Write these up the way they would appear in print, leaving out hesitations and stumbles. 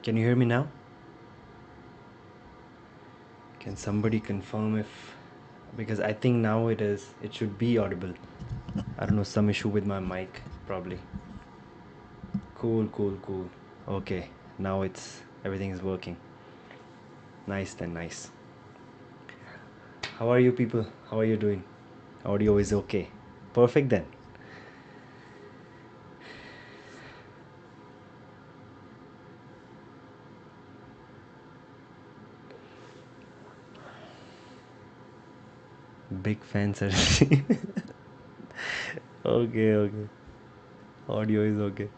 Can you hear me now? Can somebody confirm if, because I think now it should be audible. I don't know, some issue with my mic probably. Cool, cool, cool. Okay, now everything is working. Nice then, nice. How are you people? How are you doing? Audio is okay. Perfect then. Big fan sir. Okay, okay. Audio is okay.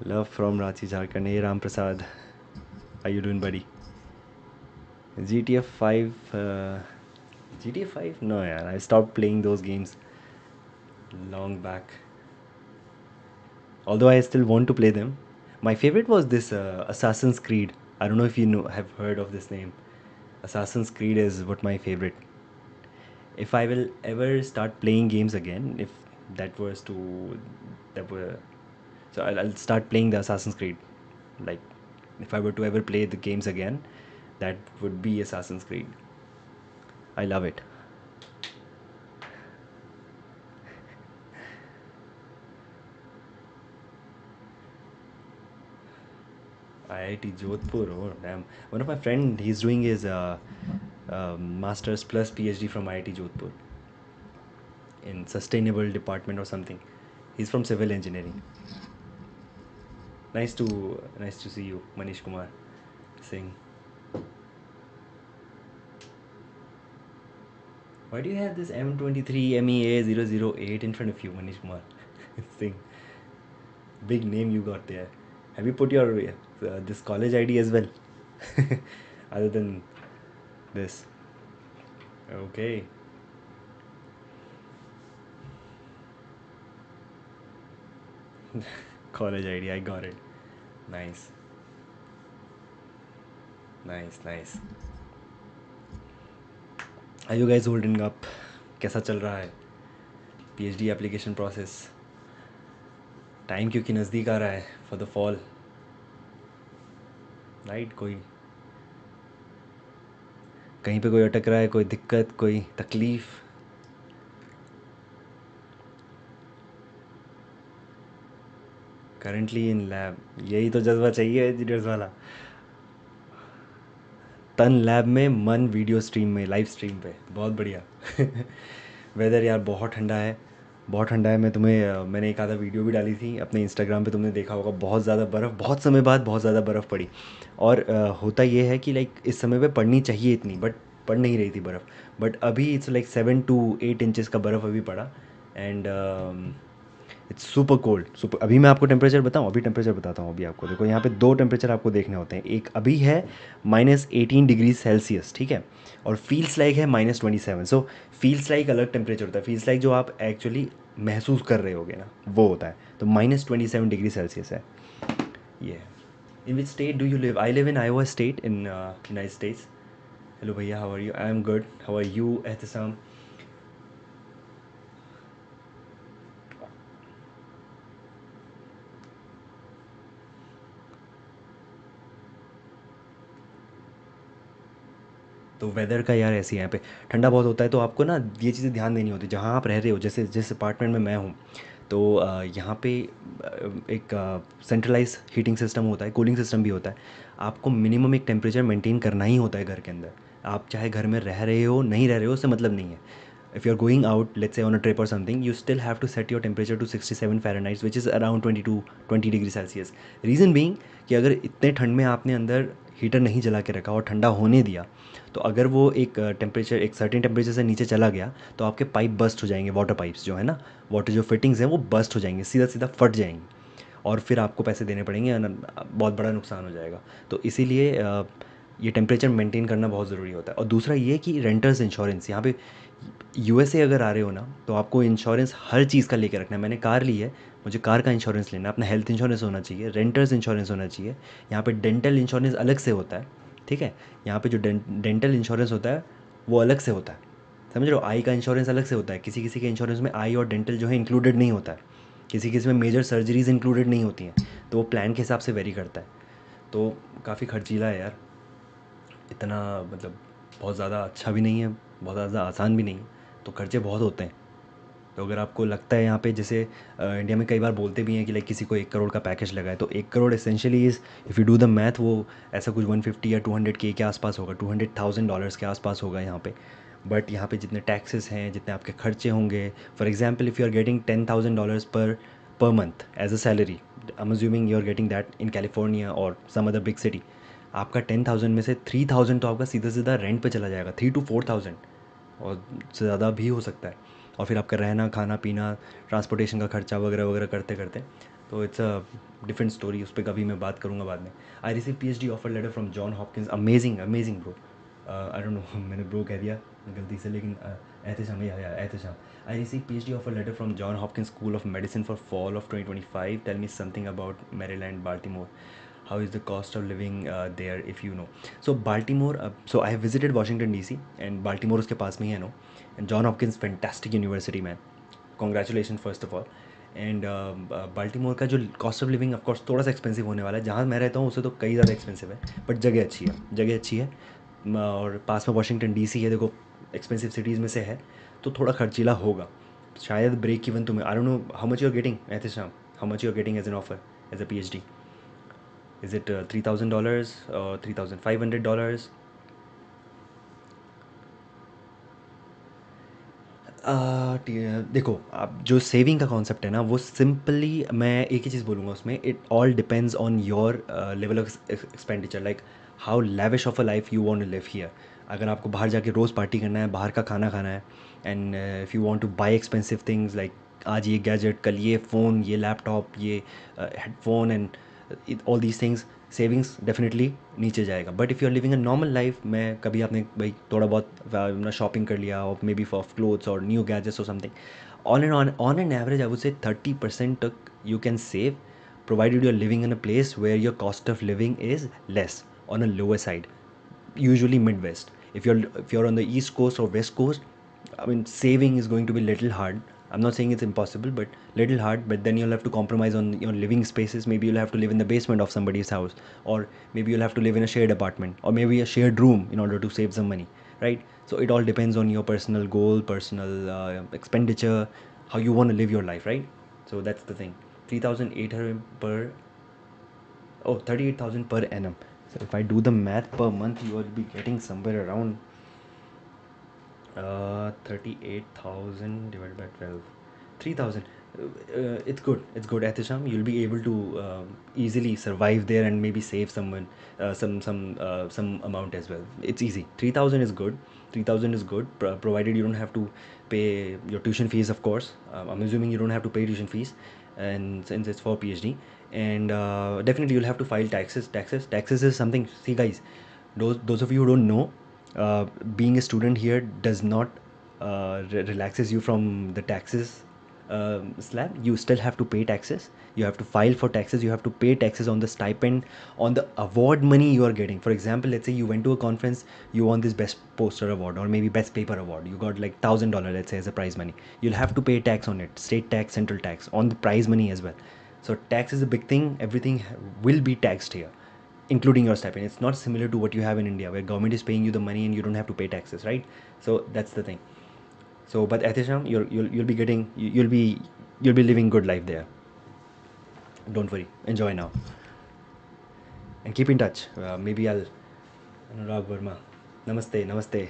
Love from Ranchi, Jharkhand. Hey Ram Prasad. How you doing, buddy? GTA 5. GTA 5? No, yeah. I stopped playing those games long back. Although I still want to play them. My favorite was this Assassin's Creed. I don't know if you have heard of this name. Assassin's Creed is what my favorite. If I will ever start playing games again, if that was to that were so I'll start playing the Assassin's Creed. Like if I were to ever play the games again, that would be Assassin's Creed. I love it. IIT Jodhpur. Oh damn! One of my friend, he's doing his masters plus PhD from IIT Jodhpur in sustainable department or something. He's from civil engineering. Nice to see you, Manish Kumar Singh. Why do you have this M23 MEA 008 in front of you, Manish Kumar Singh? Big name you got there. Have you put your this college ID as well? Other than this. Okay. College ID, I got it. Nice. Nice, nice. Are you guys holding up? कैसा चल रहा है PhD application process? Time क्योंकि नज़दीक आ रहा है for the fall, right? कोई कहीं पे कोई अटक रहा है, कोई दिक्कत, कोई तकलीफ़? करंटली इन लैब, यही तो जज्बा चाहिए इंजीनियर्स वाला। तन लैब में, मन वीडियो स्ट्रीम में, लाइव स्ट्रीम पे। बहुत बढ़िया। वेदर यार बहुत ठंडा है, बहुत ठंडा है। मैंने एक आधा वीडियो भी डाली थी अपने इंस्टाग्राम पे, तुमने देखा होगा। बहुत ज़्यादा बर्फ़, बहुत समय बाद बहुत ज़्यादा बर्फ़ पड़ी। और होता ये है कि लाइक इस समय पे पड़नी चाहिए इतनी, बट पड़ नहीं रही थी बर्फ़। बट अभी इट्स लाइक 7 to 8 इंचेस का बर्फ़ अभी पड़ा। And it's super cold, super. अभी मैं आपको टेम्परेचर बताऊँ, अभी टेम्परेचर बताता हूँ अभी आपको। देखो यहाँ पे दो टेम्परेचर आपको देखने होते हैं। एक अभी है -18 डिग्री सेल्सियस, ठीक है? और फील्स लाइक है -27। सो फील्स लाइक अलग टेम्परेचर होता है। फील्स लाइक जो आप एक्चुअली महसूस कर रहे होगे ना, वो होता है। तो -27 डिग्री सेल्सियस है ये। In which state do you live? I live in Iowa state in United States. Hello भैया, how are you? I am good. How are you Ehtesham? तो वेदर का यार ऐसे ही यहाँ पे ठंडा बहुत होता है। तो आपको ना ये चीज़ें ध्यान देनी होती है जहाँ आप रह रहे हो। जैसे जिस अपार्टमेंट में मैं हूँ, तो यहाँ पे एक सेंट्रलाइज हीटिंग सिस्टम होता है, कूलिंग सिस्टम भी होता है। आपको मिनिमम एक टेम्परेचर मेंटेन करना ही होता है घर के अंदर। आप चाहे घर में रह रहे हो नहीं रह रहे हो, उससे मतलब नहीं है। If you are going out, let's say on a trip और something, you still have to set your temperature to 67 Fahrenheit, which is around 20 degree Celsius. Reason being कि अगर इतने ठंड में आपने अंदर हीटर नहीं जला के रखा और ठंडा होने दिया, तो अगर वो एक टेम्परेचर, एक सर्टेन टेम्परेचर से नीचे चला गया, तो आपके पाइप बस्ट हो जाएंगे। वाटर पाइप्स जो है ना, वाटर जो फिटिंग्स हैं वो बस्ट हो जाएंगे, सीधा सीधा फट जाएंगी। और फिर आपको पैसे देने पड़ेंगे, बहुत बड़ा नुकसान हो जाएगा। तो इसीलिए ये टेम्परेचर मेंटेन करना बहुत ज़रूरी होता है। और दूसरा ये कि रेंटर्स इंश्योरेंस, यहाँ पे यूएसए अगर आ रहे हो ना, तो आपको इंश्योरेंस हर चीज़ का लेके रखना है। मैंने कार ली है, मुझे कार का इंश्योरेंस लेना है। अपना हेल्थ इंश्योरेंस होना चाहिए, रेंटर्स इंश्योरेंस होना चाहिए। यहाँ पे डेंटल इंश्योरेंस अलग से होता है, ठीक है? यहाँ पे जो डेंटल इंश्योरेंस होता है वो अलग से होता है, समझ रहे हो? आई का इंश्योरेंस अलग से होता है। किसी किसी के इंश्योरेंस में आई और डेंटल जो है इंक्लूडेड नहीं होता है। किसी किसी में मेजर सर्जरीज इंक्लूडेड नहीं होती हैं। तो वो प्लान के हिसाब से वेरी करता है। तो काफ़ी खर्चीला है यार, इतना मतलब बहुत ज़्यादा अच्छा भी नहीं है, बहुत ज़्यादा आसान भी नहीं है, तो खर्चे बहुत होते हैं। तो अगर आपको लगता है यहाँ पे जैसे इंडिया में कई बार बोलते भी हैं कि लाइक किसी को 1 करोड़ का पैकेज लगा है, तो 1 crore essentially is, if you do the math, वो ऐसा कुछ 150 या 200 के आसपास होगा, $200,000 के आसपास होगा यहाँ पे। बट यहाँ पे जितने टैक्सेस हैं, जितने आपके खर्चे होंगे, for example if you are getting $10,000 per per month as a salary, I am assuming you are getting that in California और सम अदर बिग सिटी, आपका 10,000 में से 3,000 तो आपका सीधा सीधा रेंट पे चला जाएगा, 3 to 4,000, और से ज़्यादा भी हो सकता है। और फिर आपका रहना खाना पीना, ट्रांसपोर्टेशन का खर्चा वगैरह वगैरह करते करते, तो इट्स अ डिफरेंट स्टोरी, उस पर कभी मैं बात करूँगा बाद में। I receive PhD offer letter from John Hopkins, amazing amazing bro. I don't know मैंने ब्रो कह दिया गलती से, लेकिन एहतशाम, या Ehtesham. I receive PhD offer letter from John Hopkins school of medicine for fall of 2025, tell me something about Maryland, Baltimore, how is the cost of living there if you know. So Baltimore, so I have visited Washington DC, and Baltimore उसके पास में ही है, no, and John Hopkins fantastic university man, congratulations first of all. And Baltimore का जो cost of living of course थोड़ा सा expensive होने वाला है, जहाँ मैं रहता हूँ उससे तो कई ज़्यादा एक्सपेंसिव है, बट जगह अच्छी है, जगह अच्छी है। और पास में वाशिंगटन DC है, देखो एक्सपेंसिव सिटीज़ में से है, तो थोड़ा खर्चीला होगा शायद। ब्रेक इवन तुम्हें, I don't know how much you are getting Ehtesham, how much you are getting as an offer as a PhD. Is it $3,000 or $3,500? देखो, आप जो सेविंग का कॉन्सेप्ट है ना, वो सिंपली मैं एक ही चीज़ बोलूँगा उसमें, it all depends on your level of expenditure, like how lavish of a life you want to live here. अगर आपको बाहर जाके रोज़ पार्टी करना है, बाहर का खाना खाना है, and if you want to buy expensive things, like आज ये गैजेट, कल ये फ़ोन, ये लैपटॉप, ये headphone, and all these things, savings definitely नीचे जाएगा। But if you are living a normal life में, कभी आपने भाई थोड़ा बहुत ना शॉपिंग कर लिया, और मे बी फॉर क्लोथ्स और न्यू गैजेट्स और something, on an average I would से 30% तक you can save, provided you're living in a place where your cost of living is less, on a lower side, usually Midwest. If you're on the East Coast or West Coast, I mean, saving is going to be little hard. I'm not saying it's impossible, but little hard. But then you'll have to compromise on your living spaces. Maybe you'll have to live in the basement of somebody's house, or maybe you'll have to live in a shared apartment, or maybe a shared room in order to save some money, right? So it all depends on your personal goal, personal expenditure, how you want to live your life, right? So that's the thing. 3,800 per, oh, 38,000 per annum. So if I do the math per month, you will be getting somewhere around 38,000 divided by 12, 3,000. It's good. It's good, Ahtisham. You'll be able to easily survive there and maybe save someone some amount as well. It's easy. 3,000 is good. 3,000 is good, provided you don't have to pay your tuition fees, of course. I'm assuming you don't have to pay tuition fees, and since it's for PhD, and definitely you'll have to file taxes. Taxes is something. See, guys, those of you who don't know, uh, being a student here does not relaxes you from the taxes slab. You still have to pay taxes, you have to file for taxes, you have to pay taxes on the stipend, on the award money you are getting. For example, let's say you went to a conference, you won this best poster award or maybe best paper award, you got like $1,000, let's say, as a prize money. You'll have to pay tax on it, state tax, central tax on the prize money as well. So tax is a big thing, everything will be taxed here, including your stipend. It's not similar to what you have in India, where government is paying you the money and you don't have to pay taxes, right? So that's the thing. So, but Ahtisham, you'll be getting, you'll be living good life there. Don't worry, enjoy now, and keep in touch. Maybe I'll, Anurag Verma. Namaste, namaste.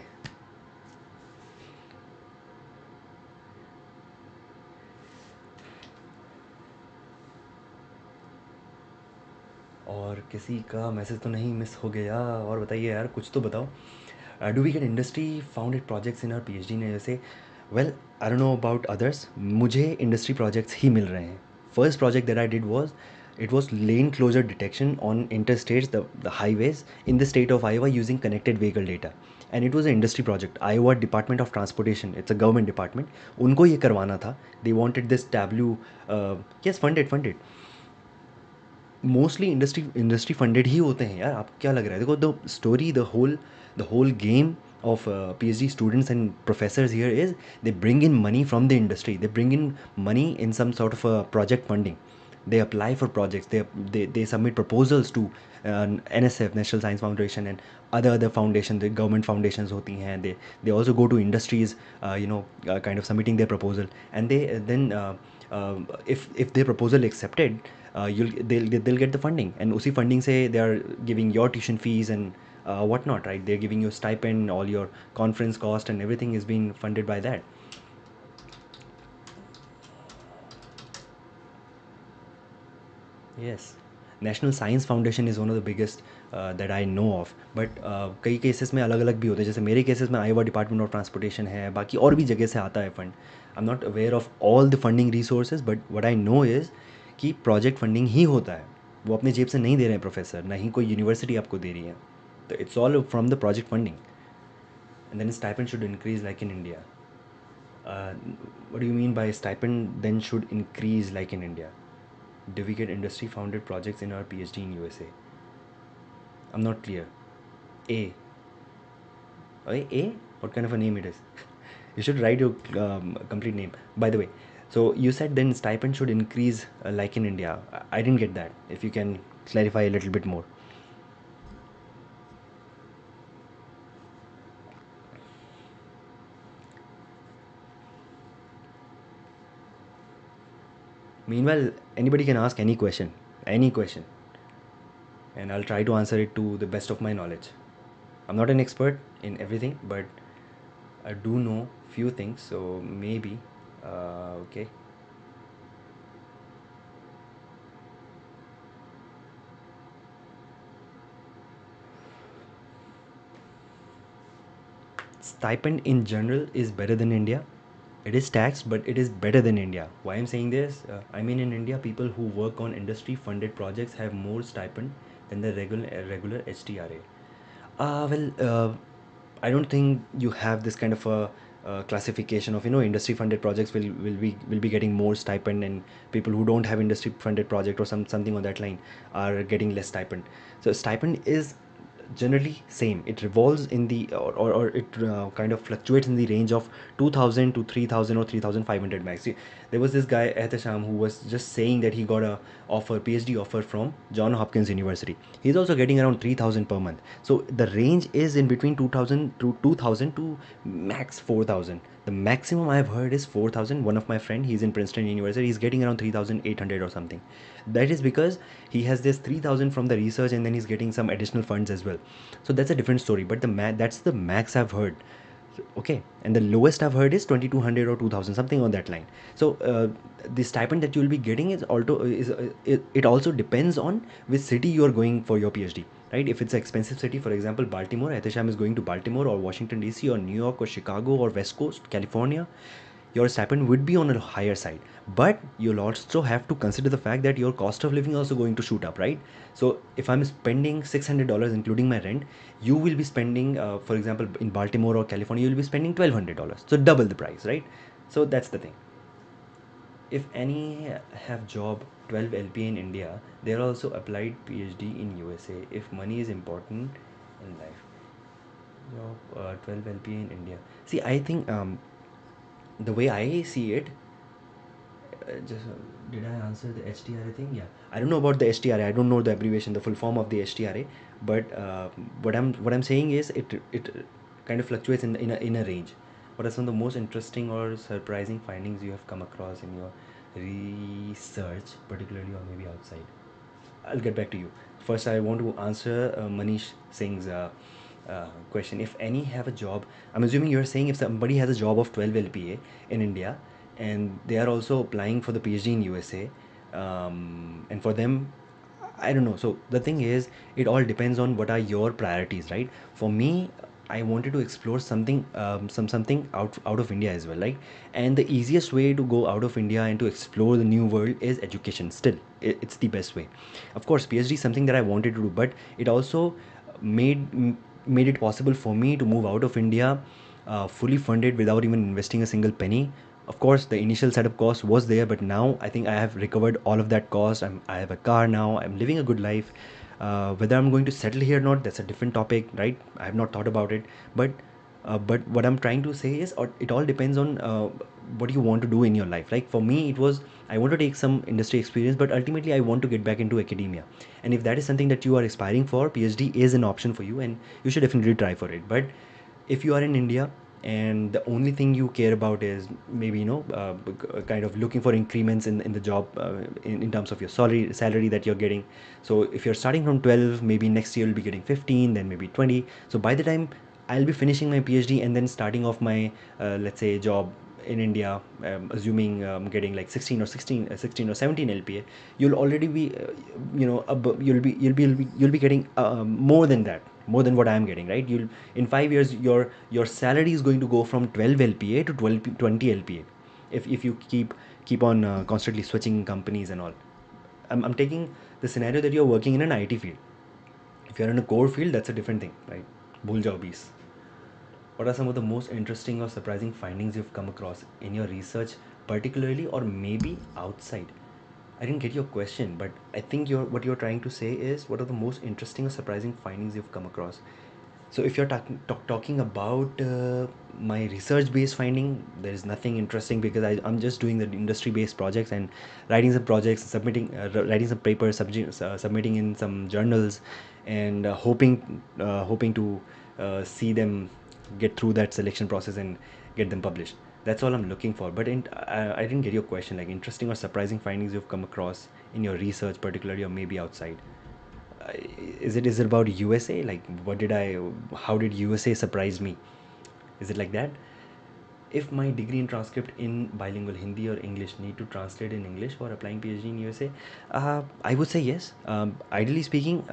और किसी का message तो नहीं miss हो गया? और बताइए यार, कुछ तो बताओ. Do we get industry founded projects in our PhD ने जैसे? Well, I don't know about others, मुझे इंडस्ट्री प्रोजेक्ट्स ही मिल रहे हैं. First project that I did was, it was lane closure detection on interstates, the highways in the state of Iowa using connected vehicle data. And it was an industry project. Iowa Department of Transportation, it's a government department, उनको ये करवाना था. They wanted this tableau, yes, funded. Mostly industry funded ही होते हैं यार. आपको क्या लग रहा है? देखो, the whole game of PhD students and professors here is they bring in money from the industry. They bring in money in some sort of a project funding. they apply for projects, they submit proposals to NSF, National Science Foundation, and other foundation, the government foundations hoti hain. They also go to industries, kind of submitting their proposal, and they then if their proposal accepted, they'll get the funding, and usi funding say they are giving your tuition fees and whatnot, right? They're giving you stipend, all your conference cost and everything is being funded by that. Yes, national science foundation is one of the biggest that I know of, but कई cases में अलग अलग भी होते हैं, जैसे मेरे cases में आईवा डिपार्टमेंट ऑफ ट्रांसपोर्टेशन है, बाकी और भी जगह से आता है fund. I am not aware of all the funding resources, but what I know is कि प्रोजेक्ट फंडिंग ही होता है, वो अपने जेब से नहीं दे रहे हैं प्रोफेसर, ना ही कोई यूनिवर्सिटी आपको दे रही है. तो it's all from the project funding. And then stipend should increase like in India. What do you mean by stipend then should increase like in India? Do we get industry founded projects in our PhD in USA? I'm not clear. A. Okay, A? What kind of a name it is? You should write your complete name. By the way, so you said then stipend should increase like in India. I didn't get that. If you can clarify a little bit more. Meanwhile, anybody can ask any question, and I'll try to answer it to the best of my knowledge. I'm not an expert in everything, but I do know few things, so maybe. Okay. Stipend in general is better than India. It is taxed, but it is better than India. Why I'm saying this? I mean, in India, people who work on industry-funded projects have more stipend than the regular HTRA. I don't think you have this kind of a classification of industry-funded projects will be getting more stipend, and people who don't have industry-funded project or something on that line are getting less stipend. So stipend is generally same. It revolves in the or it kind of fluctuates in the range of 2000 to 3000 or 3500 max. See, there was this guy Ehtesham who was just saying that he got a PhD offer from John Hopkins University. He's also getting around 3000 per month. So the range is in between 2000 to max 4000. The maximum I've heard is 4000. One of my friend, he's in Princeton University, he's getting around 3800 or something. That is because he has this 3000 from the research, and then he's getting some additional funds as well. So that's a different story, but that's the max I've heard. Okay, and the lowest I've heard is 2200 or 2000, something on that line. So the stipend that you will be getting it also depends on which city you are going for your PhD, right? If it's an expensive city, for example Baltimore, Etisham is going to Baltimore or Washington DC or New York or Chicago or West Coast California, your stipend would be on a higher side. But you'll also have to consider the fact that your cost of living is also going to shoot up, right? So if I'm spending $600 including my rent, you will be spending, for example in Baltimore or California, you'll be spending $1200, so double the price, right? So that's the thing. If any have job 12 LPA in India, they are also applied PhD in USA if money is important in life. Job 12 LPA in India. See, I think the way I see it, just did I answer the HTRA thing? Yeah, I don't know about the HTRA. I don't know the abbreviation, the full form of the HTRA. But what I'm saying is it kind of fluctuates in a range. What are some of the most interesting or surprising findings you have come across in your research, particularly or maybe outside? I'll get back to you. First, I want to answer Manish Singh's question. If any have a job, I'm assuming you're saying if somebody has a job of 12 LPA in India and they are also applying for the PhD in USA, and for them, I don't know. So the thing is, it all depends on what are your priorities, right? For me, I wanted to explore something, something out of India as well, right? And the easiest way to go out of India and to explore the new world is education. Still, it's the best way. Of course, PhD is something that I wanted to do, but it also made it possible for me to move out of India, fully funded without even investing a single penny. Of course, the initial setup cost was there, but now I think I have recovered all of that cost. I have a car now. I'm living a good life. Whether I'm going to settle here or not, that's a different topic, right? I have not thought about it, but But what I'm trying to say is, it all depends on what you want to do in your life. Like for me, it was, I want to take some industry experience, but ultimately I want to get back into academia. And if that is something that you are aspiring for, PhD is an option for you, and you should definitely try for it. But if you are in India and the only thing you care about is maybe, kind of looking for increments in the job, in terms of your salary that you're getting. So if you're starting from 12, maybe next year you'll be getting 15, then maybe 20. So by the time I'll be finishing my PhD and then starting off my, let's say, job in India, assuming getting like 16 or 17 LPA, you'll already be, you'll be getting more than that, more than what I'm getting, right? You'll In 5 years, your salary is going to go from 12 LPA to 20 LPA, if you keep on constantly switching companies and all. I'm taking the scenario that you're working in an IT field. If you're in a core field, that's a different thing, right? Bhul jao bees. What are some of the most interesting or surprising findings you've come across in your research, particularly, or maybe outside? I didn't get your question, but I think what you're trying to say is, what are the most interesting or surprising findings you've come across? So if you're talking about my research-based finding, there is nothing interesting, because I'm just doing the industry-based projects and writing some projects, writing some papers, submitting in some journals, and hoping to see them get through that selection process and get them published. That's all I'm looking for. But I didn't get your question, like interesting or surprising findings you've come across in your research, particularly, or maybe outside. uh, is it about USA? Like, how did USA surprise me? Is it like that? If my degree and transcript in bilingual Hindi or English need to translate in English for applying PhD in USA, I would say yes. Ideally speaking,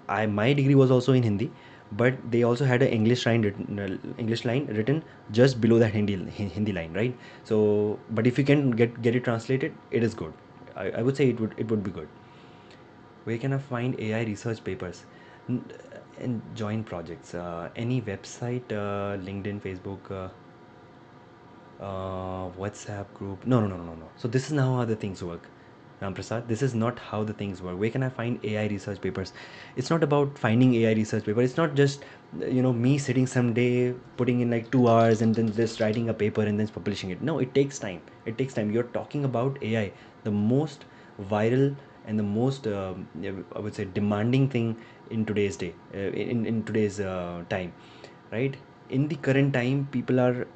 my degree was also in Hindi, but they also had an English line written just below that Hindi line, right? So, but if you can get it translated, it is good. I would say it would be good. Where can I find AI research papers? N- and join projects? Any website, LinkedIn, Facebook, WhatsApp group? No, no, no, no, no, no. So this is now how the things work. Ram Prasad, this is not how the things work. Where can I find AI research papers? It's not about finding AI research paper. It's not just, me sitting someday, putting in like 2 hours and then just writing a paper and then publishing it. No, it takes time. It takes time. You're talking about AI, the most viral and the most, I would say, demanding thing in today's day, in today's time, right? In the current time, people are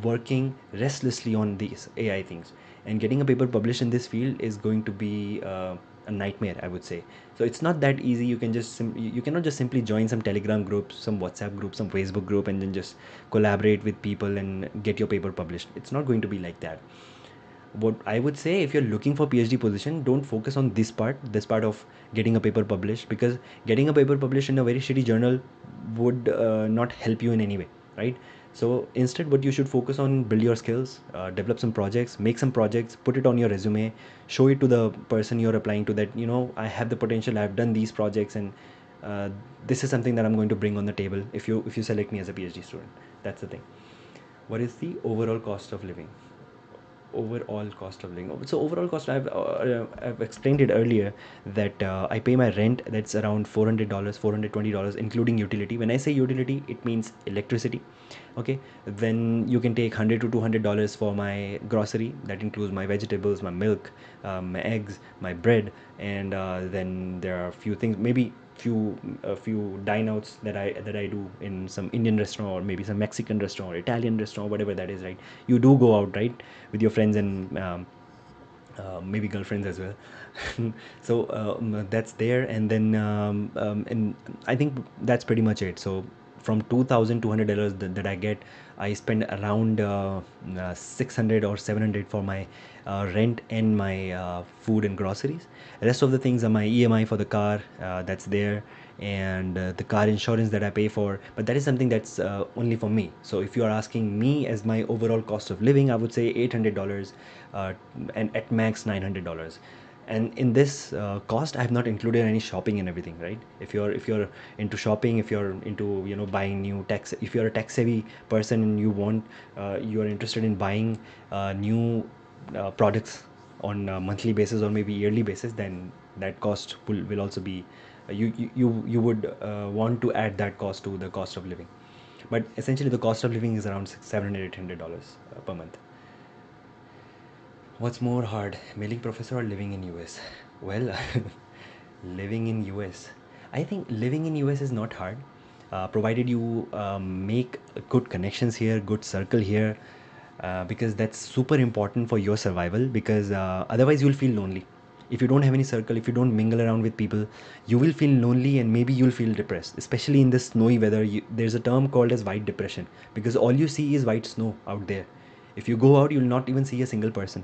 working restlessly on these AI things, and getting a paper published in this field is going to be a nightmare, I would say. So it's not that easy. You cannot just simply join some Telegram group, some WhatsApp group, some Facebook group, and then just collaborate with people and get your paper published. It's not going to be like that. What I would say, if you're looking for PhD position, don't focus on this part of getting a paper published, because getting a paper published in a very shitty journal would not help you in any way, right? So instead, what you should focus on, build your skills, develop some projects, make some projects, put it on your resume, show it to the person you're applying to, that I have the potential, I've done these projects, and uh, this is something that I'm going to bring on the table if you select me as a PhD student. That's the thing. What is the overall cost of living? Overall cost of living. So overall cost, I've explained it earlier, that I pay my rent, that's around $400, $420, including utility. When I say utility, it means electricity. Okay. Then you can take $100 to $200 for my grocery. That includes my vegetables, my milk, my eggs, my bread, and then there are a few things, maybe a few dine outs that I do in some Indian restaurant, or maybe some Mexican restaurant or Italian restaurant, whatever that is, right? You do go out, right, with your friends, and maybe girlfriends as well. So that's there, and then and I think that's pretty much it. So from $2,200 that I get, I spend around 600 or 700 for my rent and my food and groceries. The rest of the things are my EMI for the car, that's there, and the car insurance that I pay for. But that is something that's only for me. So if you are asking me as my overall cost of living, I would say $800, uh, and at max $900. And in this cost, I have not included any shopping and everything, right? If you're into shopping, if you're into buying new tech, if you're a tech savvy person and you are interested in buying new products on a monthly basis or maybe yearly basis, then that cost will also be, you would want to add that cost to the cost of living. But essentially, the cost of living is around 700 $800 per month. What's more hard, mailing professor or living in US? Well, living in US. I think living in US is not hard, provided you make good connections here, good circle here, because that's super important for your survival. Because otherwise, you'll feel lonely. If you don't have any circle, if you don't mingle around with people, you will feel lonely and maybe you'll feel depressed. Especially in this snowy weather, there's a term called as white depression because all you see is white snow out there. If you go out, you'll not even see a single person.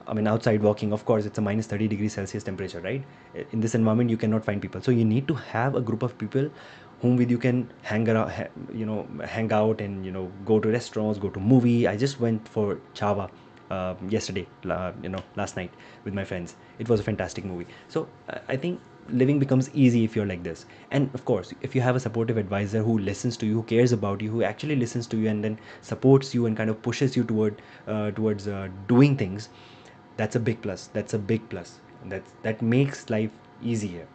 I mean, outside walking, of course, it's a minus 30 degrees Celsius temperature, right? In this environment, you cannot find people. So you need to have a group of people whom with you can hang around, hang out and, go to restaurants, go to movie. I just went for Chava yesterday, last night with my friends. It was a fantastic movie. So I think living becomes easy if you're like this. And of course, if you have a supportive advisor who listens to you, who cares about you, who actually listens to you and then supports you and kind of pushes you towards doing things, that's a big plus. That's a big plus. That makes life easier.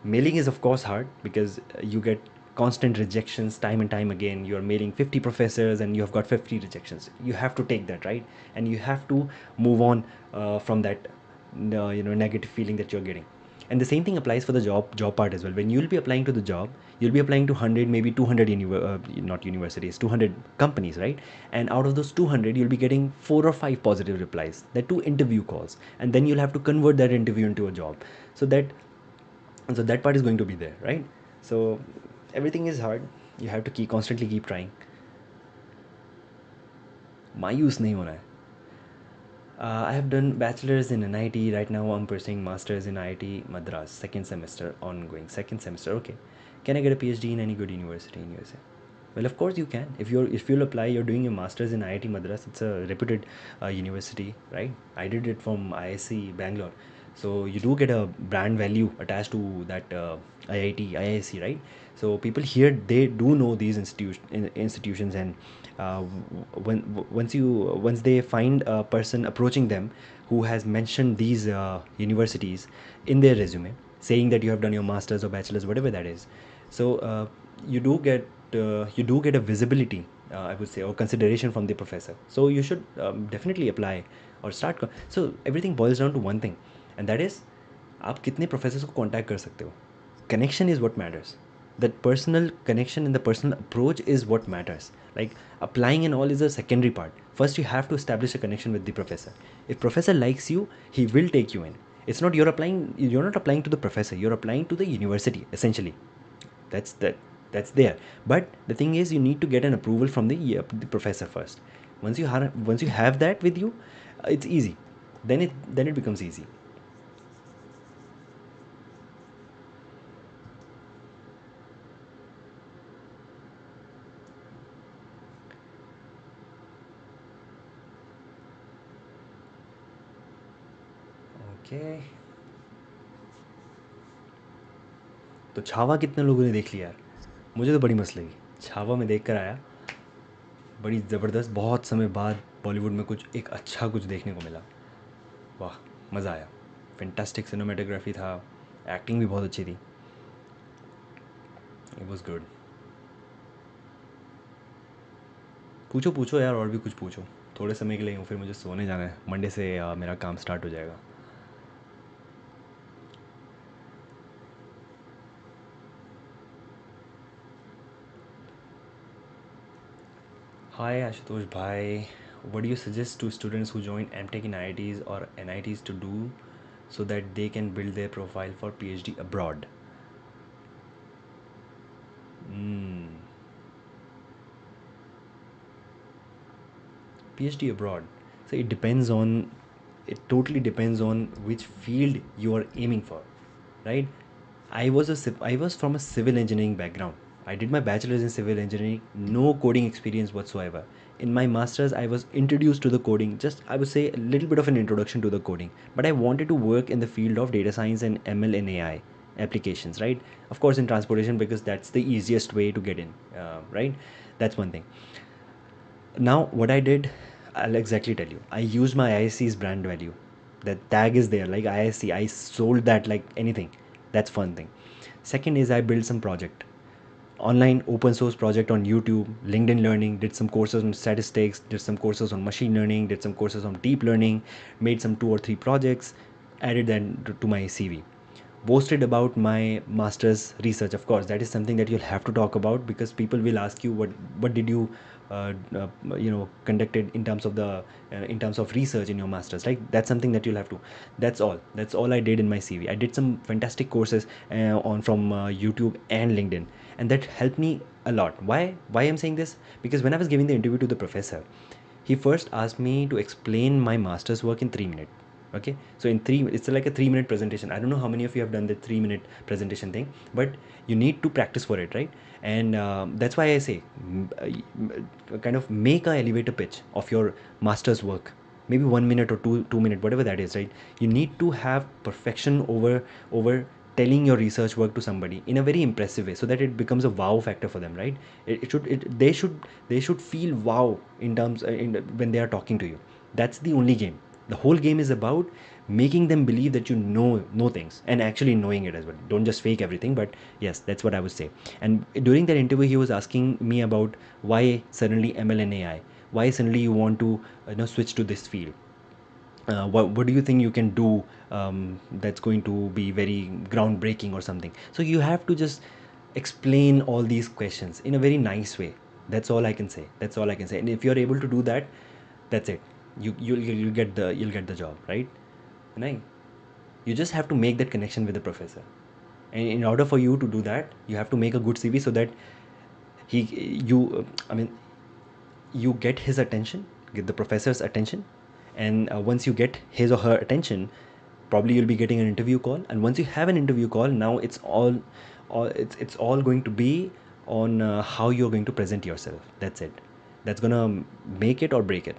Mailing is of course hard because you get constant rejections time and time again. You're mailing 50 professors and you have got 50 rejections. You have to take that, right? And you have to move on from that negative feeling that you're getting. And the same thing applies for the job part as well. When you'll be applying to the job, you'll be applying to 100, maybe 200 not universities, 200 companies, right? And out of those 200, you'll be getting 4 or 5 positive replies. That 2 interview calls, and then you'll have to convert that interview into a job. So that part is going to be there, right? So everything is hard. You have to constantly keep trying. मायूस नहीं होना है. I have done bachelor's in NIT. Right now, I'm pursuing masters in IIT Madras. Second semester ongoing. Second semester. Okay. Can I get a PhD in any good university in USA? Well, of course you can. If you'll apply, you're doing your masters in IIT Madras. It's a reputed university, right? I did it from ISC Bangalore, so you do get a brand value attached to that IIT IISc, right? So people here, they do know these institutions, and once they find a person approaching them who has mentioned these universities in their resume, saying that you have done your masters or bachelors, whatever that is, so you do get a visibility, I would say, or consideration from the professor. So you should definitely apply or start. So everything boils down to one thing, and that is आप कितने professors को contact कर सकते हो. Connection is what matters. That personal connection and the personal approach is what matters. Like applying and all is a secondary part. First, you have to establish a connection with the professor. If professor likes you, he will take you in. It's not you're not applying to the professor, you're applying to the university essentially. That's there. But the thing is, you need to get an approval from the professor first. Once you have that with you, it's easy. Then it becomes easy. Okay. तो छावा कितने लोगों ने देख लिया यार? मुझे तो बड़ी मस्त लगी. छावा में देख कर आया. बड़ी ज़बरदस्त. बहुत समय बाद बॉलीवुड में कुछ एक अच्छा कुछ देखने को मिला. वाह, मज़ा आया. फैंटास्टिक सिनेमाटोग्राफी था. एक्टिंग भी बहुत अच्छी थी. It was good. पूछो पूछो यार, और भी कुछ पूछो. थोड़े समय के लिए हूँ, फिर मुझे सोने जाना है. मंडे से मेरा काम स्टार्ट हो जाएगा. Hi Ashutosh Bhai, what do you suggest to students who join MTech in IITs or NITs to do so that they can build their profile for PhD abroad? Mm. PhD abroad. So it totally depends on which field you are aiming for, right? I was from a civil engineering background. I did my bachelor's in civil engineering, no coding experience whatsoever. In my master's, I was introduced to the coding, just I would say a little bit of an introduction to the coding. But I wanted to work in the field of data science and ML and AI applications, right? Of course, in transportation because that's the easiest way to get in, right? That's one thing. Now, what I did, I'll exactly tell you. I used my ISC's brand value. That tag is there, like ISC. I sold that like anything. That's one thing. Second is I built some project. online open source project on YouTube, LinkedIn Learning, did some courses on statistics, did some courses on machine learning, did some courses on deep learning, made some 2 or 3 projects, added them to my CV. Boasted about my master's research. Of course, that is something that you'll have to talk about, because people will ask you what did you conducted in terms of the in terms of research in your master's, right? That's something that you'll have to. That's all I did in my CV. I did some fantastic courses on from YouTube and LinkedIn, and that helped me a lot. Why I'm saying this? Because when I was giving the interview to the professor, he first asked me to explain my master's work in 3 minutes. Okay, so in three, it's like a 3 minute presentation. I don't know how many of you have done the 3 minute presentation thing, but you need to practice for it, right? And that's why I say, kind of make a elevator pitch of your master's work, maybe 1 minute or 2 minute, whatever that is, right? You need to have perfection over telling your research work to somebody in a very impressive way, so that it becomes a wow factor for them, right? They should feel wow in terms when they are talking to you. That's the only game. The whole game is about making them believe that you know things, and actually knowing it as well. Don't just fake everything. But yes, that's what I would say. And during that interview, he was asking me about why suddenly ML and AI, why suddenly you want to switch to this field. What do you think you can do that's going to be very groundbreaking or something? So you have to just explain all these questions in a very nice way. That's all I can say. That's all I can say. And if you're able to do that, that's it. You'll get the job, right? Right? You just have to make that connection with the professor. And in order for you to do that, you have to make a good CV, so that he you I mean you get his attention, get the professor's attention. And once you get his or her attention, probably you'll be getting an interview call. And once you have an interview call, now it's all going to be on how you're going to present yourself. That's it. That's gonna make it or break it.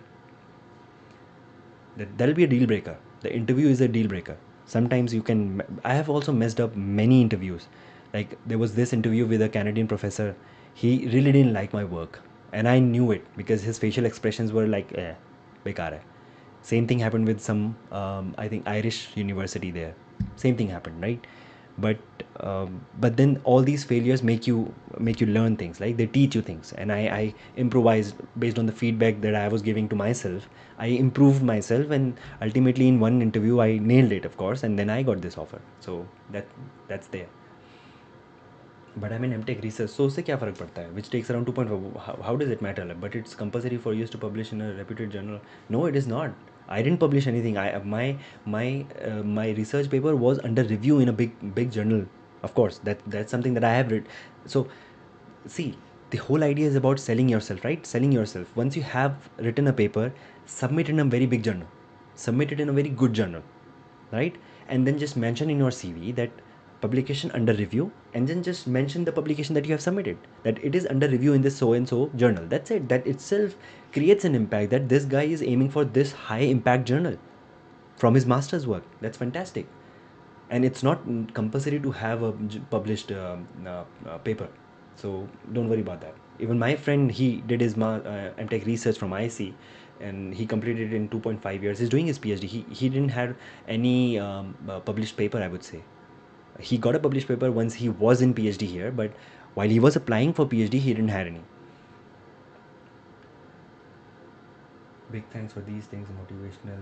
That'll be a deal breaker. The interview is a deal breaker. Sometimes you can. I have also messed up many interviews. Like, there was this interview with a Canadian professor. He really didn't like my work, and I knew it because his facial expressions were like, bekar hai. Same thing happened with some, I think, Irish university there. Same thing happened, right? But then all these failures make you learn things. Like, they teach you things, and I improvised based on the feedback that I was giving to myself. I improved myself, and ultimately in one interview I nailed it, of course, and then I got this offer. So that's there. But I'm in MTech research, so उससे क्या फ़र्क पड़ता है? Which takes around 2.5. How does it matter? Like, but it's compulsory for you to publish in a reputed journal. No, it is not. I didn't publish anything. My research paper was under review in a big journal. Of course, that's something that I have read. So, see, the whole idea is about selling yourself, right? Selling yourself. Once you have written a paper, submit in a very big journal. Submit it in a very good journal, right? And then just mention in your CV that publication under review, and then just mention the publication that you have submitted, that it is under review in this so and so journal. That's it. That itself creates an impact, that this guy is aiming for this high impact journal from his master's work. That's fantastic. And it's not compulsory to have a published paper. So don't worry about that. Even my friend, he did his MTech research from IC, and he completed it in 2.5 years. He's doing his PhD. He didn't have any published paper, I would say. He got a published paper once he was in PhD here, but while he was applying for PhD, he didn't have any. Big thanks for these things, motivational.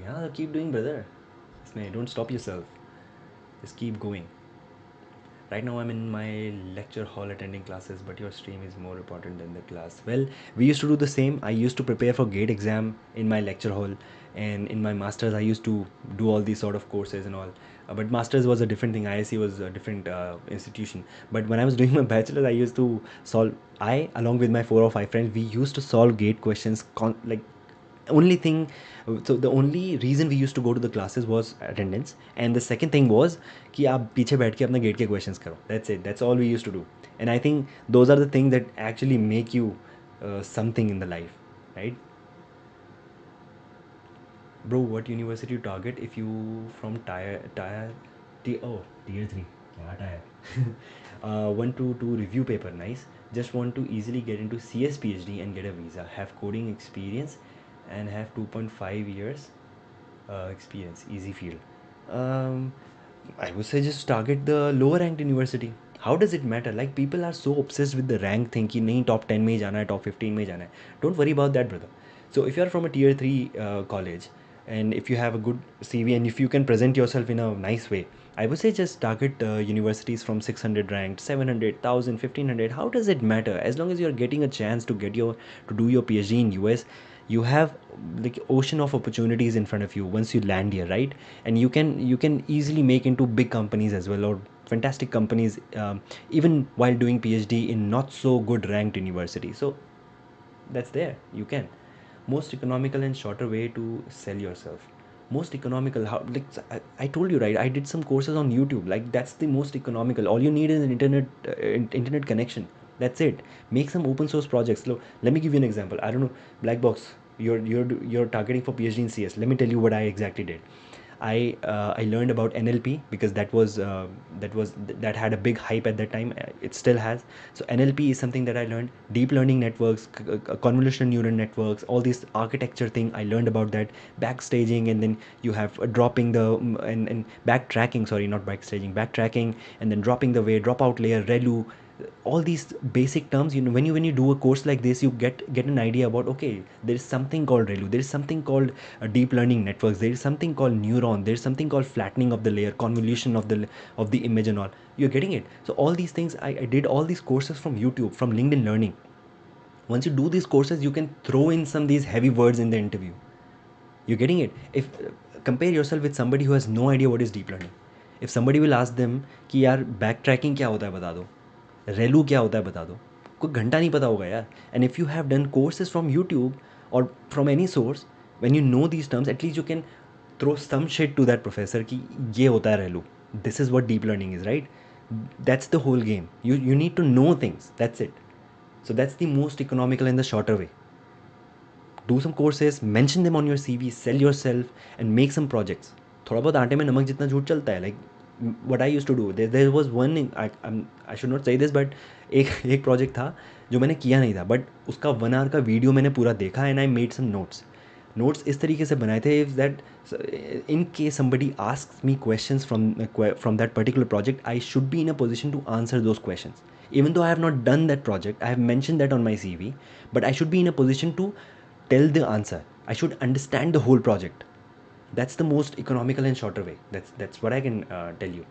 Yeah, keep doing, brother. Don't stop yourself. Just keep going. Right now, I'm in my lecture hall attending classes, but your stream is more important than the class. Well, we used to do the same. I used to prepare for gate exam in my lecture hall, and in my masters, I used to do all these sort of courses and all. But masters was a different thing. ISC was a different institution. But when I was doing my bachelor's, I used to solve. Along with my 4 or 5 friends, we used to solve gate questions like only thing. So the only reason we used to go to the classes was attendance, and the second thing was कि आप पीछे बैठ के अपना gate के questions करो. That's it. That's all we used to do. And I think those are the things that actually make you something in the life, right? Bro, what university you target if you from tier 3 क्या tier want to review paper? Nice. Just want to easily get into CS PhD and get a visa, have coding experience, and have 2.5 years experience. Easy field. um, I would say just target the lower ranked university. How does it matter? Like people are so obsessed with the rank thing कि नहीं top 10 में ही जाना है, top 15 में ही जाना है. Don't worry about that, brother. So if you are from a tier 3 college, and if you have a good CV, and if you can present yourself in a nice way, I would say just target universities from 600 ranked, 700, 1000, 1500. How does it matter? As long as you're getting a chance to do your PhD in US, you have like ocean of opportunities in front of you once you land here, right? And you can easily make into big companies as well, or fantastic companies, even while doing PhD in not so good ranked university. So that's there, you can. Most economical and shorter way to sell yourself. Most economical, how, like I told you, right? I did some courses on YouTube. Like that's the most economical. All you need is an internet connection. That's it. Make some open source projects. Look, let me give you an example. I don't know, black box, you're targeting for PhD in CS. Let me tell you what I exactly did. I learned about NLP because that had a big hype at that time. It still has. So NLP is something that I learned. Deep learning networks, convolutional neural networks, all this architecture thing. I learned about that. Backstaging, and then you have dropping the and backtracking. Sorry, not backstaging. Backtracking, and then dropping the way, dropout layer, ReLU, all these basic terms. When you do a course like this, you get an idea about, okay, there is something called ReLU, there is something called deep learning networks, there is something called neuron, there is something called flattening of the layer, convolution of the image and all. You're getting it. So all these things, I did all these courses from YouTube, from LinkedIn Learning. Once you do these courses, you can throw in some of these heavy words in the interview. You're getting it. If compare yourself with somebody who has no idea what is deep learning. If somebody will ask them कि यार back tracking क्या होता है बता दो, रेलू क्या होता है बता दो, कोई घंटा नहीं पता होगा यार. And if you have done courses from YouTube और from any source, when you know these terms, at least you can throw some shit to that professor कि ये होता है ReLU, this is what deep learning is, right? That's the whole game. You need to know things. That's it. So that's the most economical and the shorter way. Do some courses, mention them on your CV, sell yourself, and make some projects. थोड़ा बहुत आटे में नमक जितना झूठ चलता है. Like what I used to do, there was one, I should not say this, but एक project था जो मैंने किया नहीं था, but उसका 1 hour का वीडियो मैंने पूरा देखा, and I made some notes इस तरीके से बनाए थे, if that in case somebody asks me questions from that particular project, I should be in a position to answer those questions. Even though I have not done that project, I have mentioned that on my CV, but I should be in a position to tell the answer. I should understand the whole project. That's the most economical and shorter way. That's what I can tell you.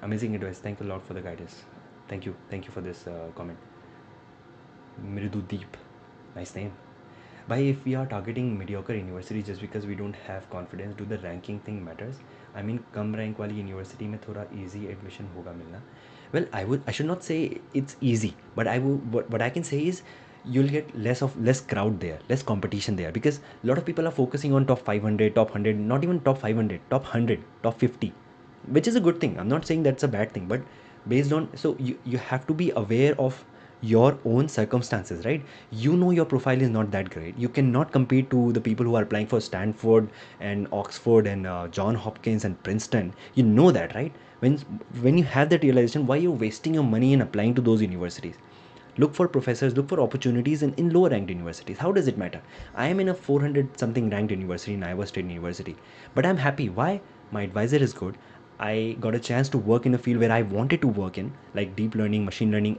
Amazing advice. Thank you a lot for the guidance. Thank you for this comment. Mridudeep, nice name. Why, if we are targeting mediocre universities just because we don't have confidence, do the ranking thing matters? I mean, come rank वाली university में थोड़ा easy admission होगा मिलना. Well, I should not say it's easy, but what I can say is you'll get less crowd there, less competition there, because a lot of people are focusing on top 500, top 100, not even top 500, top 100, top 50, which is a good thing. I'm not saying that's a bad thing, but based on, so you have to be aware of your own circumstances, right? You know your profile is not that great. You cannot compete to the people who are applying for Stanford and Oxford and John Hopkins and Princeton. You know that, right? When you have that realization, why you're wasting your money in applying to those universities? Look for professors, look for opportunities in lower ranked universities. How does it matter? I am in a 400 something ranked university in Iowa State University, but I'm happy. Why? My advisor is good. I got a chance to work in a field where I wanted to work in, like deep learning, machine learning,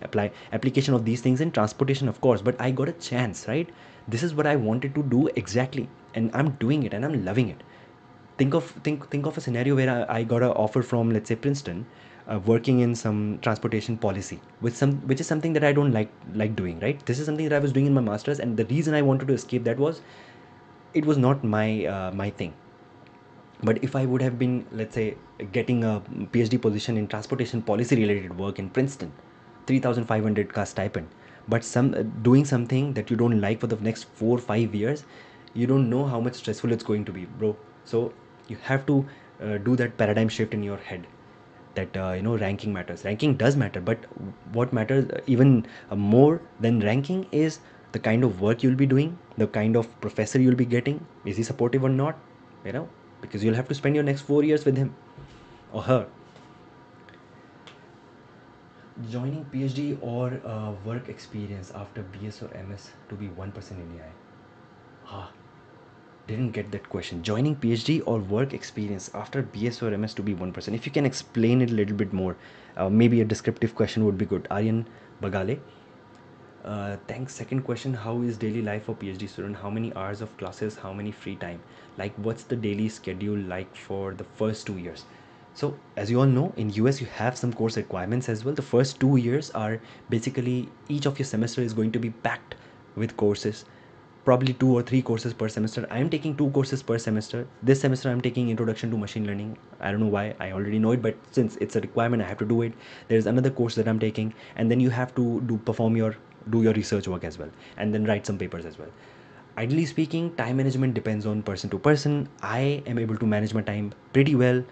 application of these things in transportation, of course. But I got a chance, right? This is what I wanted to do exactly, and I'm doing it, and I'm loving it. Think of a scenario where I got an offer from, let's say, Princeton, working in some transportation policy, which is something that I don't like doing, right? This is something that I was doing in my masters, and the reason I wanted to escape that was it was not my thing. But if I would have been, let's say, getting a PhD position in transportation policy related work in Princeton, 3,500 ka stipend, but doing something that you don't like for the next 4 5 years, you don't know how much stressful it's going to be, bro. So you have to do that paradigm shift in your head, that ranking matters. Ranking does matter, but what matters even more than ranking is the kind of work you'll be doing, the kind of professor you'll be getting. Is he supportive or not? you know because you'll have to spend your next 4 years with him or her. Joining PhD or work experience after BS or MS to be 1% in AI. Ah, Didn't get that question. Joining PhD or work experience after BS or MS to be 1%. If you can explain it a little bit more, maybe a descriptive question would be good. Aryan Bagale. Thanks. Second question: how is daily life for PhD student? How many hours of classes? How many free time? Like, what's the daily schedule like for the first 2 years? So, as you all know, in US you have some course requirements as well. The first 2 years are basically each of your semester is going to be packed with courses, probably 2 or 3 courses per semester. I am taking 2 courses per semester. This semester I'm taking Introduction to Machine Learning. I don't know why, I already know it, but since it's a requirement, I have to do it. There's another course that I'm taking, and then you have to do your research work as well, and then write some papers as well. Ideally speaking, time management depends on person to person. I am able to manage my time pretty well.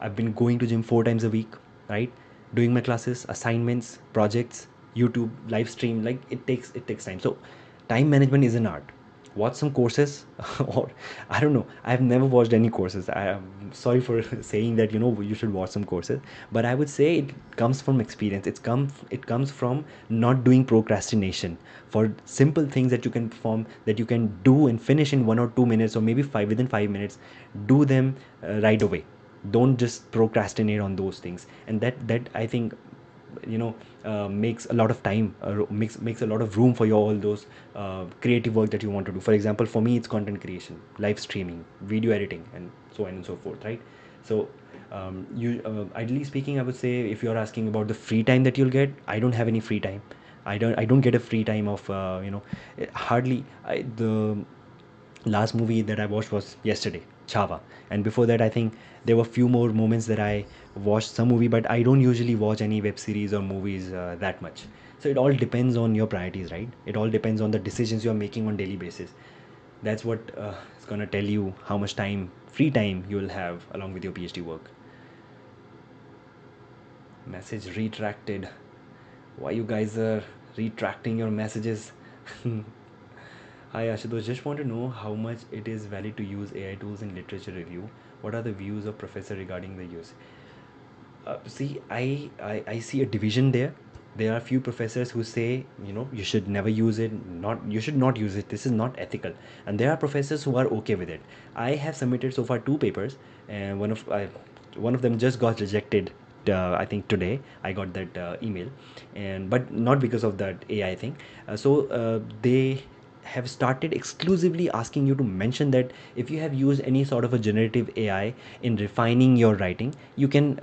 I've been going to gym 4 times a week, right? Doing my classes, assignments, projects, YouTube, live stream. Like, it takes time. So time management is an art. Watch some courses, or I don't know. I've never watched any courses. I am sorry for saying that, you should watch some courses, but I would say it comes from experience. It comes from not doing procrastination for simple things that you can perform, that you can do and finish in 1 or 2 minutes, or maybe five within 5 minutes. Do them right away. Don't just procrastinate on those things, and that I think, makes a lot of time, makes a lot of room for you, all those creative work that you want to do. For example, for me, it's content creation, live streaming, video editing, and so on and so forth, right? So you ideally speaking, I would say, if you're asking about the free time that you'll get, I don't have any free time. I don't get a free time of, hardly. The last movie that I watched was yesterday, Chava, and before that, I think there were few more moments that I watched some movie, but I don't usually watch any web series or movies that much. So it all depends on your priorities, right? It all depends on the decisions you are making on daily basis. That's what is gonna tell you how much free time, you will have along with your PhD work. Message retracted. Why you guys are retracting your messages? Hi Ashutosh, just want to know how much it is valid to use AI tools in literature review. What are the views of professor regarding the use? See, I see a division there. There are few professors who say, you should never use it, not you should not use it. This is not ethical. And there are professors who are okay with it. I have submitted so far 2 papers, and one of them just got rejected. I think today I got that email, and but not because of that AI thing. So they have started exclusively asking you to mention that if you have used any sort of a generative AI in refining your writing, you can,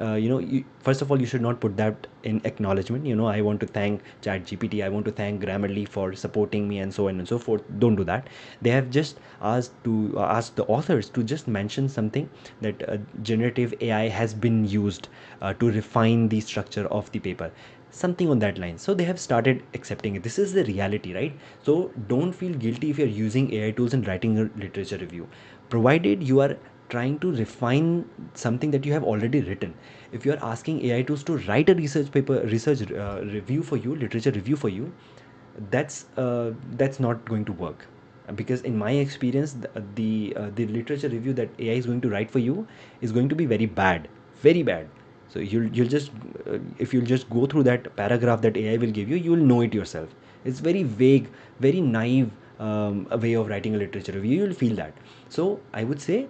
first of all, you should not put that in acknowledgement. I want to thank ChatGPT, I want to thank Grammarly for supporting me, and so on and so forth. Don't do that. They have just asked the authors to just mention something that generative AI has been used to refine the structure of the paper, something on that line. So they have started accepting it. This is the reality, right? So don't feel guilty if you're using AI tools and writing a literature review, provided you are trying to refine something that you have already written. If you are asking AI tools to write a research review for you, literature review for you, that's not going to work. Because in my experience, the literature review that AI is going to write for you is going to be very bad, very bad. So you'll just if you'll just go through that paragraph that AI will give you, you will know it yourself. It's very vague, very naive, a way of writing a literature review. You'll feel that. So I would say,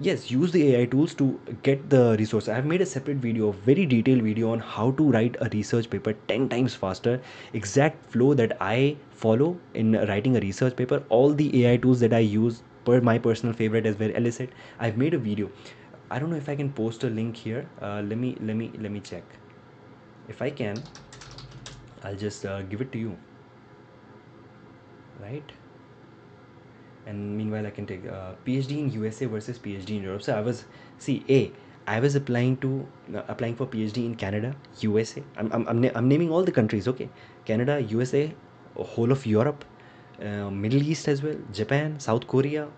yes, use the AI tools to get the resource. I have made a separate video, a very detailed video on how to write a research paper 10 times faster. Exact flow that I follow in writing a research paper, all the AI tools that I use, per my personal favorite as well, Elicit. I've made a video. I don't know if I can post a link here. Let me check. If I can, I'll just give it to you, right? And meanwhile, I can take PhD in USA versus PhD in Europe. So I was applying for PhD in Canada, USA. I'm naming all the countries. Okay, Canada, USA, whole of Europe, Middle East as well, Japan, South Korea,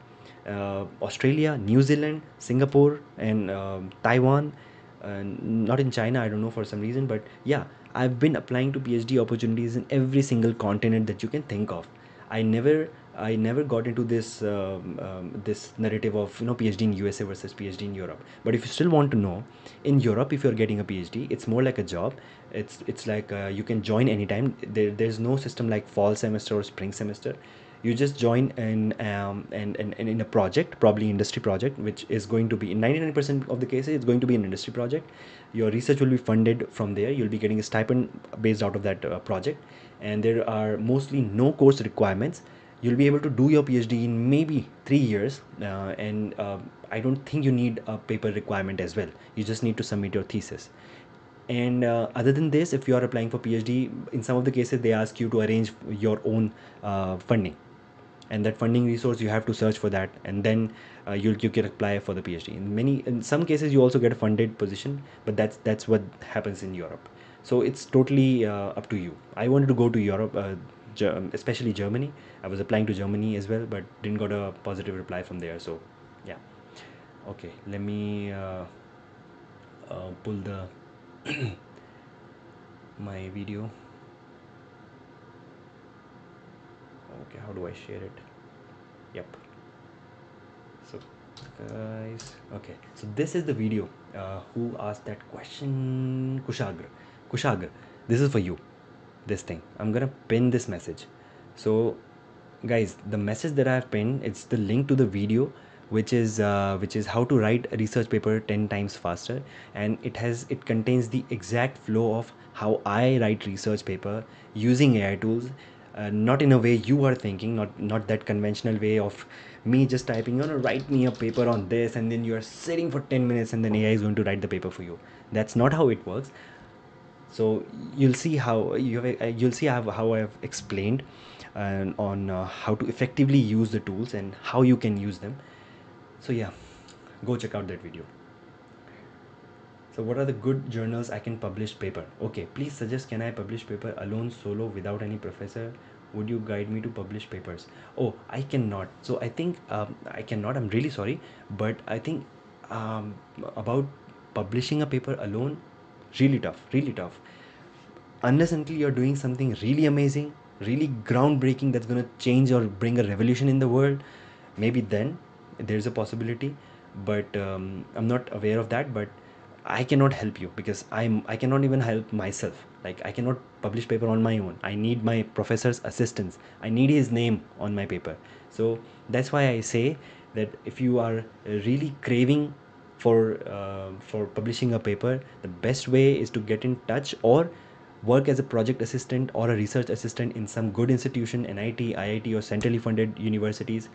Australia, New Zealand, Singapore, and Taiwan. Not in China, I don't know for some reason, but yeah, I've been applying to PhD opportunities in every single continent that you can think of. I never got into this narrative of, PhD in USA versus PhD in Europe. But if you still want to know, in Europe, if you're getting a PhD, it's more like a job. It's like you can join anytime. There's no system like fall semester or spring semester. You just join in a project, probably industry project, which is going to be in 99% of the cases it's going to be an industry project. Your research will be funded from there. You'll be getting a stipend based out of that project, and there are mostly no course requirements. You'll be able to do your PhD in maybe 3 years, and I don't think you need a paper requirement as well. You just need to submit your thesis. And other than this, if you are applying for PhD, in some of the cases they ask you to arrange your own funding, and that funding resource you have to search for that, and then you can apply for the PhD. In some cases you also get a funded position, but that's what happens in Europe. So it's totally up to you. I wanted to go to Europe, especially Germany. I was applying to Germany as well, but didn't got a positive reply from there. So yeah. Okay, let me pull the my video. Okay, how do I share it? Yep. So guys, okay, so this is the video. Who asked that question? Kushagra, this is for you. This thing, I'm gonna pin this message. So guys, the message that I have pinned, it's the link to the video, which is how to write a research paper 10 times faster. And it contains the exact flow of how I write research paper using AI tools, not in a way you are thinking, not that conventional way of me just typing, write me a paper on this, and then you are sitting for 10 minutes and then AI is going to write the paper for you. That's not how it works. So you'll see how I've explained on how to effectively use the tools and how you can use them. So yeah, go check out that video. So what are the good journals I can publish paper? Okay, please suggest, can I publish paper alone, solo, without any professor? Would you guide me to publish papers? Oh, I cannot. So I think I cannot. I'm really sorry, but I think um, about publishing a paper alone, really tough, really tough. Unless until you're doing something really amazing, really groundbreaking, that's going to change or bring a revolution in the world, maybe then there's a possibility. But I'm not aware of that. But I cannot help you because I cannot even help myself. Like, I cannot publish paper on my own. I need my professor's assistance. I need his name on my paper. So that's why I say that if you are really craving for publishing a paper, the best way is to get in touch or work as a project assistant or a research assistant in some good institution, NIT, IIT, or centrally funded universities.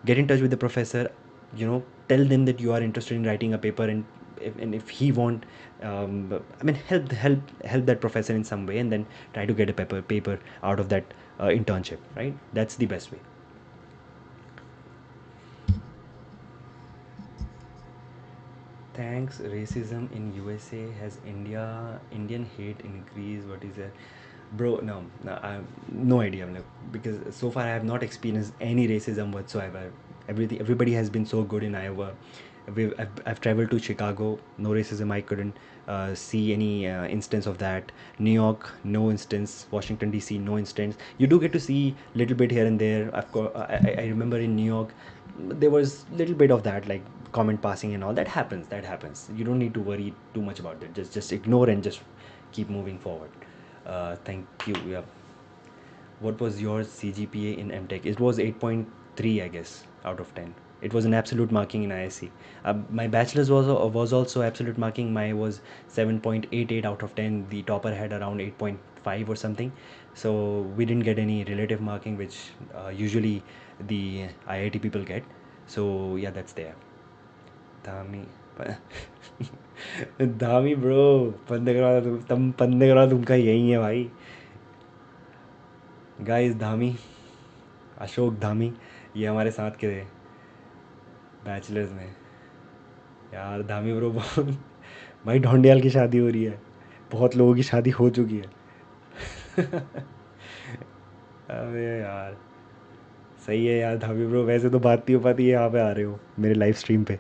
Get in touch with the professor, tell them that you are interested in writing a paper, and if he want, I mean, help that professor in some way, and then try to get a paper out of that internship, right? That's the best way. Thanks. Racism in USA has Indian hate increased? What is that, bro? No, I have no idea. Like, because so far I have not experienced any racism whatsoever. Everybody has been so good in Iowa. I've traveled to Chicago. No racism. I couldn't see any instance of that. New York, no instance. Washington D.C., no instance. You do get to see little bit here and there. Of course, I remember in New York there was little bit of that, like comment passing and all. That happens. You don't need to worry too much about it. Just ignore and just keep moving forward. Thank you. Yeah. What was your CGPA in MTech? It was 8.3, I guess, out of 10. It was an absolute marking in ISC. My bachelor's was also absolute marking. Mine was 7.88 out of 10. The topper had around 8.5 or something. So we didn't get any relative marking, which usually the IIT people get. So yeah, that's there. Dhami. Dhami bro, पंदे करा तुमका यही है भाई. Guys, Dhami, Ashok Dhami, ये हमारे साथ के थे बैचलर्स में. यार धामी ब्रो, बहुत भाई ढोंडियाल की शादी हो रही है. बहुत लोगों की शादी हो चुकी है. अबे यार, सही है यार धामी ब्रो. वैसे तो बात नहीं हो पाती है, यहाँ पे आ रहे हो मेरे लाइव स्ट्रीम पे.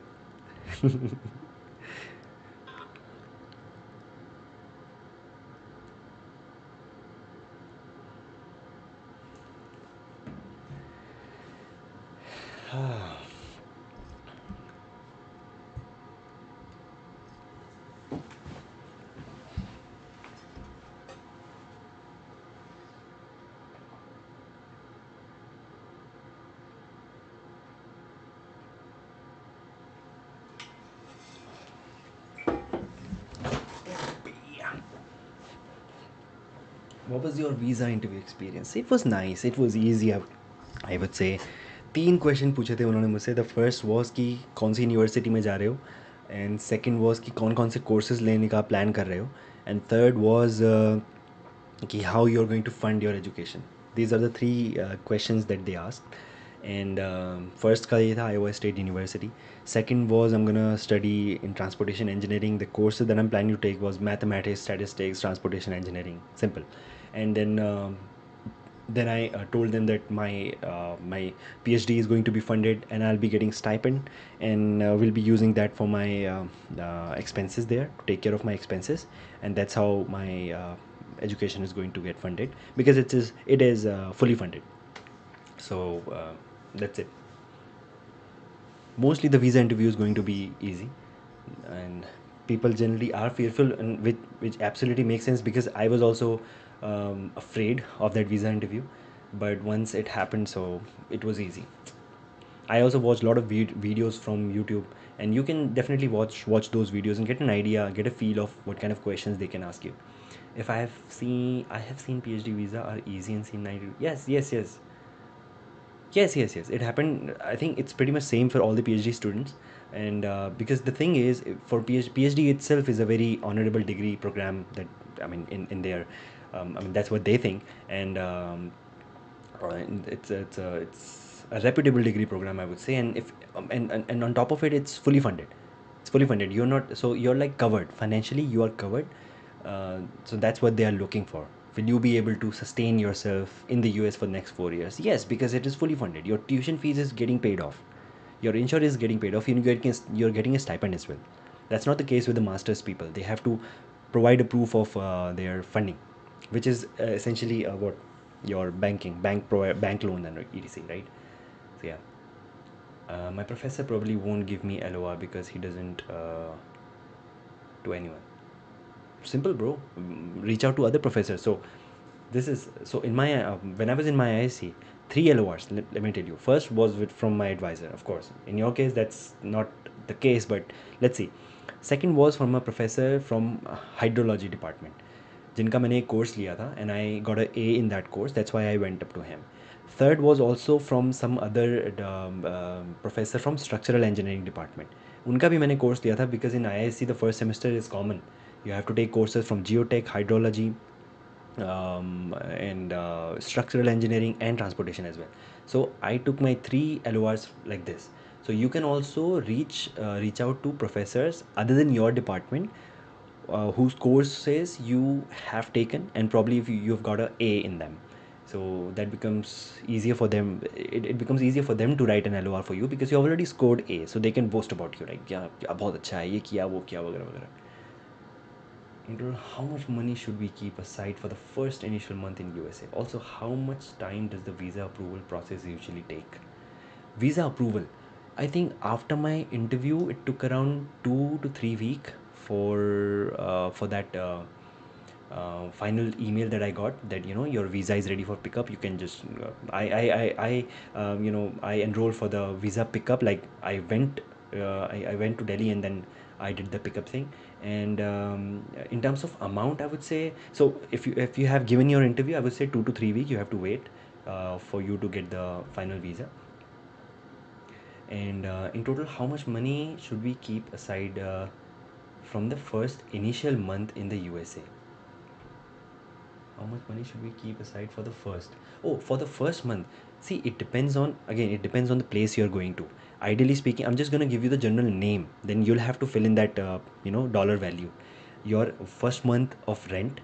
What was your visa interview experience? It was nice. It was easy. I would say तीन क्वेश्चन पूछे थे उन्होंने मुझसे. द फर्स्ट वॉज कि कौन सी यूनिवर्सिटी में जा रहे हो, एंड सेकंड वॉज कि कौन कौन से कोर्सेज लेने का प्लान कर रहे हो, एंड थर्ड वॉज कि how you are going to fund your education. These are the three questions that they asked. And first का ये था Iowa State University. Second was I'm gonna study in transportation engineering. The courses that I'm planning to take was mathematics, statistics, transportation engineering. Simple. And then I told them that my PhD is going to be funded and I'll be getting stipend, and will be using that for my expenses there, to take care of my expenses, and that's how my education is going to get funded, because it is fully funded. So that's it. Mostly the visa interview is going to be easy, and people generally are fearful, and which absolutely makes sense, because I was also afraid of that visa interview, but once it happened, so it was easy. I also watched a lot of videos from YouTube, and you can definitely watch those videos and get an idea, get a feel of what kind of questions they can ask you. If I have seen PhD visa are easy and seen 90. Yes, yes, yes. Yes, yes, yes. It happened. I think it's pretty much same for all the PhD students, and because the thing is, for PhD itself is a very honorable degree program that, I mean, in their, I mean, that's what they think, and it's a reputable degree program, I would say, and if and on top of it, it's fully funded. It's fully funded. You're not, so you're like covered financially. You are covered. So that's what they are looking for. Will you be able to sustain yourself in the US for the next 4 years? Yes, because it is fully funded. Your tuition fees is getting paid off. Your insurance is getting paid off. You're getting a stipend as well. That's not the case with the masters people. They have to provide a proof of their funding, which is essentially what your bank loan and etc, right? So yeah, my professor probably won't give me LOR because he doesn't to anyone. Simple, bro. Reach out to other professors. So this is, so in my when I was in my ISC, three LORs. Let me tell you. First was from my advisor, of course. In your case, that's not the case, but let's see. Second was from a professor from hydrology department, जिनका मैंने एक course लिया था, and I got a A in that course. That's why I went up to him. Third was also from some other professor from structural engineering department. उनका भी मैंने course लिया था, because in IISc the first semester is common. You have to take courses from geotech, hydrology, and structural engineering and transportation as well. So I took my three LORs like this. So you can also reach out to professors other than your department, whose courses you have taken, and probably if you've got a A in them. So that becomes easier for them. It becomes easier for them to write an LOR for you, because you already scored A, so they can boast about you, like, yeah, बहुत अच्छा है, ये किया वो किया वगैरह वगैरह. In total, how much money should we keep aside for the first initial month in USA? Also, how much time does the visa approval process usually take? Visa approval. I think after my interview, it took around 2 to 3 weeks for that final email that I got, that your visa is ready for pickup. You can just I enrolled for the visa pickup. Like I went to Delhi, and then I did the pickup thing. And in terms of amount, I would say, so if you have given your interview, I would say 2 to 3 weeks you have to wait for you to get the final visa. And in total, how much money should we keep aside from the first initial month in the USA? How much money should we keep aside for the first? Oh, for the first month. See, it depends on, again, it depends on the place you're going to. Ideally speaking, I'm just going to give you the general name. Then you'll have to fill in that, dollar value. Your first month of rent,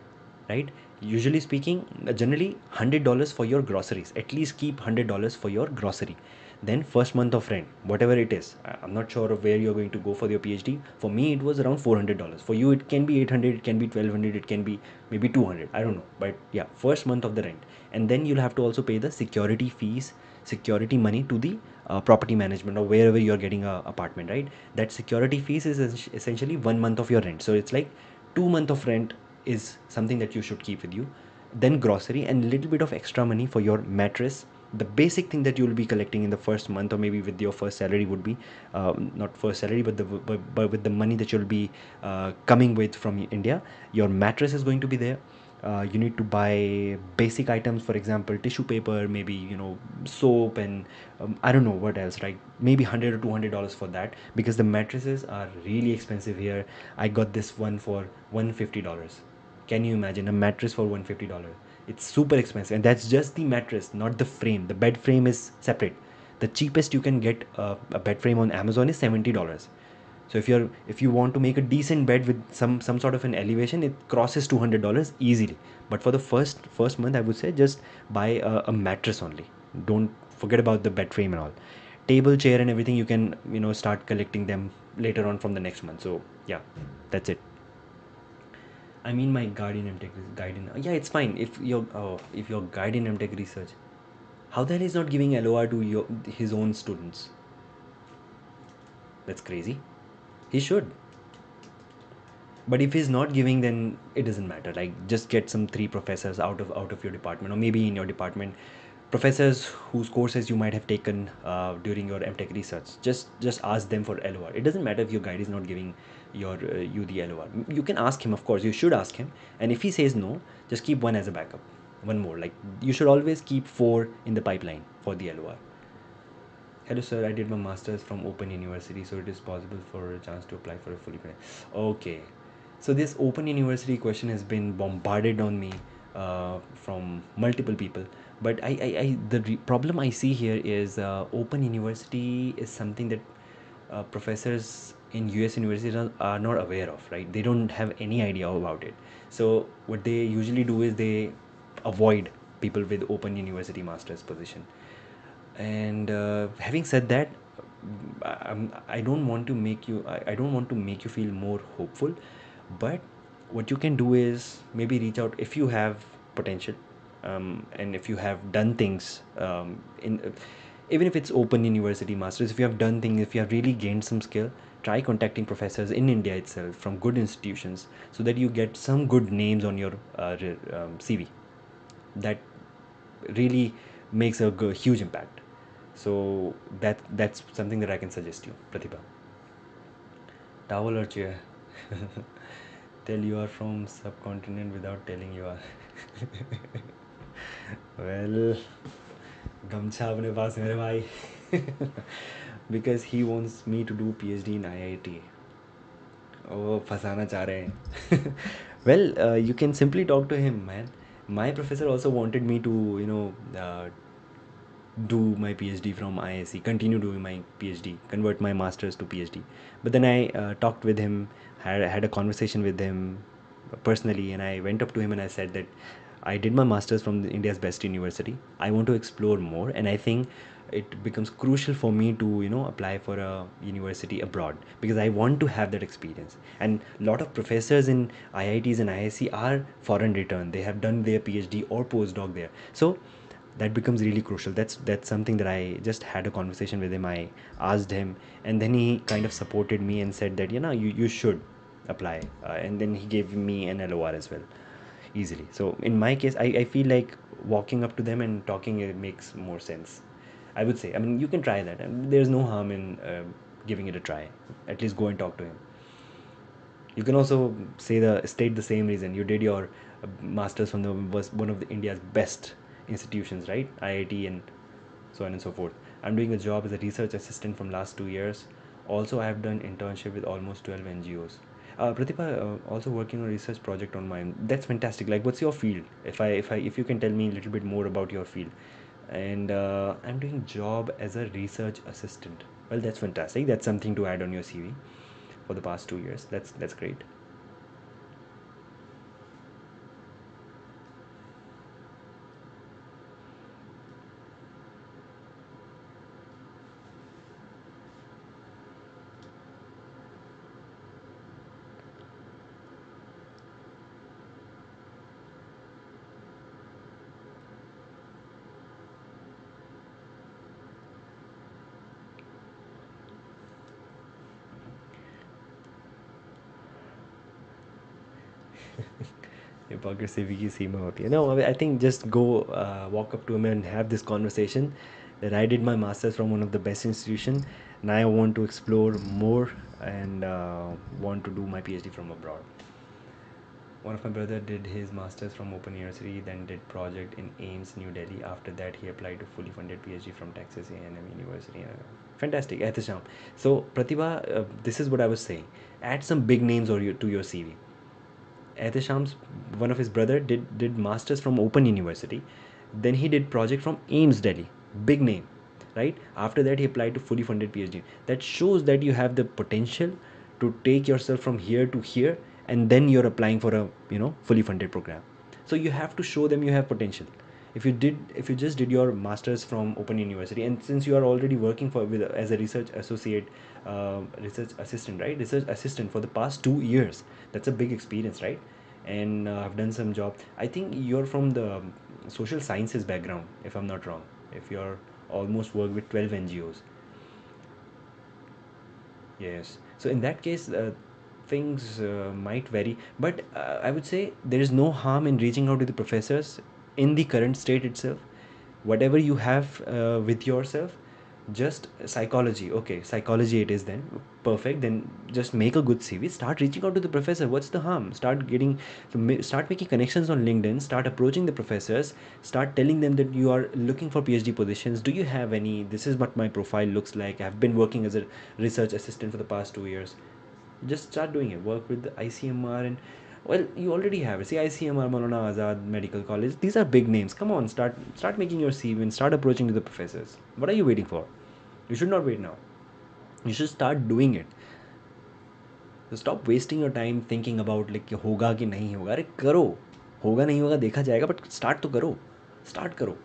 right? Usually speaking, generally $100 for your groceries. At least keep $100 for your grocery. Then first month of rent, whatever it is. I'm not sure of where you're going to go for your PhD. For me, it was around $400. For you, it can be 800, it can be 1200, it can be maybe 200. I don't know, but yeah, first month of the rent, and then you'll have to also pay the security fees, security money to the property management or wherever you're getting a apartment, right? That security fees is essentially 1 month of your rent. So it's like 2 month of rent is something that you should keep with you. Then grocery and a little bit of extra money for your mattress. The basic thing that you will be collecting in the first month, or maybe with your first salary, would be not first salary, but with the money that you'll be coming with from India. Your mattress is going to be there. You need to buy basic items, for example tissue paper, maybe soap, and I don't know what else, right? Maybe 100 or $200 for that, because the mattresses are really expensive here. I got this one for $150. Can you imagine a mattress for $150? It's super expensive, and that's just the mattress, not the frame. The bed frame is separate. The cheapest you can get a bed frame on Amazon is $70. So if you want to make a decent bed with some sort of an elevation, it crosses $200 easily. But for the first month, I would say just buy a mattress only. Don't forget about the bed frame and all. Table, chair, and everything, you can start collecting them later on from the next month. So yeah, that's it. I mean, my guardian MTech guardian. Yeah, it's fine if your guardian MTech research. How the hell is not giving LOR to his own students? That's crazy. He should. But if he's not giving, then it doesn't matter. Like, just get some three professors out of your department, or maybe in your department, professors whose courses you might have taken during your MTech research. Just ask them for LOR. It doesn't matter if your guide is not giving you the LOR. You can ask him, of course. You should ask him, and if he says no, just keep one as a backup. One more. Like, you should always keep four in the pipeline for the LOR. Hello, sir. I did my master's from Open University, so it is possible for a chance to apply for a fully paid. Okay. So this Open University question has been bombarded on me from multiple people. But problem I see here is Open University is something that professors in US universities are not aware of, right? They don't have any idea about it. So what they usually do is they avoid people with Open University master's position. And having said that, I don't want to make you I don't want to make you feel more hopeful, but what you can do is maybe reach out if you have potential, and if you have done things in even if it's Open University masters, if you have done things, if you have really gained some skill, try contacting professors in India itself from good institutions, so that you get some good names on your CV. That really makes a huge impact. So that's something that I can suggest you, Pratibha. Towel or chair? Tell you are from subcontinent without telling you are. Well, गमछा अपने पास मेरे भाई. Because he wants me to do PhD in IIT. वो फंसाना चाह रहे हैं. Well, you can simply talk to him, man. My professor also wanted me to do my PhD from ISC, continue doing my PhD, convert my masters to PhD. But then I talked with him, had a conversation with him personally, and I went up to him and I said that I did my masters from India's best university. I want to explore more, and I think it becomes crucial for me to apply for a university abroad, because I want to have that experience. And a lot of professors in IITs and ISC are foreign returned. They have done their PhD or postdoc there. So that becomes really crucial. That's something that I just had a conversation with him. I asked him, and then he kind of supported me and said that you should apply, and then he gave me an LOR as well, easily. So in my case, I feel like walking up to them and talking, it makes more sense, I would say. I mean, you can try that, and there's no harm in giving it a try. At least go and talk to him. You can also state the same reason you did your masters from the was one of the India's best institutions, right? IIT and so on and so forth. I'm doing a job as a research assistant from last 2 years. Also, I have done internship with almost 12 NGOs. Pratibha, also working on a research project on mine. That's fantastic. Like, what's your field? If you can tell me a little bit more about your field. And I'm doing job as a research assistant. Well, that's fantastic. That's something to add on your CV for the past 2 years. That's great. Hypocrisy की सीमा होती है. No, I think just go walk up to him and have this conversation that I did my masters from one of the best institution. Now I want to explore more and want to do my PhD from abroad. One of my brother did his masters from Open University, then did project in Ames, New Delhi. After that, he applied to fully funded PhD from Texas A&M University. Fantastic, Ehtisham. So, Pratibha, this is what I was saying. Add some big names to your CV. Ehtisham's one of his brother did masters from Open University. Then he did project from Ames, Delhi. Big name, right? After that, he applied to fully funded PhD. That shows that you have the potential to take yourself from here to here, and then you're applying for a fully funded program. So you have to show them you have potential. If you just did your masters from Open University, and since you are already working as a research associate, research assistant, right, research assistant for the past 2 years, that's a big experience, right? And I've done some job. I think you're from the social sciences background, if I'm not wrong. If you're almost worked with 12 NGOs. Yes. So in that case, things might vary, but I would say there is no harm in reaching out to the professors in the current state itself. Whatever you have with yourself, just psychology. Okay, psychology it is then. Perfect. Then just make a good CV. Start reaching out to the professor. What's the harm? Start making connections on LinkedIn. Start approaching the professors. Start telling them that you are looking for PhD positions. Do you have any? This is what my profile looks like. I've been working as a research assistant for the past 2 years. Just start doing it. Work with the ICMR, and well, you already have it. See, ICMR, Maulana Azad Medical College. These are big names. Come on, start making your CV and start approaching to the professors. What are you waiting for? You should not wait now. You should start doing it. So stop wasting your time thinking about like कि होगा कि नहीं होगा. अरे करो. होगा नहीं होगा देखा जाएगा, but start तो करो. Start करो.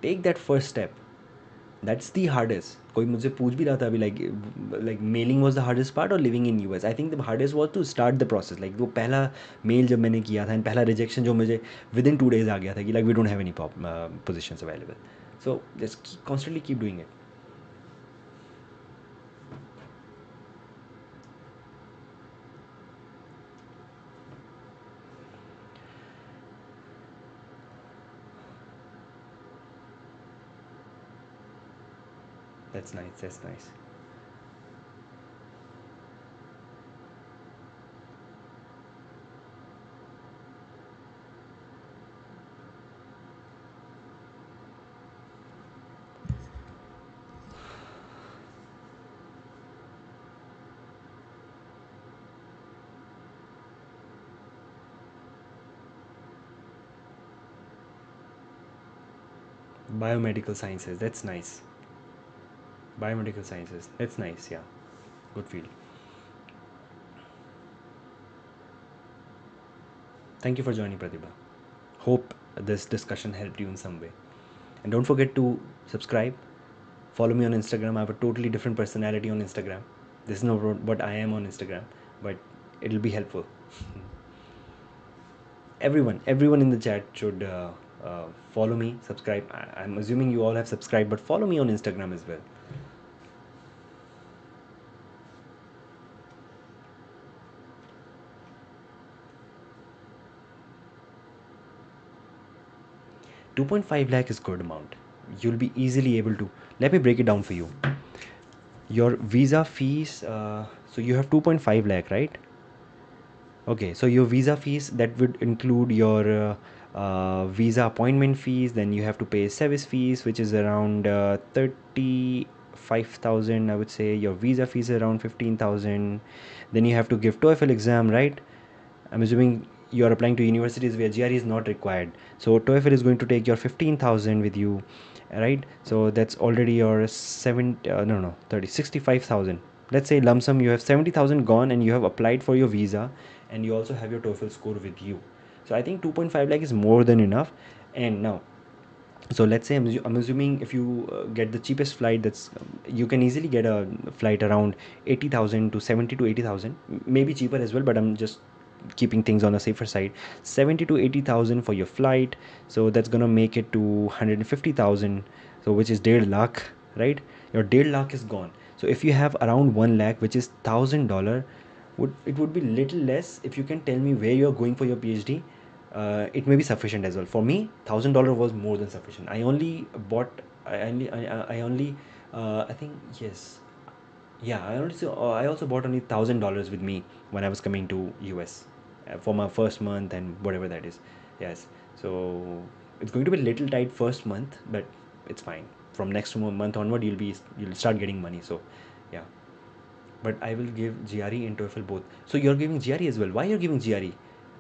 Take that first step. That's the hardest. कोई मुझसे पूछ भी रहा था अभी like mailing was the hardest part or living in US. I think the hardest was to start the process. Like वो पहला mail जब मैंने किया था and पहला rejection जो मुझे within 2 days आ गया था कि like we don't have any positions available. So just constantly keep doing it. That's nice. That's nice. Biomedical sciences. That's nice. Biomedical sciences. That's nice. Yeah. Good field. Thank you for joining, Pratibha. Hope this discussion helped you in some way. And don't forget to subscribe. Follow me on Instagram. I have a totally different personality on Instagram. This is not what I am on Instagram, but it'll be helpful. Everyone in the chat should follow me, subscribe. I'm assuming you all have subscribed, but follow me on Instagram as well. 2.5 lakh is good amount. You'll be easily able to. Let me break it down for you. Your visa fees. So you have 2.5 lakh, right? Okay, so your visa fees that would include your visa appointment fees. Then you have to pay service fees, which is around 35,000. I would say your visa fees are around 15,000. Then you have to give TOEFL exam, right? I'm assuming you are applying to universities where GRE is not required. So TOEFL is going to take your 15,000 with you, right? So that's already your 65,000. Let's say lump sum you have 70,000 gone, and you have applied for your visa, and you also have your TOEFL score with you. So I think 2.5 lakh is more than enough. And now, so let's say I'm assuming if you get the cheapest flight, that's you can easily get a flight around 80,000 to 70 to 80,000, maybe cheaper as well, but I'm just keeping things on the safer side. 70 to 80,000 for your flight, so that's gonna make it to 150,000, so which is 1.5 lakh, right? Your 1.5 lakh is gone. So if you have around 1 lakh, which is $1,000, would be little less. If you can tell me where you're going for your PhD, it may be sufficient as well. For me, $1,000 was more than sufficient. I only bought. I only. I think yes. Yeah, I also bought only $1,000 with me when I was coming to US for my first month and whatever that is. Yes, so it's going to be a little tight first month, but it's fine. From next month onward, you'll start getting money. So, yeah. But I will give GRE and TOEFL both. So you're giving GRE as well. Why you're giving GRE?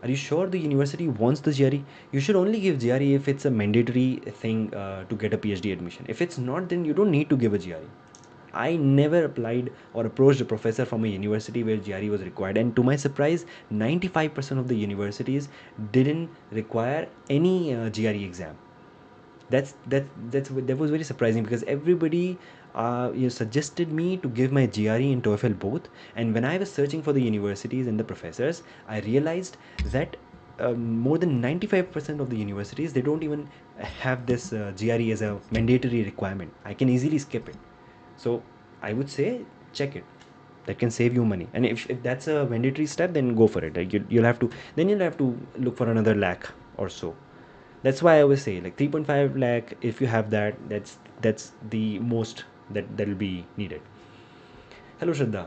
Are you sure the university wants the GRE? You should only give GRE if it's a mandatory thing to get a PhD admission. If it's not, then you don't need to give a GRE. I never applied or approached a professor from a university where GRE was required, and to my surprise, 95% of the universities didn't require any GRE exam. That was very surprising because everybody suggested me to give my GRE and TOEFL both. And when I was searching for the universities and the professors, I realized that more than 95% of the universities, they don't even have this GRE as a mandatory requirement. I can easily skip it. So I would say check it. That can save you money. And if that's a mandatory step, then go for it. Like you'll have to look for another lakh or so. That's why I always say like 3.5 lakh. If you have that, that's the most that'll be needed. Hello, Shraddha.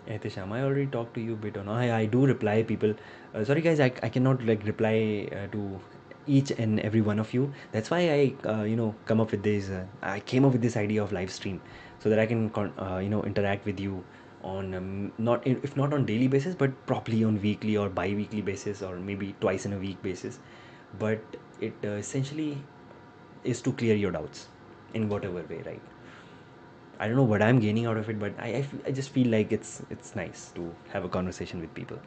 Ehtisham, I already talked to you a bit on. I do reply people. Sorry guys, I cannot like reply to each and every one of you. That's why I come up with this. I came up with this idea of live stream so that I can interact with you on not if not on daily basis, but properly on weekly or bi-weekly basis, or maybe twice in a week basis. But it essentially is to clear your doubts in whatever way, right? I don't know what I'm gaining out of it, but I just feel like it's nice to have a conversation with people,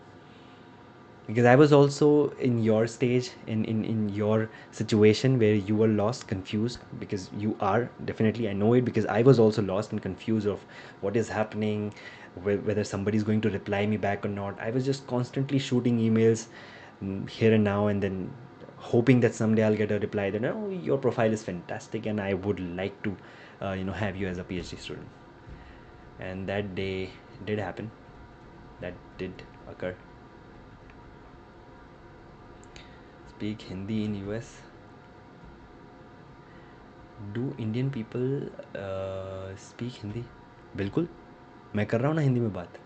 because I was also in your stage, in your situation where you were lost, confused, because you are definitely, I know it, because I was also lost and confused of what is happening, whether somebody's going to reply me back or not. I was just constantly shooting emails, here and now, and then hoping that someday I'll get a reply that, oh, your profile is fantastic and I would like to have you as a PhD student. And that day did happen. That did occur. Speak Hindi in US. Do Indian people speak Hindi? बिल्कुल, मैं कर रहा हूँ ना हिंदी में बात।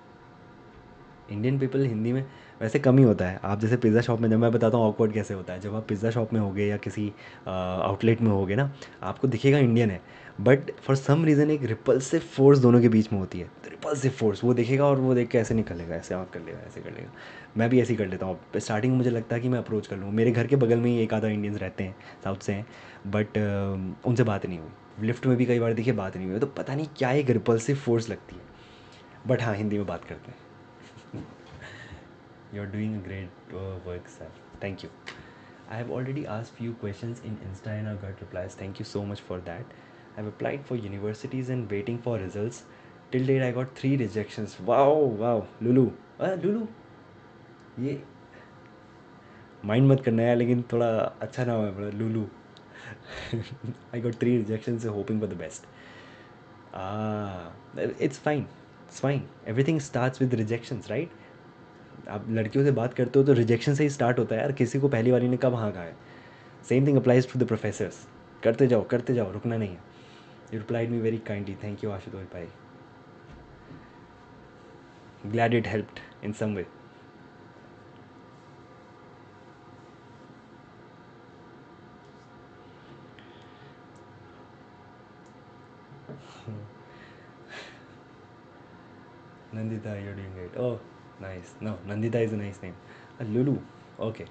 Indian people Hindi में वैसे कम ही होता है। आप जैसे पिज़्ज़ा शॉप में, जब मैं बताता हूँ ऑकवर्ड कैसे होता है, जब आप पिज़्ज़ा शॉप में होगे या किसी आउटलेट में होगे ना, आपको दिखेगा इंडियन है, बट फॉर सम रीज़न एक रिपल्सिव फोर्स दोनों के बीच में होती है। रिपल्सिव फोर्स, वो देखेगा और वो देख के ऐसे निकलेगा, ऐसे आँख कर लेगा, ऐसे कर लेगा। मैं भी ऐसे ही कर लेता हूँ। स्टार्टिंग में मुझे लगता है कि मैं अप्रोच कर लूँ, मेरे घर के बगल में ही एक आधा इंडियंस रहते हैं, साउथ से हैं, बट उनसे बात नहीं हुई। लिफ्ट में भी कई बार देखिए बात नहीं हुई, तो पता नहीं क्या एक रिपल्सिव फोर्स लगती है। बट हाँ, हिंदी में बात करते हैं। You're doing a great work, sir. Thank you. I have already asked few questions in Insta and I got replies. Thank you so much for that. I've applied for universities and waiting for results. Till date, I got 3 rejections. Wow, wow. Lulu. Lulu. ये mind मत करना है, लेकिन थोड़ा अच्छा नाम है बड़ा, Lulu. I got 3 rejections, hoping for the best. It's fine, it's fine, everything starts with rejections, right? आप लड़कियों से बात करते हो तो रिजेक्शन से ही स्टार्ट होता है यार, किसी को पहली वाली ने कब हाँ कहा है। Same thing applies to the professors. करते जाओ, रुकना नहीं है। You replied me very kindly, thank you Ashutosh भाई। Glad it helped in some way. Nandita, you're doing great. Oh, nice. No, Nandita is a nice name. Lulu. Okay.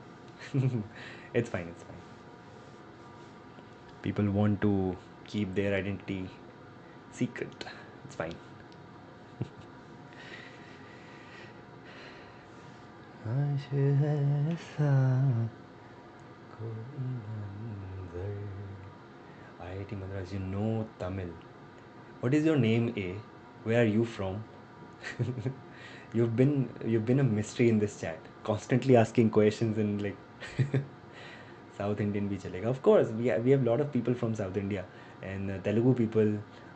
It's fine, it's fine. People want to keep their identity secret. It's fine. आज ऐसा कोई मंजर। IIT Madras, you know Tamil. What is your name, A? Where are you from? you've been a mystery in this chat, constantly asking questions and like South Indian bhi chalega. Of course, we have a lot of people from South India, and Telugu people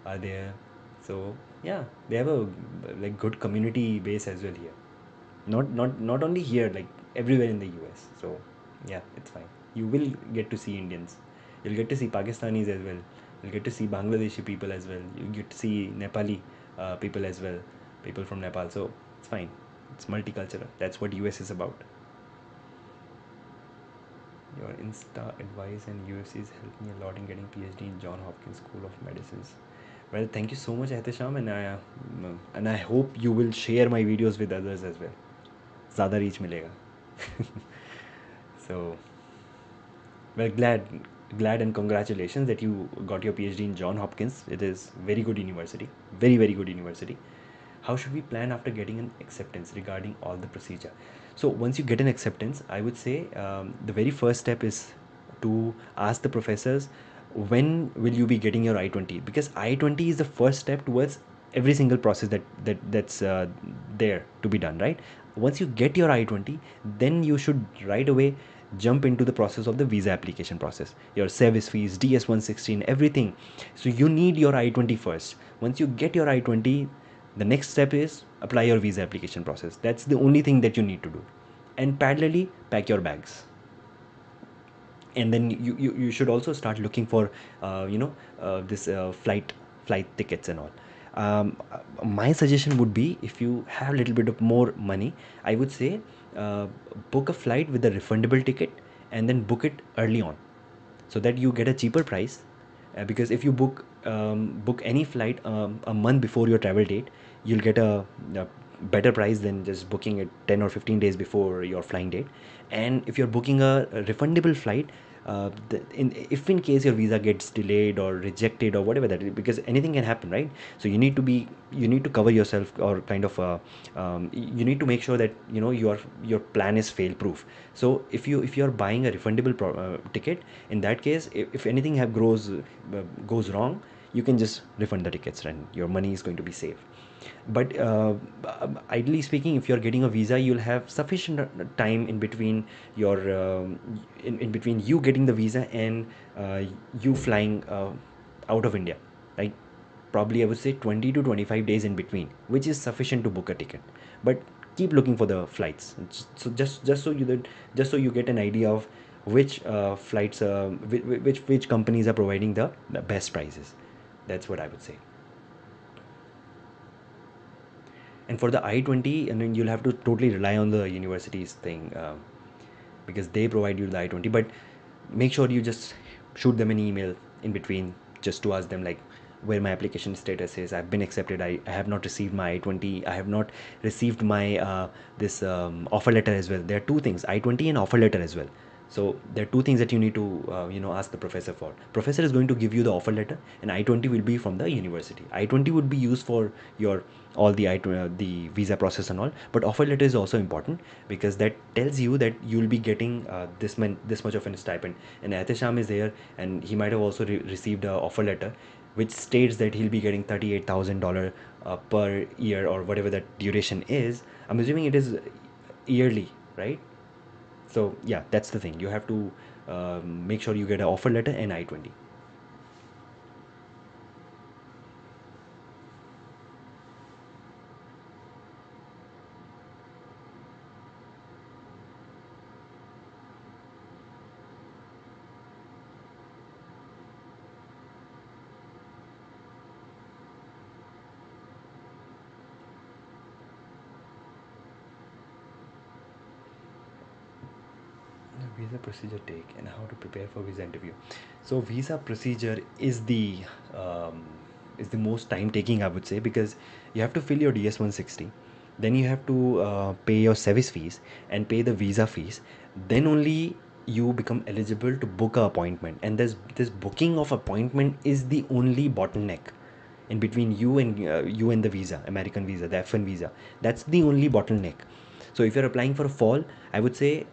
are there. So yeah, they have a like good community base as well here. Not only here, like everywhere in the US. So yeah, it's fine. You will get to see Indians. You'll get to see Pakistanis as well. You'll get to see Bangladeshi people as well. You get to see Nepali people as well, people from Nepal. So it's fine. It's multicultural. That's what US is about. Your Insta advice and UFCs helped me a lot in getting PhD in John Hopkins School of Medicines. Well, thank you so much, Ehtisham, and I hope you will share my videos with others as well. ज़्यादा reach मिलेगा. So, well, glad and congratulations that you got your PhD in John Hopkins. It is very good university, very good university. How should we plan after getting an acceptance regarding all the procedure? So once you get an acceptance, I would say the very first step is to ask the professors when will you be getting your I-20, because I-20 is the first step towards every single process that's there to be done, right? Once you get your I-20, then you should right away jump into the process of the visa application process, your service fees, DS-116, everything. So you need your I-20 first. Once you get your I-20, the next step is apply your visa application process. That's the only thing that you need to do. And parallelly, pack your bags. And then you should also start looking for this flight tickets and all. My suggestion would be, if you have a little bit of more money, I would say book a flight with a refundable ticket and then book it early on, so that you get a cheaper price. Because if you book any flight a month before your travel date, you'll get a better price than just booking it 10 or 15 days before your flying date. And if you're booking a refundable flight, if in case your visa gets delayed or rejected or whatever that is, because anything can happen, right? So you need to cover yourself, or kind of you need to make sure that your plan is fail proof. So if you're buying a refundable ticket, in that case, if anything goes wrong, you can just refund the tickets and your money is going to be safe. But ideally speaking, if you're getting a visa, you'll have sufficient time in between your in between you getting the visa and you flying out of India, like probably I would say 20 to 25 days in between, which is sufficient to book a ticket. But keep looking for the flights. So just so you get an idea of which flights which companies are providing the best prices. That's what I would say. And for the I-20, and then you'll have to totally rely on the university's thing, because they provide you the I-20. But make sure you just shoot them an email in between, just to ask them like where my application status is. I've been accepted. I have not received my I-20. I have not received my this offer letter as well. There are two things: I-20 and offer letter as well. So there are two things that you need to ask the professor for. Professor is going to give you the offer letter, and I-20 will be from the university. I-20 would be used for your all the the visa process and all, but offer letter is also important, because that tells you that you'll be getting this much of a stipend. And Atisham is there, and he might have also received a offer letter which states that he'll be getting $38,000 per year, or whatever that duration is. I'm assuming it is yearly, right? So yeah, that's the thing. You have to make sure you get an offer letter and I-20. Visa procedure take and how to prepare for visa interview. So visa procedure um, is the most time taking, I would say, because you have to fill your DS-160, then you have to pay your service fees and pay the visa fees. Then only you become eligible to book a appointment, and this booking of appointment is the only bottleneck in between you and the visa, American visa, the F1 visa. That's the only bottleneck. So if you're applying for a fall, I would say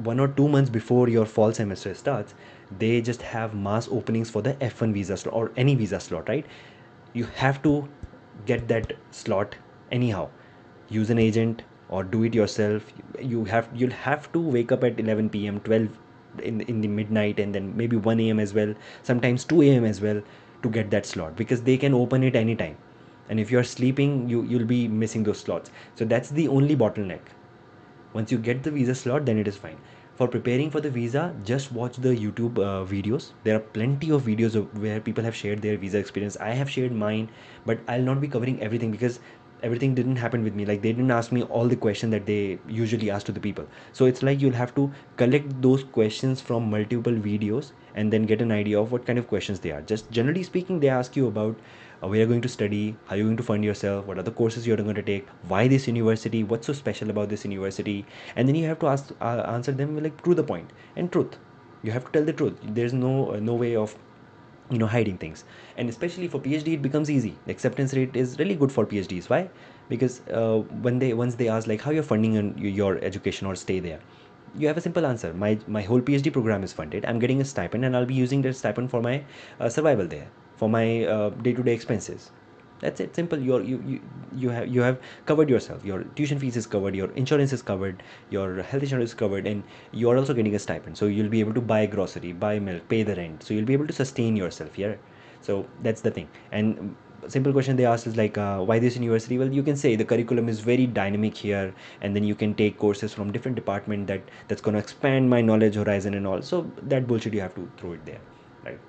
1 or 2 months before your fall semester starts, they just have mass openings for the F1 visa slot or any visa slot, right? You have to get that slot anyhow. Use an agent or do it yourself. You'll have to wake up at 11 p.m., 12 in the midnight, and then maybe 1 a.m. as well, sometimes 2 a.m. as well, to get that slot, because they can open it anytime. And if you're sleeping, you'll be missing those slots. So that's the only bottleneck. Once you get the visa slot, then it is fine. For preparing for the visa, just watch the YouTube videos. There are plenty of videos where people have shared their visa experience. I have shared mine, but I'll not be covering everything because everything didn't happen with me. Like, they didn't ask me all the questions that they usually ask to the people. So it's like you'll have to collect those questions from multiple videos and then get an idea of what kind of questions they are. Just generally speaking, they ask you about where you're going to study, how you're going to fund yourself, what are the courses you're going to take, why this university, what's so special about this university, and then you have to answer them with, like, to the point and truth. You have to tell the truth. There's no way of hiding things. And especially for PhD, it becomes easy. The acceptance rate is really good for PhDs. Why? Because once they ask like how you're funding your education or stay there, you have a simple answer. My whole PhD program is funded. I'm getting a stipend, and I'll be using that stipend for my survival there, for my day-to-day expenses. That's it. Simple. You have covered yourself. Your tuition fees is covered. Your insurance is covered. Your health insurance is covered, and you are also getting a stipend. So you'll be able to buy grocery, buy milk, pay the rent. So you'll be able to sustain yourself here. So that's the thing. And simple question they asked is like, why this university? Well, you can say the curriculum is very dynamic here, and then you can take courses from different department that's going to expand my knowledge horizon and all. So that bullshit, you have to throw it there, right?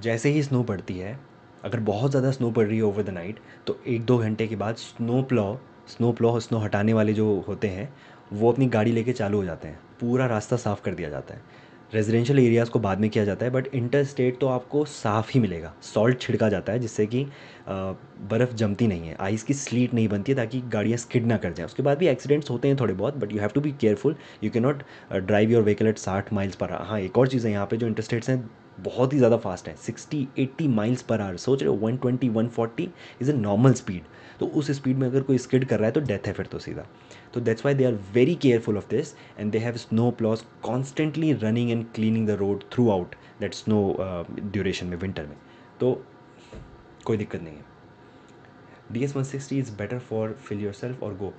जैसे ही snow पड़ती है, अगर बहुत ज़्यादा snow पड़ रही है over the night, तो 1-2 घंटे के बाद स्नो हटाने वाले जो होते हैं, वो अपनी गाड़ी लेके चालू हो जाते हैं। पूरा रास्ता साफ़ कर दिया जाता है। रेजिडेंशियल एरियाज़ को बाद में किया जाता है, बट इंटर स्टेट तो आपको साफ़ ही मिलेगा। सॉल्ट छिड़का जाता है जिससे कि बर्फ़ जमती नहीं है, आइस की स्लीट नहीं बनती है, ताकि गाड़ियाँ स्किड ना कर जाएँ। उसके बाद भी एक्सीडेंट्स होते हैं थोड़े बहुत, but you have to be careful. You can not drive your vehicle at 60 miles per hour. हाँ, एक और चीज़ है, यहाँ पे जो इंटरस्टेट्स हैं बहुत ही ज़्यादा फास्ट है, 60-80 माइल्स पर आवर। सोच रहे हो, 120-140 इज़ अ नॉर्मल स्पीड। तो उस स्पीड में अगर कोई स्किड कर रहा है तो डेथ है फिर तो सीधा। तो that's why they are very careful of this, and they have snow plows constantly running and cleaning the road throughout that snow duration में, विंटर में। तो कोई दिक्कत नहीं है। DS-160 is better for fill yourself और go.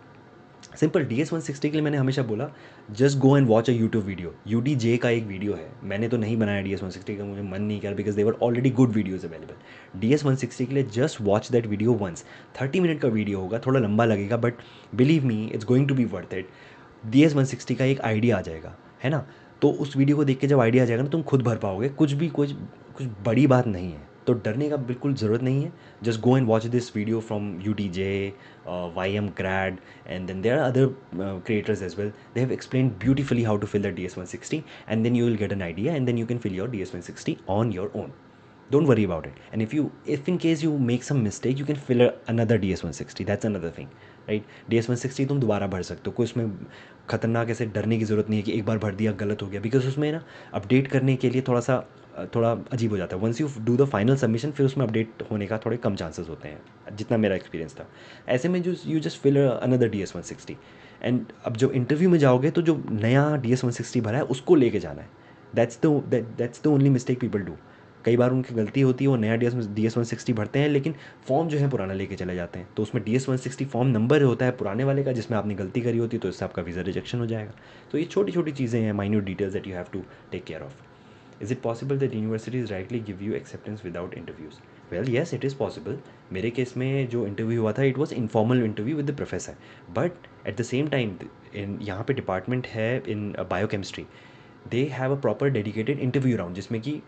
Simple, DS-160 के लिए मैंने हमेशा बोला, just go and watch a YouTube video. UDJ का एक वीडियो है, मैंने तो नहीं बनाया DS-160 का, मुझे मन नहीं किया because there already good videos available. DS-160 के लिए just watch that video once. 30 minute का वीडियो होगा, थोड़ा लंबा लगेगा, but believe me it's going to be worth it. DS-160 का एक आइडिया आ जाएगा, है ना? तो उस वीडियो को देख के जब आइडिया आ जाएगा ना, तुम खुद भर पाओगे। कुछ बड़ी बात नहीं है, तो डरने का बिल्कुल ज़रूरत नहीं है। Just go and watch this video from UDJ, YM Grad, and then there are other creators as well. They have explained beautifully how to fill the DS-160, and then you will get an idea, and then you can fill your DS-160 on your own. Don't worry about it. And if in case you make some mistake, you can fill another DS-160. That's another thing, right? DS-160 तुम दोबारा भर सकते हो, कोई उसमें खतरनाक ऐसे डरने की ज़रूरत नहीं है कि एक बार भर दिया गलत हो गया, बिकॉज उसमें ना अपडेट करने के लिए थोड़ा अजीब हो जाता है। Once you do the final submission, फिर उसमें अपडेट होने का थोड़े कम चांसेस होते हैं, जितना मेरा एक्सपीरियंस था। ऐसे में जो you just fill another DS-160, and अब जब इंटरव्यू में जाओगे तो जो नया DS-160 भरा है उसको लेके जाना है। That's the only mistake people do. कई बार उनकी गलती होती है, वो नया DS-160 भरते हैं, लेकिन फॉर्म जो है पुराना लेके चले जाते हैं, तो उसमें DS-160 फॉर्म नंबर होता है पुराने वाले का, जिसमें आपने गलती करी होती है, तो इससे आपका वीज़ा रिजेक्शन हो जाएगा। तो ये छोटी छोटी चीज़ें हैं, minute details that you have to take care of. Is it possible that universities directly give you acceptance without interviews? Well yes, it is possible. मेरे केस में जो इंटरव्यू हुआ था, it was informal interview with the professor, but at the same time in यहाँ पे department है in biochemistry, they have a proper dedicated interview round जिसमें कि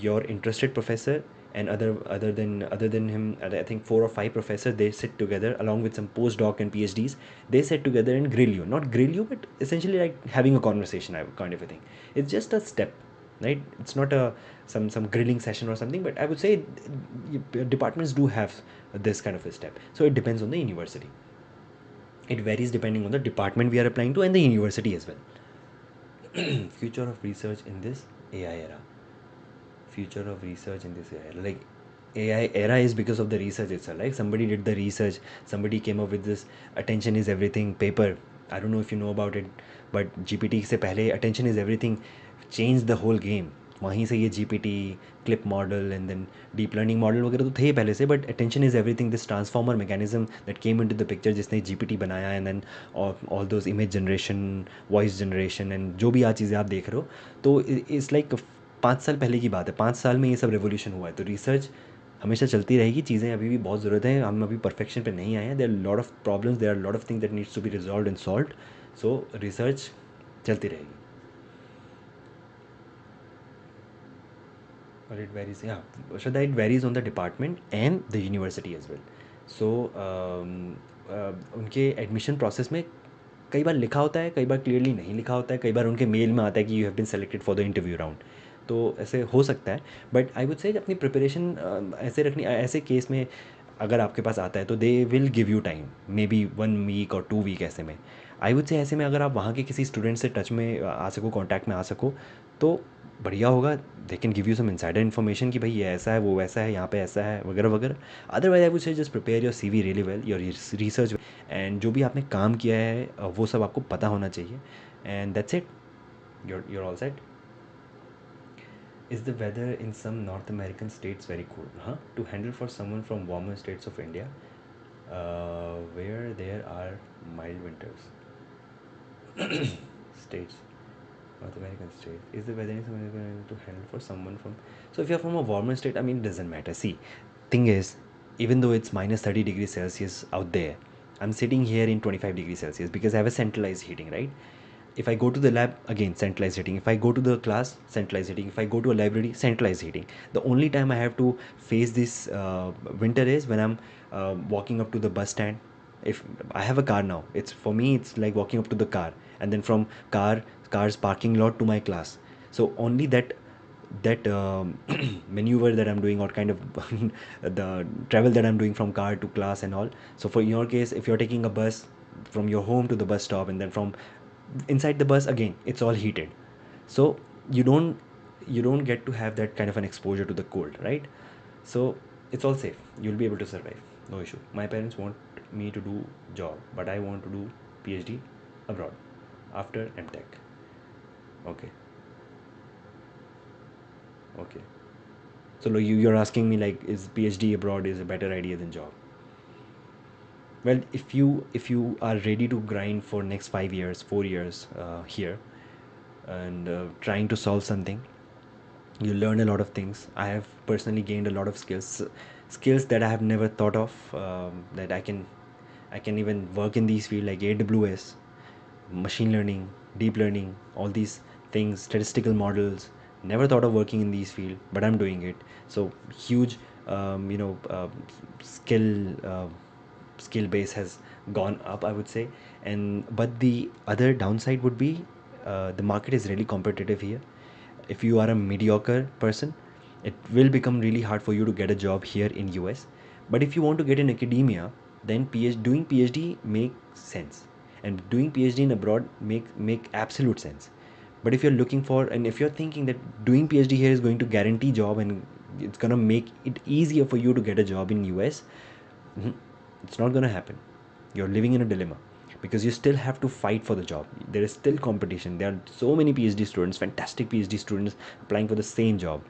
your interested professor and other than him, I think 4 or 5 professors, they sit together along with some postdoc and PhDs. They sit together and grill you, not grill you, but essentially like having a conversation kind of a thing. It's just a step, right? It's not a some grilling session or something, but I would say departments do have this kind of a step. So it depends on the university. It varies depending on the department we are applying to and the university as well. Future of research in this AI era. Future of research in this AI era. Like, AI era is because of the research itself. Like, somebody did the research, somebody came up with this attention is everything paper. I don't know if you know about it, but GPT से पहले attention is everything changed the whole game. वहीं से ये GPT, clip model and then deep learning model वगैरह तो थे पहले से, but attention is everything, this transformer mechanism that came into the picture, जिसने GPT बनाया, and then all those image generation, voice generation, and जो भी आज चीज़ें आप देख रहे हो, तो इट्स लाइक 5 साल पहले की बात है। 5 साल में ये सब रेवोल्यूशन हुआ है। तो रिसर्च हमेशा चलती रहेगी चीज़ें, अभी भी बहुत ज़रूरत है, हम अभी परफेक्शन पे नहीं आए हैं, there are lot of problems, there are lot of things that needs to be resolve and solved. So research चलती रहेगी. Or it varies, yeah. Shraddha, it varies on the department and the university as well. So उनके admission process में कई बार लिखा होता है, कई बार clearly नहीं लिखा होता है, कई बार उनके मेल में आता है कि you have been selected for the interview round. तो ऐसे हो सकता है. बट आई वुड से अपनी प्रिपरेशन ऐसे रखनी, ऐसे केस में अगर आपके पास आता है तो they will give you time, maybe 1 week और 2 वीक ऐसे में. आई वुड से ऐसे में अगर आप वहाँ के किसी स्टूडेंट से टच में आ सको, कॉन्टैक्ट में आ सको, तो बढ़िया होगा. They can give you some insider information कि भाई ये ऐसा है, वो वैसा है, यहाँ पे ऐसा है, वगैरह वगैरह. अदरवाइज आई वुड से just prepare your CV really well, your research, and जो भी आपने काम किया है वो सब आपको पता होना चाहिए. And that's it. you're all set. Is the weather in some North American states very cool? Huh? To handle for someone from warmer states of India, where there are mild winters. States, North American state. Is the weather in some American to handle for someone from? So if you're from a warmer state, I mean, it doesn't matter. See, thing is, even though it's minus 30 degrees Celsius out there, I'm sitting here in 25 degrees Celsius because I have a centralized heating, right? If I go to the lab, again centralized heating. If I go to the class, centralized heating. If I go to a library, centralized heating. The only time I have to face this winter is when I'm walking up to the bus stand. If I have a car now, it's for me, it's like walking up to the car, and then from car's parking lot to my class. So only that maneuver that I'm doing, or kind of the travel that I'm doing from car to class and all. So for your case, if you're taking a bus from your home to the bus stop, and then from inside the bus again, it's all heated. So you don't get to have that kind of an exposure to the cold, right? So it's all safe. You'll be able to survive. No issue. My parents want me to do job, but I want to do PhD abroad after MTech. Okay. Okay. So you're asking me like, is PhD abroad is a better idea than job? Well, if you are ready to grind for next 5 years, 4 years here, and trying to solve something, you learn a lot of things. I have personally gained a lot of skills that I have never thought of, that I can even work in these fields like AWS, machine learning, deep learning, all these things, statistical models. Never thought of working in these field, but I'm doing it. So huge, skill skill base has gone up, I would say. And but the other downside would be, the market is really competitive here. If you are a mediocre person, it will become really hard for you to get a job here in US. But if you want to get in academia, then doing PhD makes sense, and doing PhD in abroad make absolute sense. But if you're looking for, and if you're thinking that doing PhD here is going to guarantee job and it's gonna make it easier for you to get a job in US, it's not gonna happen. You're living in a dilemma, because you still have to fight for the job. There is still competition. There are so many PhD students, fantastic PhD students applying for the same job.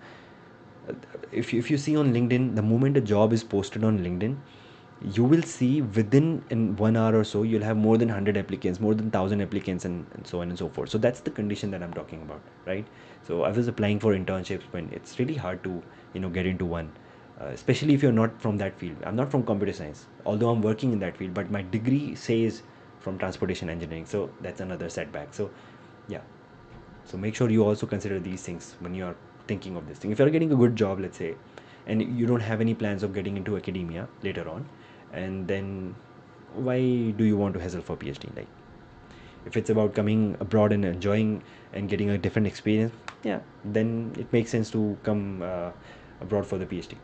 If you see on LinkedIn, the moment a job is posted on LinkedIn, you will see within in 1 hour or so, you'll have more than 100 applicants, more than 1,000 applicants, and so on and so forth. So that's the condition that I'm talking about, right? So I was applying for internships when it's really hard to get into one, especially if you're not from that field. I'm not from computer science, although I'm working in that field, but my degree says from transportation engineering. So that's another setback. So yeah, so make sure you also consider these things when you are thinking of this thing. If you're getting a good job, let's say, and you don't have any plans of getting into academia later on, and then why do you want to hassle for PhD? Like, if it's about coming abroad and enjoying and getting a different experience, yeah, then it makes sense to come abroad for the PhD.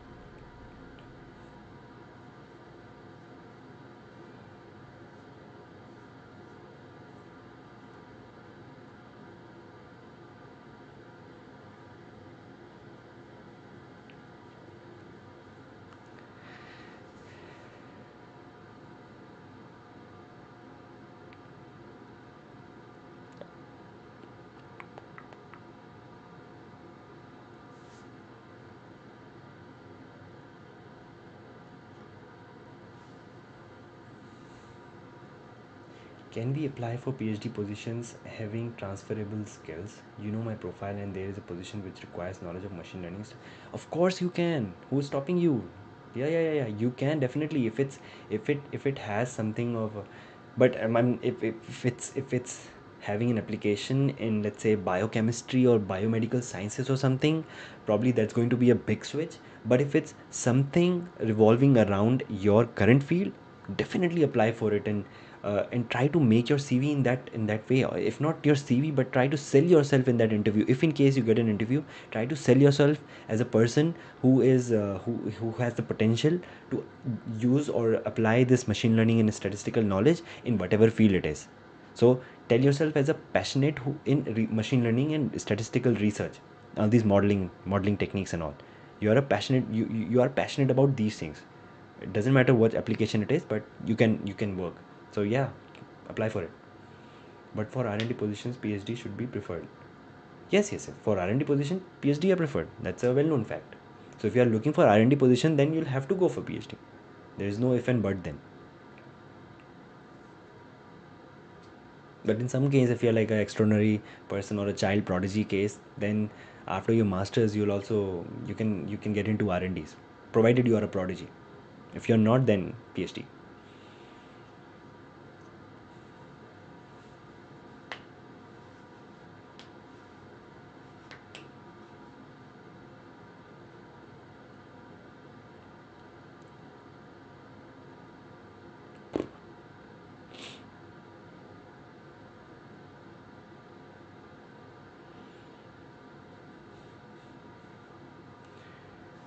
Can we apply for PhD positions having transferable skills? You know my profile, and there is a position which requires knowledge of machine learning. Of course you can. Who's stopping you? Yeah. You can definitely if it has something of, but if it's having an application in, let's say, biochemistry or biomedical sciences or something, probably that's going to be a big switch. But if it's something revolving around your current field, definitely apply for it, and try to make your CV in that way. Or if not your CV, but try to sell yourself in that interview. If in case you get an interview, try to sell yourself as a person who has the potential to use or apply this machine learning and statistical knowledge in whatever field it is. So tell yourself as a passionate who in machine learning and statistical research, all these modeling techniques and all. You are passionate about these things. It doesn't matter what application it is, but you can work. So yeah, apply for it. But for R&D positions, PhD should be preferred. Yes. For R&D position, PhD are preferred. That's a well-known fact. So if you are looking for R&D position, then you'll have to go for PhD. There is no if and but then. But in some case, if you're like an extraordinary person or a child prodigy case, then after your masters, you can get into R&Ds, provided you are a prodigy. If you're not, then PhD.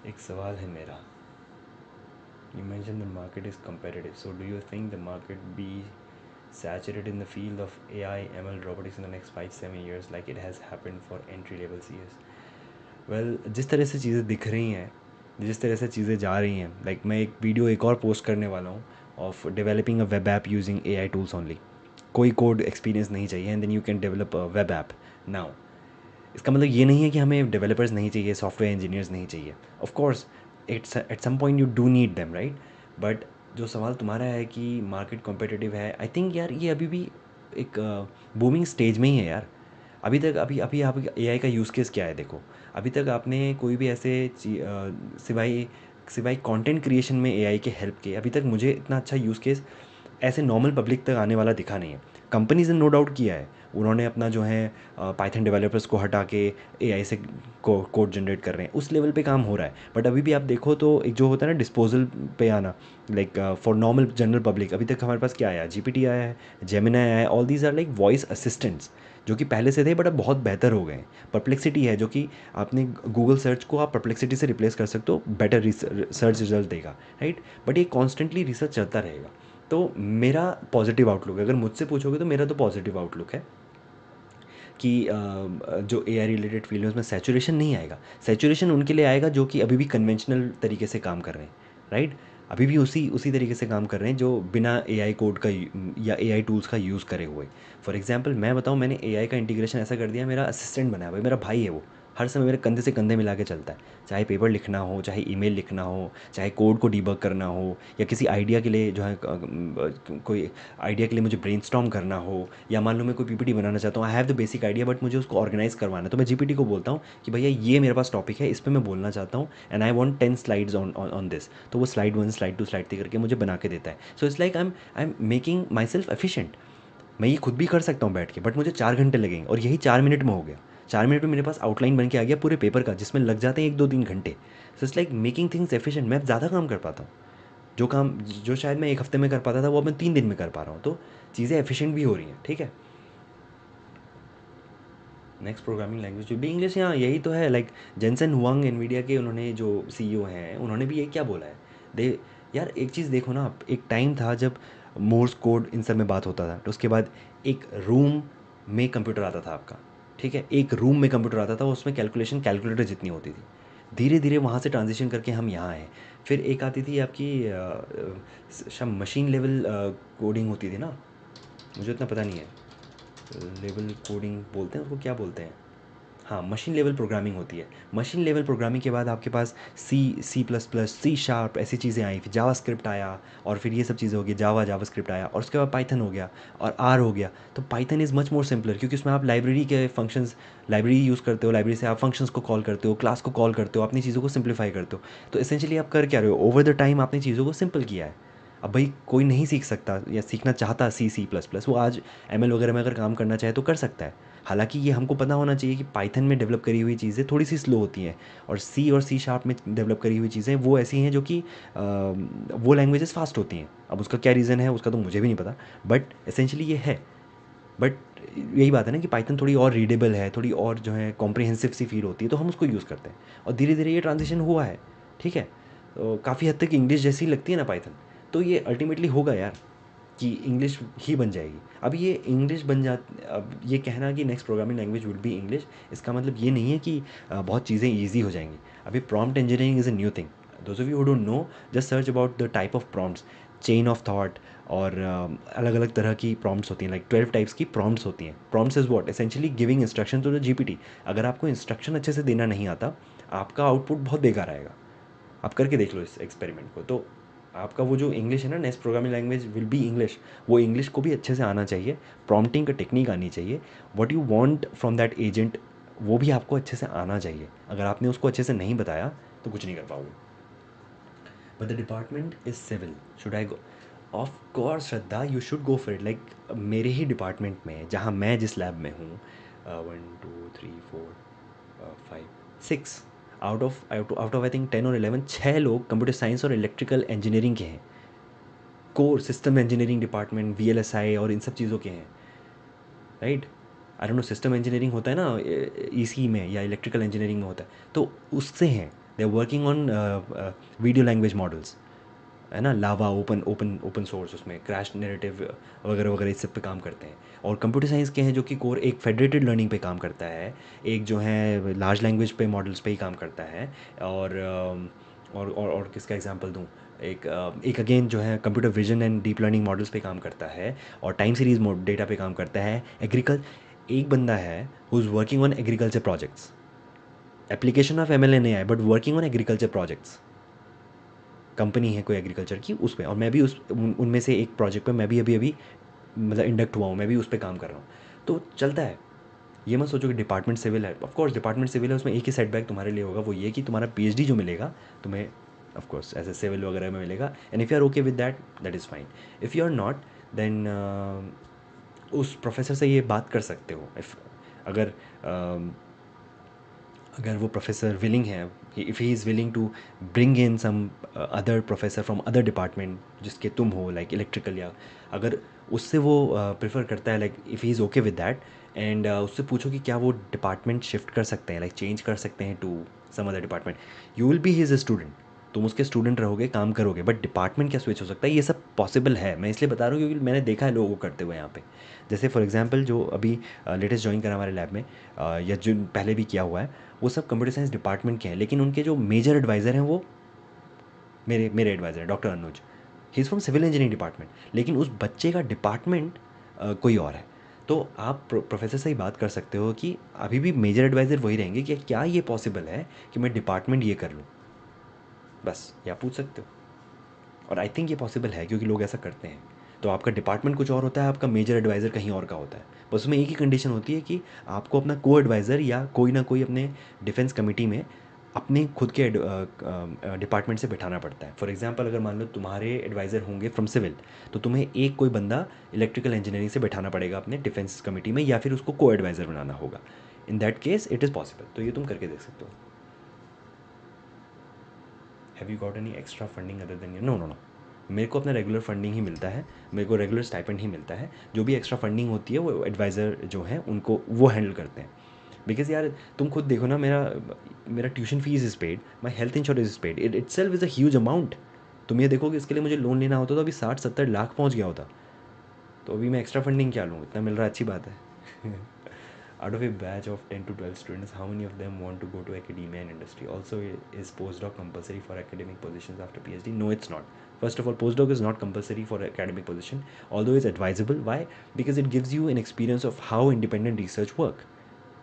एक सवाल है मेरा. You mentioned the market is competitive. So do you think the market be saturated in the field of AI, ML, robotics in the next 5-7 years like it has happened for entry level CS? Well, जिस तरह से चीज़ें दिख रही हैं, जिस तरह से चीज़ें जा रही हैं, लाइक मैं एक वीडियो एक और पोस्ट करने वाला हूँ of developing a web app using AI tools only. कोई कोड एक्सपीरियंस नहीं चाहिए, and then you can develop a web app now. इसका मतलब ये नहीं है कि हमें डेवलपर्स नहीं चाहिए, सॉफ्टवेयर इंजीनियर्स नहीं चाहिए. Of course it's at some point you do need them, right. But जो सवाल तुम्हारा है कि मार्केट कॉम्पिटिटिव है, आई थिंक यार ये अभी भी एक बूमिंग स्टेज में ही है यार. अभी तक अभी आप AI का यूज़ केस क्या है देखो. अभी तक आपने कोई भी ऐसे सिवाय सिवाय कंटेंट क्रिएशन में AI के हेल्प के, अभी तक मुझे इतना अच्छा यूज़ केस ऐसे नॉर्मल पब्लिक तक आने वाला दिखा नहीं है. कंपनीज ने नो डाउट किया है. उन्होंने अपना जो है पाइथन डेवलपर्स को हटा के AI से कोड जनरेट कर रहे हैं, उस लेवल पे काम हो रहा है. बट अभी भी आप देखो तो एक जो होता है ना डिस्पोजल पे आना, like for normal general public, अभी तक हमारे पास क्या आया, GPT आया है, जेमिनी आया है. All these are like voice assistants जो कि पहले से थे बट अब बहुत बेहतर हो गए हैं. परप्लेक्सिटी है जो कि आपने गूगल सर्च को आप परप्लेक्सिटी से रिप्लेस कर सकते हो, बेटर सर्च रिजल्ट देगा, राइट. बट ये कॉन्स्टेंटली रिसर्च चलता रहेगा. तो मेरा पॉजिटिव आउटलुक है, अगर मुझसे पूछोगे तो मेरा तो पॉजिटिव आउटलुक है कि जो AI रिलेटेड फील्ड है उसमें सैचुरेशन नहीं आएगा. सैचुरेशन उनके लिए आएगा जो कि अभी भी कन्वेंशनल तरीके से काम कर रहे हैं, राइट. अभी भी उसी उसी तरीके से काम कर रहे हैं जो बिना AI कोड का या AI टूल्स का यूज़ करे हुए. फॉर एग्जांपल मैं बताऊँ, मैंने AI का इंटीग्रेशन ऐसा कर दिया, मेरा असिस्टेंट बना है भाई, मेरा भाई है वो. हर समय मेरे कंधे से कंधे मिला के चलता है. चाहे पेपर लिखना हो, चाहे ईमेल लिखना हो, चाहे कोड को डीबग करना हो, या किसी आइडिया के लिए जो है कोई आइडिया के लिए मुझे ब्रेनस्टॉर्म करना हो, या मान लो मैं कोई PPT बनाना चाहता हूँ, आई have the basic idea but मुझे उसको ऑर्गेनाइज करवाना है, तो मैं GPT को बोलता हूँ कि भैया ये मेरे पास टॉपिक है, इस पर मैं बोलना चाहता हूँ, and I want 10 slides on this. तो वो स्लाइड 1 स्लाइड 2 स्लाइड 3 करके मुझे बना के देता है. So it's like I am making my self efficient. मैं ये खुद भी कर सकता हूँ बैठ के, बट मुझे 4 घंटे लगेंगे, और यही 4 मिनट में हो गया. 4 मिनट में मेरे पास आउटलाइन बन के आ गया पूरे पेपर का, जिसमें लग जाते हैं 1 2 3 घंटे. So it's like making things efficient. मैं ज़्यादा काम कर पाता हूँ. जो काम जो शायद मैं एक हफ्ते में कर पाता था, वो अब मैं 3 दिन में कर पा रहा हूँ. तो चीज़ें एफिशिएंट भी हो रही हैं, ठीक है. नेक्स्ट प्रोग्रामिंग लैंग्वेज भी इंग्लिश. हाँ यही तो है. लाइक जेनसन हुआंग एनवीडिया के उन्होंने जो CEO हैं, उन्होंने भी ये क्या बोला है. दे यार एक चीज़ देखो ना आप, एक टाइम था जब मोर्स कोड इन सब में बात होता था, तो उसके बाद एक रूम में कंप्यूटर आता था आपका, ठीक है. एक रूम में कंप्यूटर आता था, उसमें कैलकुलेशन कैलकुलेटर जितनी होती थी. धीरे धीरे वहाँ से ट्रांजिशन करके हम यहाँ आए. फिर एक आती थी आपकी शायद मशीन लेवल कोडिंग होती थी ना, मुझे उतना पता नहीं है. लेवल कोडिंग बोलते हैं उसको, क्या बोलते हैं. हाँ, मशीन लेवल प्रोग्रामिंग होती है। मशीन लेवल प्रोग्रामिंग के बाद आपके पास C, C plus plus, C sharp ऐसी चीज़ें आई, फिर जावा स्क्रिप्ट आया, और फिर ये सब चीज़ें हो गई, जावा जावा स्क्रिप्ट आया, और उसके बाद पाइथन हो गया और आर हो गया। तो Python is much more simpler, क्योंकि उसमें आप लाइब्रेरी के फंक्शंस, लाइब्रेरी यूज़ करते हो, लाइब्रेरी से आप फंक्शंस को कॉल करते हो, क्लास को कॉल करते हो, अपनी चीज़ों को सिंप्लीफाई करते हो। तो एसेंशियली आप कर क्या रहे हो, ओवर द टाइम आपने चीज़ों को सिंपल किया है। अब भाई कोई नहीं सीख सकता या सीखना चाहता सी, सी प्लस प्लस, वो आज एम एल वगैरह में अगर काम करना चाहे तो कर सकता है। हालांकि ये हमको पता होना चाहिए कि पाइथन में डेवलप करी हुई चीज़ें थोड़ी सी स्लो होती हैं, और सी शार्प में डेवलप करी हुई चीज़ें वो ऐसी हैं जो कि वो लैंग्वेजेस फास्ट होती हैं। अब उसका क्या रीज़न है उसका तो मुझे भी नहीं पता, बट एसेंशली ये है। बट यही बात है ना कि पाइथन थोड़ी और रीडेबल है, थोड़ी और जो है कॉम्प्रिहेंसिव सी फील होती है, तो हम उसको यूज़ करते हैं, और धीरे धीरे ये ट्रांजिशन हुआ है। ठीक है, तो काफ़ी हद तक इंग्लिश जैसी लगती है ना पाइथन, तो ये अल्टीमेटली होगा यार कि इंग्लिश ही बन जाएगी। अब ये इंग्लिश बन जा, अब ये कहना कि next programming language will be English, इसका मतलब ये नहीं है कि बहुत चीज़ें ईजी हो जाएंगी। अभी prompt engineering is a new thing. Those of you who don't know, just search about the type of prompts, chain of thought, और अलग अलग तरह की प्रॉम्प्ट्स होती हैं, लाइक 12 टाइप्स की प्रॉम्प्ट्स होती हैं। Prompts is what, essentially giving instruction to the GPT. अगर आपको इंस्ट्रक्शन अच्छे से देना नहीं आता, आपका आउटपुट बहुत बेकार आएगा। आप करके देख लो इस एक्सपेरिमेंट को, तो आपका वो जो इंग्लिश है ना, next programming language will be English, वो इंग्लिश को भी अच्छे से आना चाहिए, प्रॉम्प्टिंग का टेक्निक आनी चाहिए, what you want from that agent वो भी आपको अच्छे से आना चाहिए। अगर आपने उसको अच्छे से नहीं बताया तो कुछ नहीं कर पाओगे। But the department is civil, should I go? Of course Shraddha, you should go for it. Like मेरे ही डिपार्टमेंट में, जहाँ मैं जिस लैब में हूँ, 1 2 3 4 5 6 आउट ऑफ आई थिंक 10 और 11, 6 लोग कंप्यूटर साइंस और इलेक्ट्रिकल इंजीनियरिंग के हैं। Core system engineering department, VLSI और इन सब चीज़ों के हैं, right? I don't no, system engineering होता है ना ईसी में, या इलेक्ट्रिकल इंजीनियरिंग में होता है, तो उससे हैं। They are working on video language models, है ना, LLaVA, open open open source, उसमें क्रैश नैरेटिव वगैरह वगैरह इस सब पे काम करते हैं। और कंप्यूटर साइंस के हैं जो कि कोर एक फेडरेटेड लर्निंग पे काम करता है, एक जो है लार्ज लैंग्वेज पे मॉडल्स पे ही काम करता है, और और किसका एग्जांपल दूँ, एक अगेन जो है computer vision and deep learning models पे काम करता है, और टाइम सीरीज डेटा पे काम करता है। एक बंदा है who is working on agriculture projects, application of M L and A I, but working on agriculture projects. Company है कोई एग्रीकल्चर की, उस पे, और मैं भी उनमें से एक प्रोजेक्ट पे मैं भी अभी अभी मतलब इंडक्ट हुआ हूँ, मैं भी उस पे काम कर रहा हूँ। तो चलता है। ये मत सोचो कि डिपार्टमेंट सिविल है, ऑफ कोर्स डिपार्टमेंट सिविल है, उसमें एक ही सेटबैक तुम्हारे लिए होगा, वो ये कि तुम्हारा पीएचडी जो मिलेगा तुम्हें, ऑफ कोर्स ऐसे सिविल वगैरह में मिलेगा, and if you are okay with that, that is fine. If you are not, then उस प्रोफेसर से ये बात कर सकते हो। इफ़ अगर अगर वो प्रोफेसर विलिंग है, if he is willing to bring in some other professor from other department जिसके तुम हो, लाइक इलेक्ट्रिकल, या अगर उससे वो प्रेफर करता है, like if he is okay with that, and उससे पूछो कि क्या वो डिपार्टमेंट शिफ्ट कर सकते हैं, लाइक चेंज कर सकते हैं to some other department. You will be his student, तुम उसके स्टूडेंट रहोगे, काम करोगे, बट डिपार्टमेंट क्या स्विच हो सकता है, ये सब पॉसिबल है। मैं इसलिए बता रहा हूँ क्योंकि मैंने देखा है लोगों को करते हुए यहाँ पे। जैसे फॉर एग्जांपल जो अभी लेटेस्ट ज्वाइन करा हमारे लैब में, या जो पहले भी किया हुआ है, वो सब कंप्यूटर साइंस डिपार्टमेंट के हैं, लेकिन उनके जो मेजर एडवाइज़र हैं वो मेरे मेरे एडवाइज़र हैं, doctor Anuj. He is from civil engineering department, लेकिन उस बच्चे का डिपार्टमेंट कोई और है। तो आप प्रोफेसर से ही बात कर सकते हो कि अभी भी मेजर एडवाइज़र वही रहेंगे, कि क्या ये पॉसिबल है कि मैं डिपार्टमेंट ये कर लूँ, बस, या पूछ सकते हो। और आई थिंक ये पॉसिबल है क्योंकि लोग ऐसा करते हैं। तो आपका डिपार्टमेंट कुछ और होता है, आपका मेजर एडवाइज़र कहीं और का होता है। बस उसमें एक ही कंडीशन होती है कि आपको अपना को एडवाइज़र या कोई ना कोई अपने डिफेंस कमेटी में अपने खुद के डिपार्टमेंट से बिठाना पड़ता है। फॉर एग्जांपल अगर मान लो तुम्हारे एडवाइज़र होंगे फ्रॉम सिविल, तो तुम्हें एक कोई बंदा इलेक्ट्रिकल इंजीनियरिंग से बिठाना पड़ेगा अपने डिफेंस कमेटी में, या फिर उसको को एडवाइज़र बनाना होगा। In that case it is possible, तो ये तुम करके देख सकते हो। Have you got any extra funding other than? No no no, मेरे को अपना रेगुलर फंडिंग ही मिलता है, मेरे को रेगुलर स्टाइपेंड ही मिलता है। जो भी एक्स्ट्रा फंडिंग होती है वो एडवाइज़र जो है उनको वो हैंडल करते हैं। बिकॉज यार तुम खुद देखो ना, मेरा मेरा tuition fees is paid, my health insurance is paid, it self is a huge amount. तुम ये देखो कि इसके लिए मुझे लोन लेना होता तो अभी 60-70 लाख पहुंच गया होता। तो अभी मैं एक्स्ट्रा फंडिंग क्या लूँ, इतना मिल रहा है, अच्छी बात है। Out of a batch of 10 to 12 students, how many of them want to go to academia and industry? Also, is postdoc compulsory for academic positions after PhD? No, it's not. First of all, postdoc is not compulsory for academic position, although it's advisable. Why? Because it gives you an experience of how independent research work.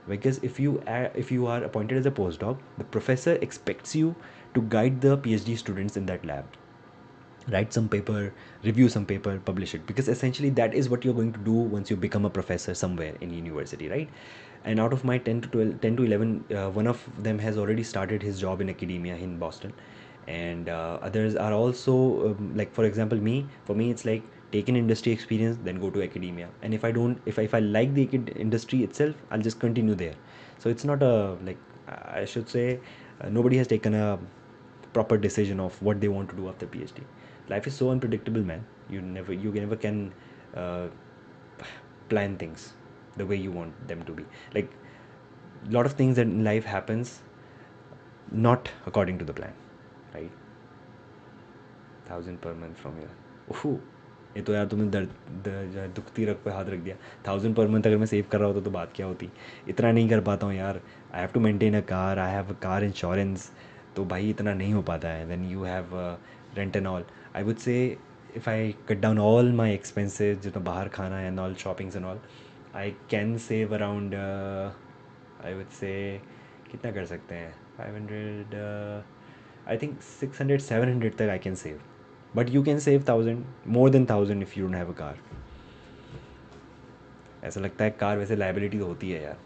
Because if you are appointed as a postdoc, the professor expects you to guide the PhD students in that lab, write some paper, review some paper, publish it, because essentially that is what you're going to do once you become a professor somewhere in university, right? And out of my 10 to 12, 10 to 11, one of them has already started his job in academia in Boston, and others are also like, for example, for me it's like take an industry experience, then go to academia, and if I don't if I like the industry itself, I'll just continue there. So it's not a like, I should say, nobody has taken a proper decision of what they want to do after PhD. Life is so unpredictable, man. You never can uh, plan things the way you want them to be. Like, a lot of things in life happens not according to the plan, right? 1,000 per month from here. ओह, ये तो यार तुमने दुखती रग पे हाथ रख दिया। 1,000 per month अगर मैं सेव कर रहा होता तो बात क्या होती। इतना नहीं कर पाता हूँ यार। I have to maintain a car, I have a car insurance, तो भाई इतना नहीं हो पाता है। Then you have rent and all. I would say if I cut down all my expenses, जितना बाहर खाना and all, shoppings and all, I can save around, I would say, कितना कर सकते हैं, 500, आई थिंक 600 700 तक आई can save. But you can save 1,000, more than 1,000 if you don't have a car. ऐसा लगता है कार वैसे लाइबिलिटी तो होती है यार.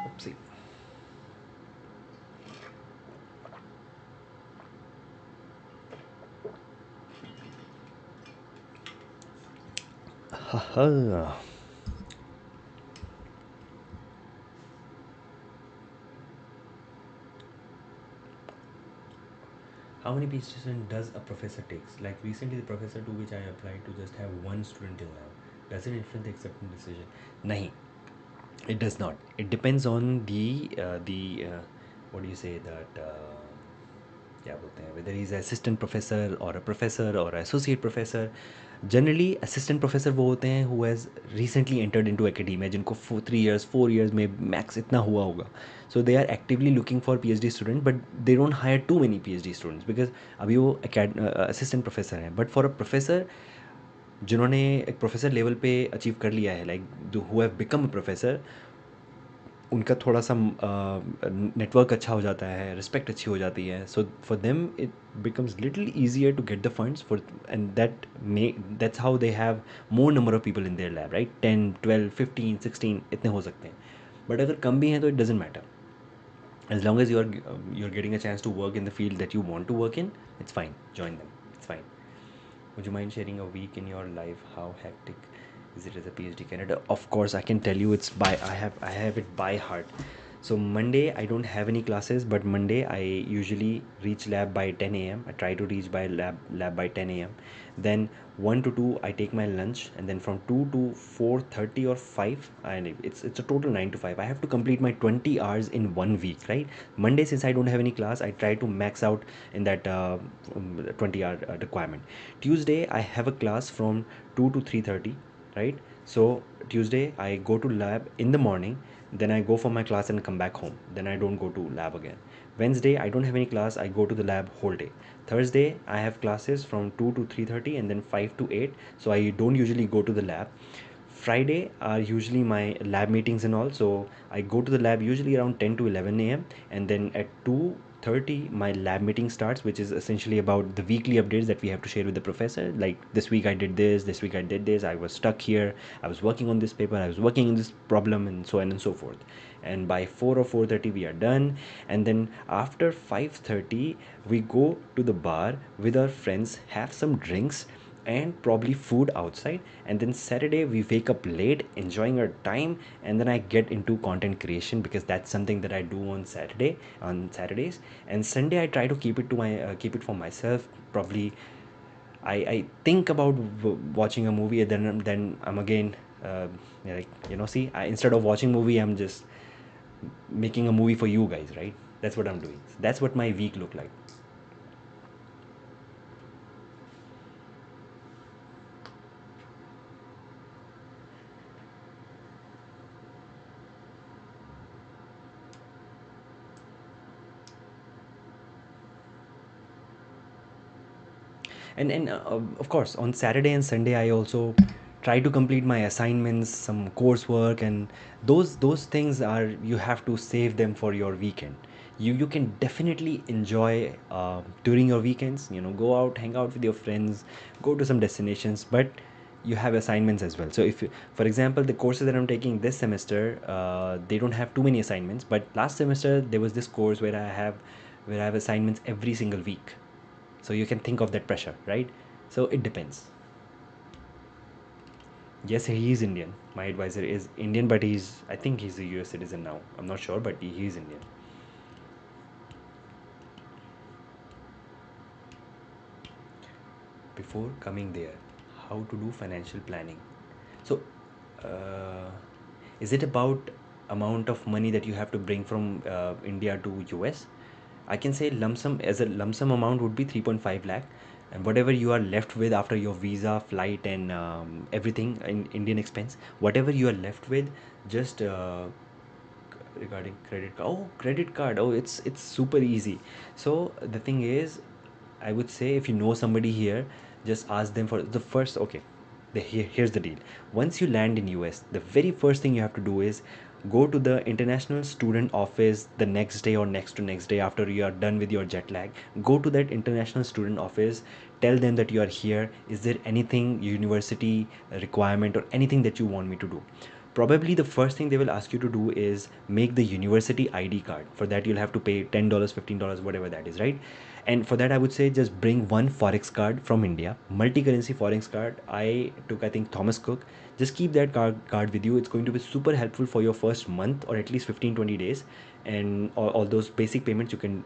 Oopsie. Haha. How many PhD students does a professor takes? Like recently, the professor to which I applied to just have one student till now. Does it influence the acceptance decision? Nahi, it does not. It depends on the what do you say that क्या बोलते हैं, whether he's an assistant professor or a professor or associate professor. Generally assistant professor वो होते हैं who has recently entered into academia, जिनको 3 years 4 years में max इतना हुआ होगा. So they are actively looking for PhD student, but they don't hire too many PhD students because अभी वो असिस्टेंट प्रोफेसर हैं. बट फॉर अ प्रोफेसर जिन्होंने एक प्रोफेसर लेवल पे अचीव कर लिया है, like who have become a professor, उनका थोड़ा सा नेटवर्क अच्छा हो जाता है, रिस्पेक्ट अच्छी हो जाती है. So for them it becomes little easier to get the funds for, and that's how they have more number of people in their lab, right? 10 12 15 16 इतने हो सकते हैं. बट अगर कम भी हैं तो it doesn't matter. As long as you're getting a chance to work in the field that you want to work in, it's fine. Join them. It's fine. Would you mind sharing a week in your life? How hectic is it as a PhD candidate? Of course, I can tell you it's by I have it by heart. So Monday I don't have any classes, but Monday I usually reach lab by 10 a.m. I try to reach by lab by 10 a.m. Then 1 to 2 I take my lunch, and then from 2 to 4:30 or 5, and it's a total 9 to 5. I have to complete my 20 hours in 1 week, right? Monday, since I don't have any class, I try to max out in that 20-hour requirement. Tuesday I have a class from 2 to 3:30, right? So Tuesday I go to lab in the morning, then I go for my class and come back home. Then I don't go to lab again. Wednesday I don't have any class, I go to the lab whole day. Thursday I have classes from 2 to 3:30 and then 5 to 8, so I don't usually go to the lab. Friday are usually my lab meetings and all, so I go to the lab usually around 10 to 11 a.m. and then at 2:30 my lab meeting starts, which is essentially about the weekly updates that we have to share with the professor. Like, this week I did this week I did this, I was stuck here, I was working on this paper, I was working on this problem, and so on and so forth. And by 4 or 4:30 we are done, and then after 5:30 we go to the bar with our friends, have some drinks and probably food outside, and then Saturday we wake up late enjoying our time, and then I get into content creation because that's something that I do on Saturdays. And Sunday I try to keep it for myself. Probably I think about watching a movie, and then I'm again like, see, instead of watching movie, I'm just making a movie for you guys, right? That's what I'm doing. That's what my week look like. And of course, on Saturday and Sunday, I also try to complete my assignments, some coursework, and those things are, you have to save them for your weekend. You can definitely enjoy during your weekends. Go out, hang out with your friends, go to some destinations, but you have assignments as well. So if you, for example, the courses that I'm taking this semester, they don't have too many assignments, but last semester there was this course where I have assignments every single week. So you can think of that pressure, right? So it depends. Yes, he is Indian. My advisor is Indian, but I think he's a US citizen now. I'm not sure, but he is Indian. Before coming there, how to do financial planning. So uh, is it about amount of money that you have to bring from India to US? I can say lump sum, as a lump sum amount would be 3.5 lakh, and whatever you are left with after your visa, flight, and everything in Indian expense, whatever you are left with, just regarding credit card. Oh, credit card. Oh, it's super easy. So the thing is, I would say, if you know somebody here, just ask them for the first. Okay, here's the deal. Once you land in US, the very first thing you have to do is go to the international student office the next day or next to next day after you are done with your jet lag. Go to that international student office, tell them that you are here. Is there anything university requirement or anything that you want me to do? Probably the first thing they will ask you to do is make the university ID card. For that, you'll have to pay $10, $15, whatever that is, right? And for that, I would say just bring one forex card from India, multi-currency forex card. I took, I think, Thomas Cook. Just keep that card with you. It's going to be super helpful for your first month or at least 15-20 days, and all those basic payments you can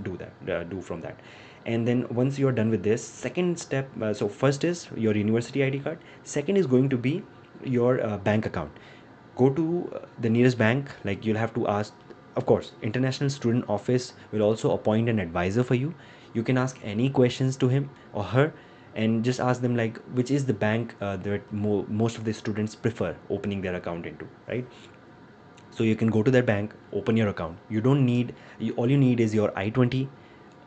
do from that. And then once you're done with this, second step, so first is your university ID card, second is going to be your bank account. Go to the nearest bank. Like, you'll have to ask, of course, international student office will also appoint an advisor for you. You can ask any questions to him or her, and just ask them like which is the bank that most of the students prefer opening their account into, right? So you can go to their bank, open your account. You don't need all you need is your I-20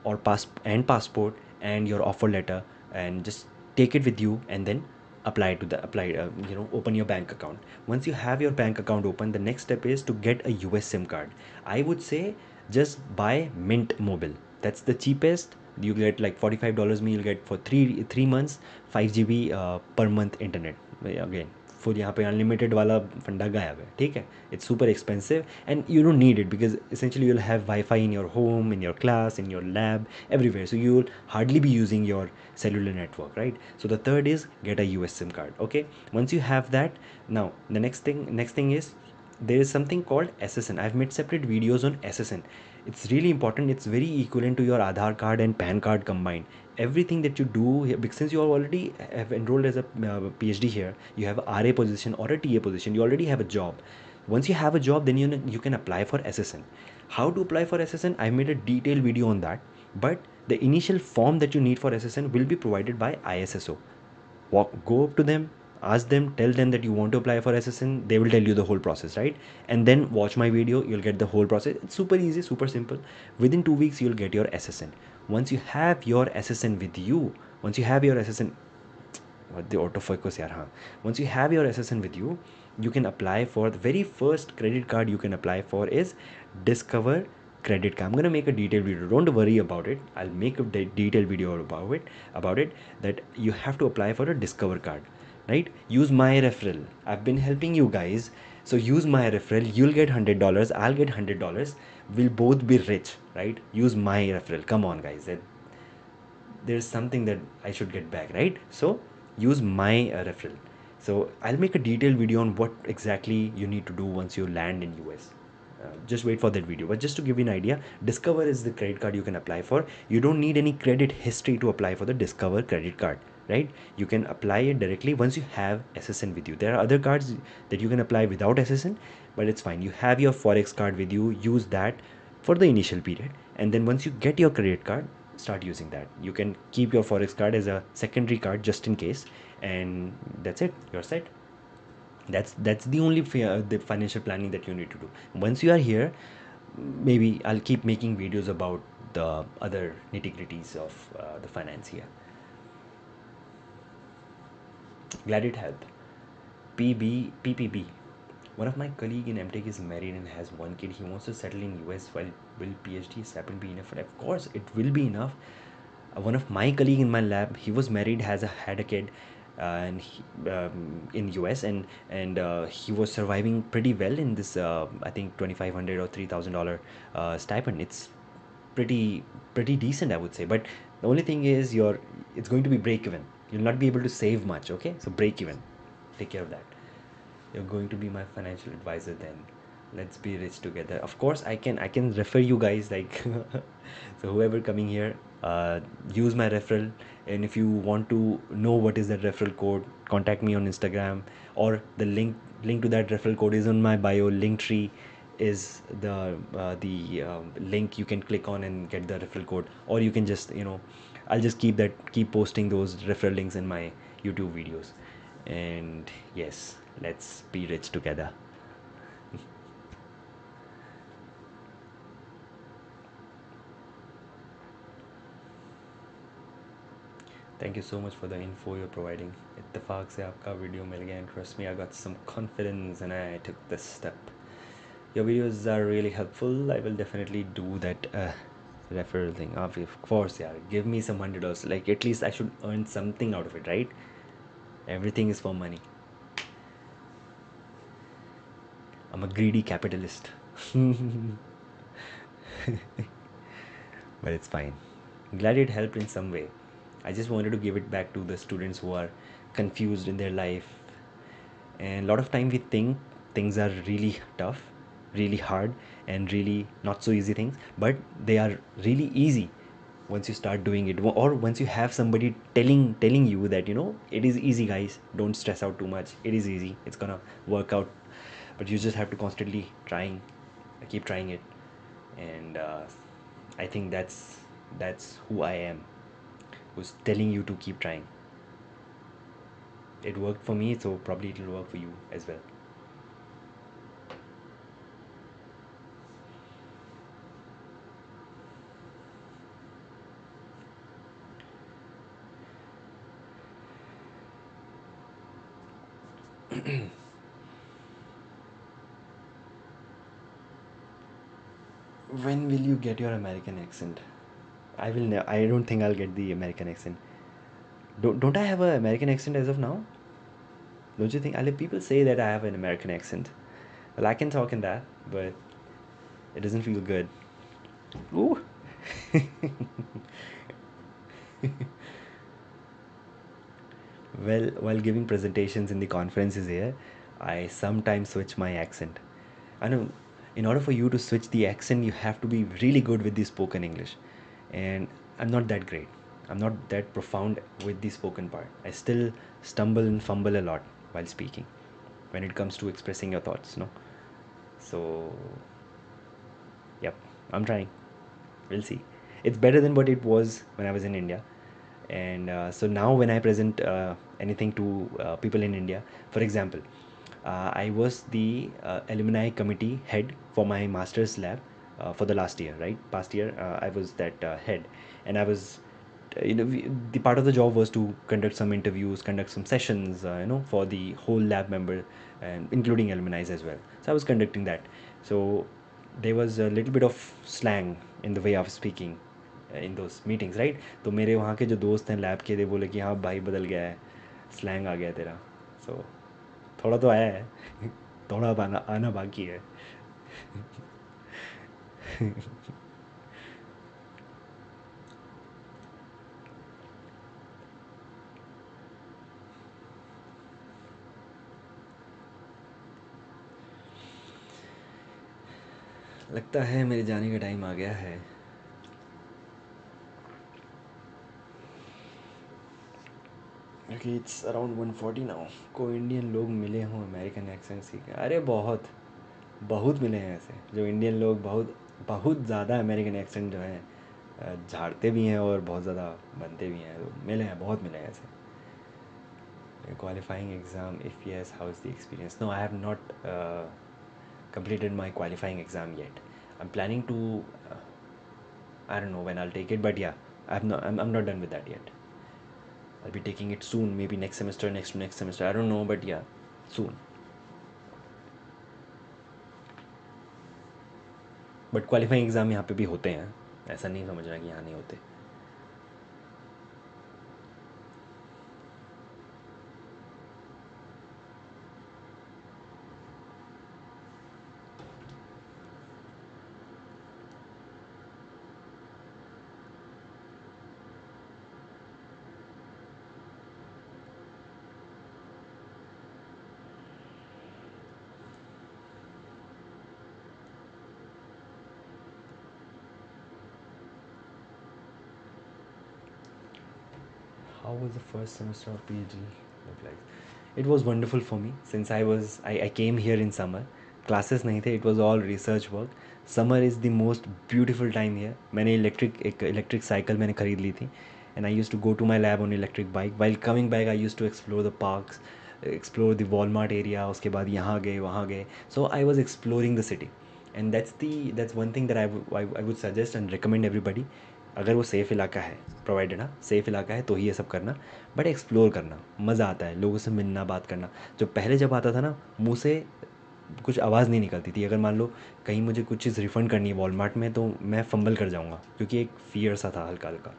or passport and your offer letter, and just take it with you, and then open your bank account. Once you have your bank account open, the next step is to get a US SIM card. I would say just buy Mint Mobile. That's the cheapest. You get like $45 meal, get for three months, 5 GB per month internet. Again, full यहाँ पे unlimited वाला फंडा गायब है, ठीक है? It's super expensive and you don't need it because essentially you'll have Wi-Fi in your home, in your class, in your lab, everywhere. So you'll hardly be using your cellular network, right? So the third is get a US SIM card. Okay, once you have that, now the next thing is there is something called SSN. I've made separate videos on SSN. It's really important. It's very equivalent to your Aadhaar card and PAN card combined. Everything that you do here, because since you already have enrolled as a PhD here, you have a RA position or a TA position, you already have a job. Once you have a job, then you can apply for SSN. How to apply for SSN? I made a detailed video on that, but the initial form that you need for SSN will be provided by ISSO. Go up to them, ask them, tell them that you want to apply for SSN. They will tell you the whole process, right? And then watch my video, you'll get the whole process. It's super easy, super simple. Within 2 weeks you'll get your SSN. Once you have your SSN with you, once you have your SSN, what the autofocus yaar, haan. Once you have your SSN with you, you can apply for the very first credit card you can apply for is Discover credit card. I'm gonna make a detailed video. Don't worry about it. I'll make a detailed video about it. That you have to apply for a Discover card, right? Use my referral. I've been helping you guys, so use my referral. You'll get $100. I'll get $100. We'll both be rich, right? Use my referral. Come on, guys. There's something that I should get back, right? So use my referral. So I'll make a detailed video on what exactly you need to do once you land in US. Just wait for that video. But just to give you an idea, Discover is the credit card you can apply for. You don't need any credit history to apply for the Discover credit card, right? You can apply it directly once you have SSN with you. There are other cards that you can apply without SSN, but it's fine. You have your Forex card with you, use that for the initial period. And then once you get your credit card, start using that. You can keep your Forex card as a secondary card just in case, and that's it. You're set. That's the only the financial planning that you need to do. Once you are here, maybe I'll keep making videos about the other nitty gritties of the finance here. Glad it helped. PPP. One of my colleague in MTech is married and has one kid. He wants to settle in US while will PhD stipend be enough? Of course, it will be enough. One of my colleague in my lab, he was married, had a kid, and in US, and he was surviving pretty well in this. I think $2,500 or $3,000 stipend. It's pretty pretty decent, I would say. But the only thing is, it's going to be break even. You'll not be able to save much. Okay, so break even. Take care of that. You're going to be my financial advisor then. Let's be rich together. Of course, I can refer you guys, like so whoever coming here, use my referral. And if you want to know what is that referral code, contact me on Instagram, or the link to that referral code is on my bio. Linktree is the link you can click on and get the referral code, or you can just, I'll just keep posting those referral links in my YouTube videos. And yes, let's be rich together. Thank you so much for the info you're providing. इत्तेफाक से आपका video मिल गया and trust me, I got some confidence and I took this step. Your videos are really helpful. I will definitely do that referral thing. Of course, yeah. Give me some $100. Like, at least I should earn something out of it, right? Everything is for money. I'm a greedy capitalist. But it's fine. Glad it helped in some way. I just wanted to give it back to the students who are confused in their life. And a lot of time we think things are really tough, really hard, and really not so easy things, but they are really easy once you start doing it, or once you have somebody telling you that, it is easy, guys, don't stress out too much, it is easy, it's gonna work out. But you just have to constantly keep trying it. And I think that's who I am, who's telling you to keep trying. It worked for me, so probably it'll work for you as well. When will you get your American accent? I don't think I'll get the American accent. Don't I have an American accent as of now? Don't you think? People say that I have an American accent. Well, I can talk in that, but it doesn't feel good. Ooh. Well, while giving presentations in the conferences here, I sometimes switch my accent. I know, in order for you to switch the accent, you have to be really good with the spoken English. And I'm not that great. I'm not that profound with the spoken part. I still stumble and fumble a lot while speaking when it comes to expressing your thoughts, no? So, yep, I'm trying. We'll see. It's better than what it was when I was in India. And so now when I present anything to people in India, for example, I was the alumni committee head for my master's lab for the last year, right? Past year, I was that head, and I was, the part of the job was to conduct some interviews, conduct some sessions, for the whole lab member, and including alumni as well. So I was conducting that. So there was a little bit of slang in the way of speaking in those meetings right. तो मेरे वहाँ के जो दोस्त हैं lab के, दे बोले कि हाँ भाई बदल गया है, स्लैंग आ गया तेरा. सो थोड़ा तो आया है. थोड़ा अब आना आना बाकी है. लगता है मेरे जाने का टाइम आ गया है. Okay, it's around 1:40 now. को इंडियन लोग मिले हों अमेरिकन एक्सेंट सीखे? अरे बहुत बहुत मिले हैं ऐसे जो इंडियन लोग बहुत बहुत ज़्यादा अमेरिकन एक्सेंट जो है झाड़ते भी हैं और बहुत ज़्यादा बनते भी हैं. तो मिले हैं, बहुत मिले हैं ऐसे. Qualifying exam, if yes, how is the experience? No, I have not completed my qualifying exam yet. I'm planning to, I don't know when I'll take it, but yeah, I'm not done with that yet. I'll be taking it soon, maybe next semester, next to next semester. I don't know, but yeah, soon. But qualifying exam यहाँ पे भी होते हैं, ऐसा नहीं समझना कि यहाँ नहीं होते. How was the first semester of PhD look like? It was wonderful for me since I came here in summer. Classes नहीं थे, it was all research work. Summer is the most beautiful time here. मैंने एक electric cycle मैंने ख़रीद ली थी, and I used to go to my lab on electric bike. While coming back, I used to explore the parks, explore the Walmart area. उसके बाद यहाँ गए वहाँ गए. So I was exploring the city, and that's one thing that I would suggest and recommend everybody. अगर वो safe इलाका है, प्रोवाइडेड हाँ सेफ़ इलाका है, तो ही ये सब करना. बट एक्सप्लोर करना मज़ा आता है, लोगों से मिलना, बात करना. जब आता था ना, मुँह से कुछ आवाज़ नहीं निकलती थी. अगर मान लो कहीं मुझे कुछ चीज़ रिफ़ंड करनी है वॉलमार्ट में, तो मैं फंबल कर जाऊँगा, क्योंकि एक फ़ियर सा था हल्का हल्का.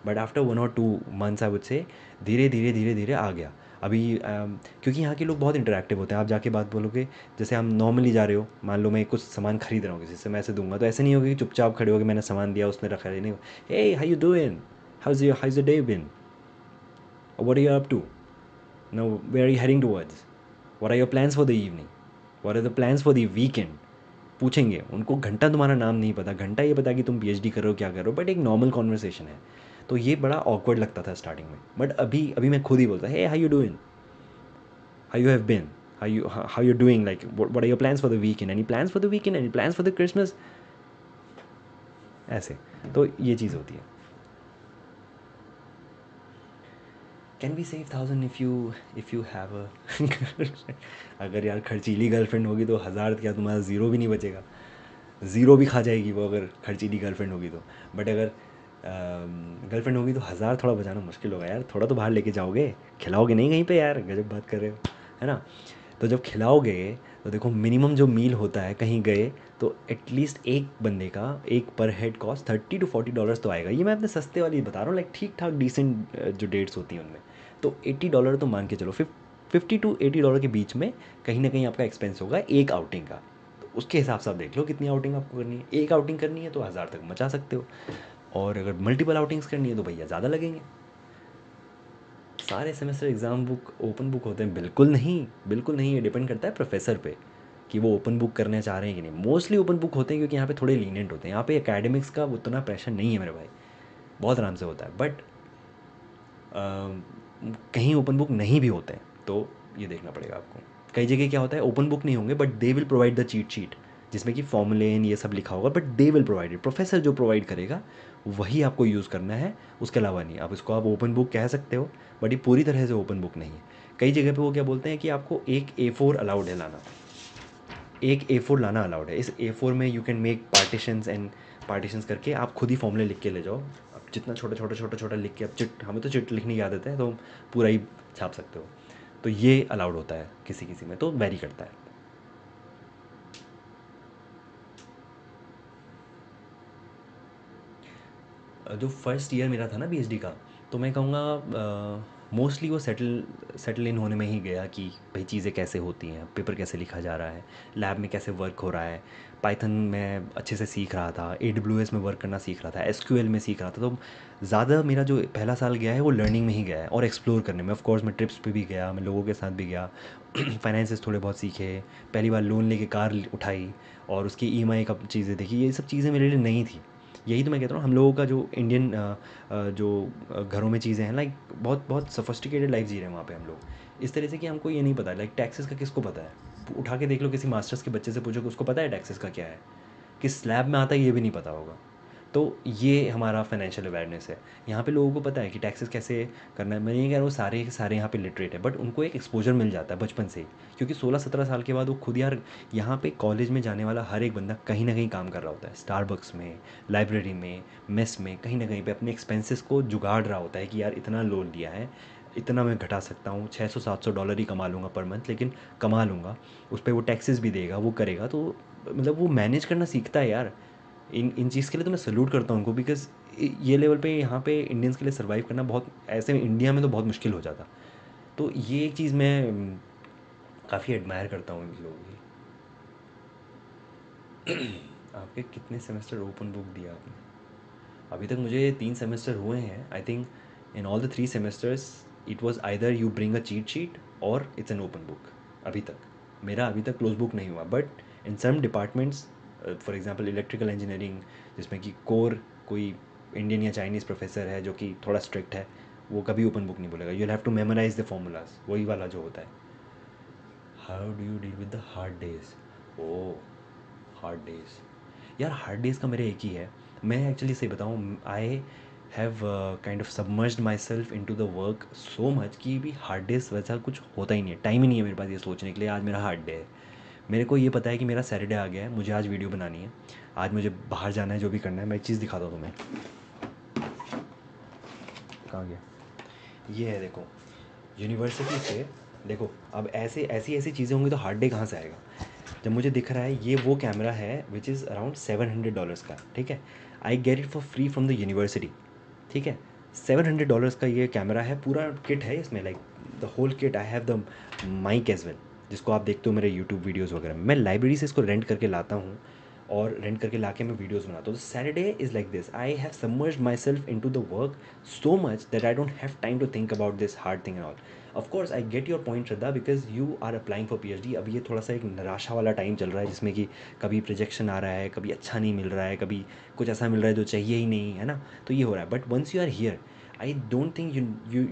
बट आफ्टर 1 और 2 मंथ्स आई वुड से धीरे धीरे आ गया. अभी क्योंकि यहाँ के लोग बहुत इंटरेक्टिव होते हैं. आप जाके बात बोलोगे, जैसे हम नॉर्मली जा रहे हो, मान लो मैं कुछ सामान खरीद रहा हूँ किसी से, मैं ऐसे दूंगा, तो ऐसे नहीं होगा कि चुपचाप खड़े हो गए, मैंने सामान दिया, उसने रखा है, नहीं. Hey how you doing, how's your day been, what are you up to now, where are you heading towards, what are your plans for the evening, what are the plans for the weekend. पूछेंगे उनको. घंटा तुम्हारा नाम नहीं पता, घंटा ये पता कि तुम पीएचडी कर रहे हो, क्या कर रहे हो, बट एक नॉर्मल कॉन्वर्सेशन है. तो ये बड़ा ऑकवर्ड लगता था स्टार्टिंग में. बट अभी अभी मैं खुद ही बोलता, hey how you doing, how you have been, how you're doing, like what are your plans for the weekend, any plans for the weekend, any plans for the Christmas, ऐसे. तो ये चीज़ होती है. Can we save 1000 if you have a अगर यार खर्चीली girlfriend होगी तो 1000 क्या, तुम्हारा ज़ीरो भी नहीं बचेगा. ज़ीरो भी खा जाएगी वो, अगर खर्चीली गर्लफ्रेंड होगी तो. बट अगर गर्लफ्रेंड होगी तो 1000 थोड़ा बचाना मुश्किल होगा यार. थोड़ा तो बाहर लेके जाओगे, खिलाओगे नहीं कहीं पे यार, गजब बात कर रहे हो, है ना. तो जब खिलाओगे, तो देखो मिनिमम जो मील होता है कहीं गए, तो एटलीस्ट एक बंदे का एक पर हेड कॉस्ट $30 to $40 तो आएगा. ये मैं अपने सस्ते वाली बता रहा हूँ, लाइक ठीक ठाक डिसेंट जो डेट्स होती हैं उनमें. तो $80 तो मान के चलो, 50 to 80 डॉलर के बीच में कहीं ना कहीं आपका एक्सपेंस होगा एक आउटिंग का. तो उसके हिसाब से आप देख लो कितनी आउटिंग आपको करनी है. एक आउटिंग करनी है तो 1000 तक मचा सकते हो, और अगर मल्टीपल आउटिंग्स करनी है तो भैया ज़्यादा लगेंगे. सारे semester exam book open book होते हैं? बिल्कुल नहीं, बिल्कुल नहीं. ये डिपेंड करता है प्रोफेसर पे कि वो ओपन बुक करना चाह रहे हैं कि नहीं. मोस्टली ओपन बुक होते हैं क्योंकि यहाँ पे थोड़े लीनियंट होते हैं. यहाँ पे एकेडमिक्स का उतना प्रेशर नहीं है मेरे भाई, बहुत आराम से होता है. बट कहीं ओपन बुक नहीं भी होते हैं, तो ये देखना पड़ेगा आपको. कई जगह क्या होता है, ओपन बुक नहीं होंगे but they will provide the cheat sheet, जिसमें कि फॉर्मूलेन ये सब लिखा होगा, but they will provide. Professor जो प्रोवाइड करेगा वही आपको यूज़ करना है, उसके अलावा नहीं. आप इसको आप ओपन बुक कह सकते हो, बट ये पूरी तरह से ओपन बुक नहीं है. कई जगह पे वो क्या बोलते हैं कि आपको एक A4 अलाउड है लाना, एक A4 लाना अलाउड है. इस A4 में you can make partitions, and partitions करके आप खुद ही फॉर्मूले लिख के ले जाओ. अब जितना छोटा छोटा छोटा छोटा लिख के, अब चिट, हमें तो चिट लिखने की आदत है, तो हम पूरा ही छाप सकते हो. तो ये अलाउड होता है किसी किसी में, तो वेरी करता है. जो फर्स्ट ईयर मेरा था ना पीएचडी का, तो मैं कहूँगा मोस्टली वो सेटल इन होने में ही गया कि भाई चीज़ें कैसे होती हैं, पेपर कैसे लिखा जा रहा है, लैब में कैसे वर्क हो रहा है. पाइथन में अच्छे से सीख रहा था, AWS में वर्क करना सीख रहा था, SQL में सीख रहा था. तो ज़्यादा मेरा जो पहला साल गया है वो लर्निंग में ही गया है, और एक्सप्लोर करने में. ऑफ कोर्स मैं ट्रिप्स पे भी गया, मैं लोगों के साथ भी गया, फाइनेंसेस थोड़े बहुत सीखे, पहली बार लोन लेके कार उठाई, और उसकी EMI का चीज़ें देखी. ये सब चीज़ें मेरे लिए नहीं थी. यही तो मैं कहता हूँ, हम लोगों का जो इंडियन जो घरों में चीज़ें हैं, लाइक बहुत बहुत सफिस्टिकेटेड लाइफ जी रहे हैं वहाँ पे हम लोग, इस तरह से कि हमको ये नहीं पता. लाइक टैक्सेस का किसको पता है, उठा के देख लो किसी मास्टर्स के बच्चे से पूछो कि उसको पता है टैक्सेस का क्या है, किस स्लैब में आता है ये भी नहीं पता होगा. तो ये हमारा फाइनेंशियल अवेयरनेस है। यहाँ पे लोगों को पता है कि टैक्सेस कैसे करना है। मैं नहीं कह रहा हूँ सारे के सारे यहाँ पे लिटरेट है, बट उनको एक एक्सपोजर मिल जाता है बचपन से ही, क्योंकि 16-17 साल के बाद वो खुद यार, यहाँ पे कॉलेज में जाने वाला हर एक बंदा कहीं ना कहीं काम कर रहा होता है, स्टारबक्स में, लाइब्रेरी में, मेस में, कहीं ना कहीं पे अपने एक्सपेंसेस को जुगाड़ रहा होता है कि यार इतना लोन लिया है, इतना मैं घटा सकता हूँ, $600-700 ही कमा लूँगा पर मंथ, लेकिन कमा लूँगा। उस पर वो टैक्सेस भी देगा, वो करेगा, तो मतलब वो मैनेज करना सीखता है यार। इन इन चीज़ के लिए तो मैं सल्यूट करता हूँ उनको, बिकॉज़ ये लेवल पे यहाँ पे इंडियंस के लिए सर्वाइव करना बहुत, ऐसे इंडिया में तो बहुत मुश्किल हो जाता। तो ये एक चीज़ मैं काफ़ी एडमायर करता हूँ इन लोगों की। आपके कितने सेमेस्टर ओपन बुक दिया आपने? अभी तक मुझे 3 सेमेस्टर हुए हैं। I think in all the 3 semesters it was either you bring a cheat sheet or it's an open book. अभी तक मेरा अभी तक क्लोज बुक नहीं हुआ, but in some departments, for example electrical engineering, जिसमें कि कोर कोई इंडियन या चाइनीज़ प्रोफेसर है जो कि थोड़ा स्ट्रिक्ट है, वो कभी ओपन बुक नहीं बोलेगा। You have to memorize the formulas, वही वाला जो होता है। How do you deal with the hard days? Oh, hard days. यार हार्ड डेज़ का मेरे एक ही है। मैं एक्चुअली सही बताऊँ, I have kind of submerged myself into the work so much कि भी हार्ड डेज़ वैसा कुछ होता ही नहीं है। टाइम ही नहीं है मेरे पास ये सोचने के लिए आज मेरा हार्ड डे है। मेरे को ये पता है कि मेरा सैटरडे आ गया है, मुझे आज वीडियो बनानी है, आज मुझे बाहर जाना है, जो भी करना है। मैं एक चीज़ दिखाता हूँ तुम्हें। कहाँ गया? ये है, देखो, यूनिवर्सिटी से। देखो, अब ऐसे ऐसी ऐसी चीज़ें होंगी तो हार्ड डे कहाँ से आएगा? जब मुझे दिख रहा है ये वो कैमरा है विच इज़ अराउंड $700 का, ठीक है। I get it for free from the university, ठीक है। $700 का ये कैमरा है, पूरा किट है इसमें, like the whole kit. I have the mic as well, जिसको आप देखते हो मेरे यूट्यूब वीडियोज़ वगैरह में। मैं लाइब्रेरी से इसको रेंट करके लाता हूँ, और रेंट करके ला के मैं वीडियोज़ बनाता हूँ। तो Saturday is like this, I have submerged myself into the work so much that I don't have time to think about this hard thing and all. Of course I get your point Shraddha, because you are applying for PhD. अब ये थोड़ा सा एक निराशा वाला time चल रहा है, जिसमें कि कभी प्रोजेक्शन आ रहा है, कभी अच्छा नहीं मिल रहा है, कभी कुछ ऐसा मिल रहा है जो चाहिए ही नहीं है ना, तो ये हो रहा है। But once you are here, I don't think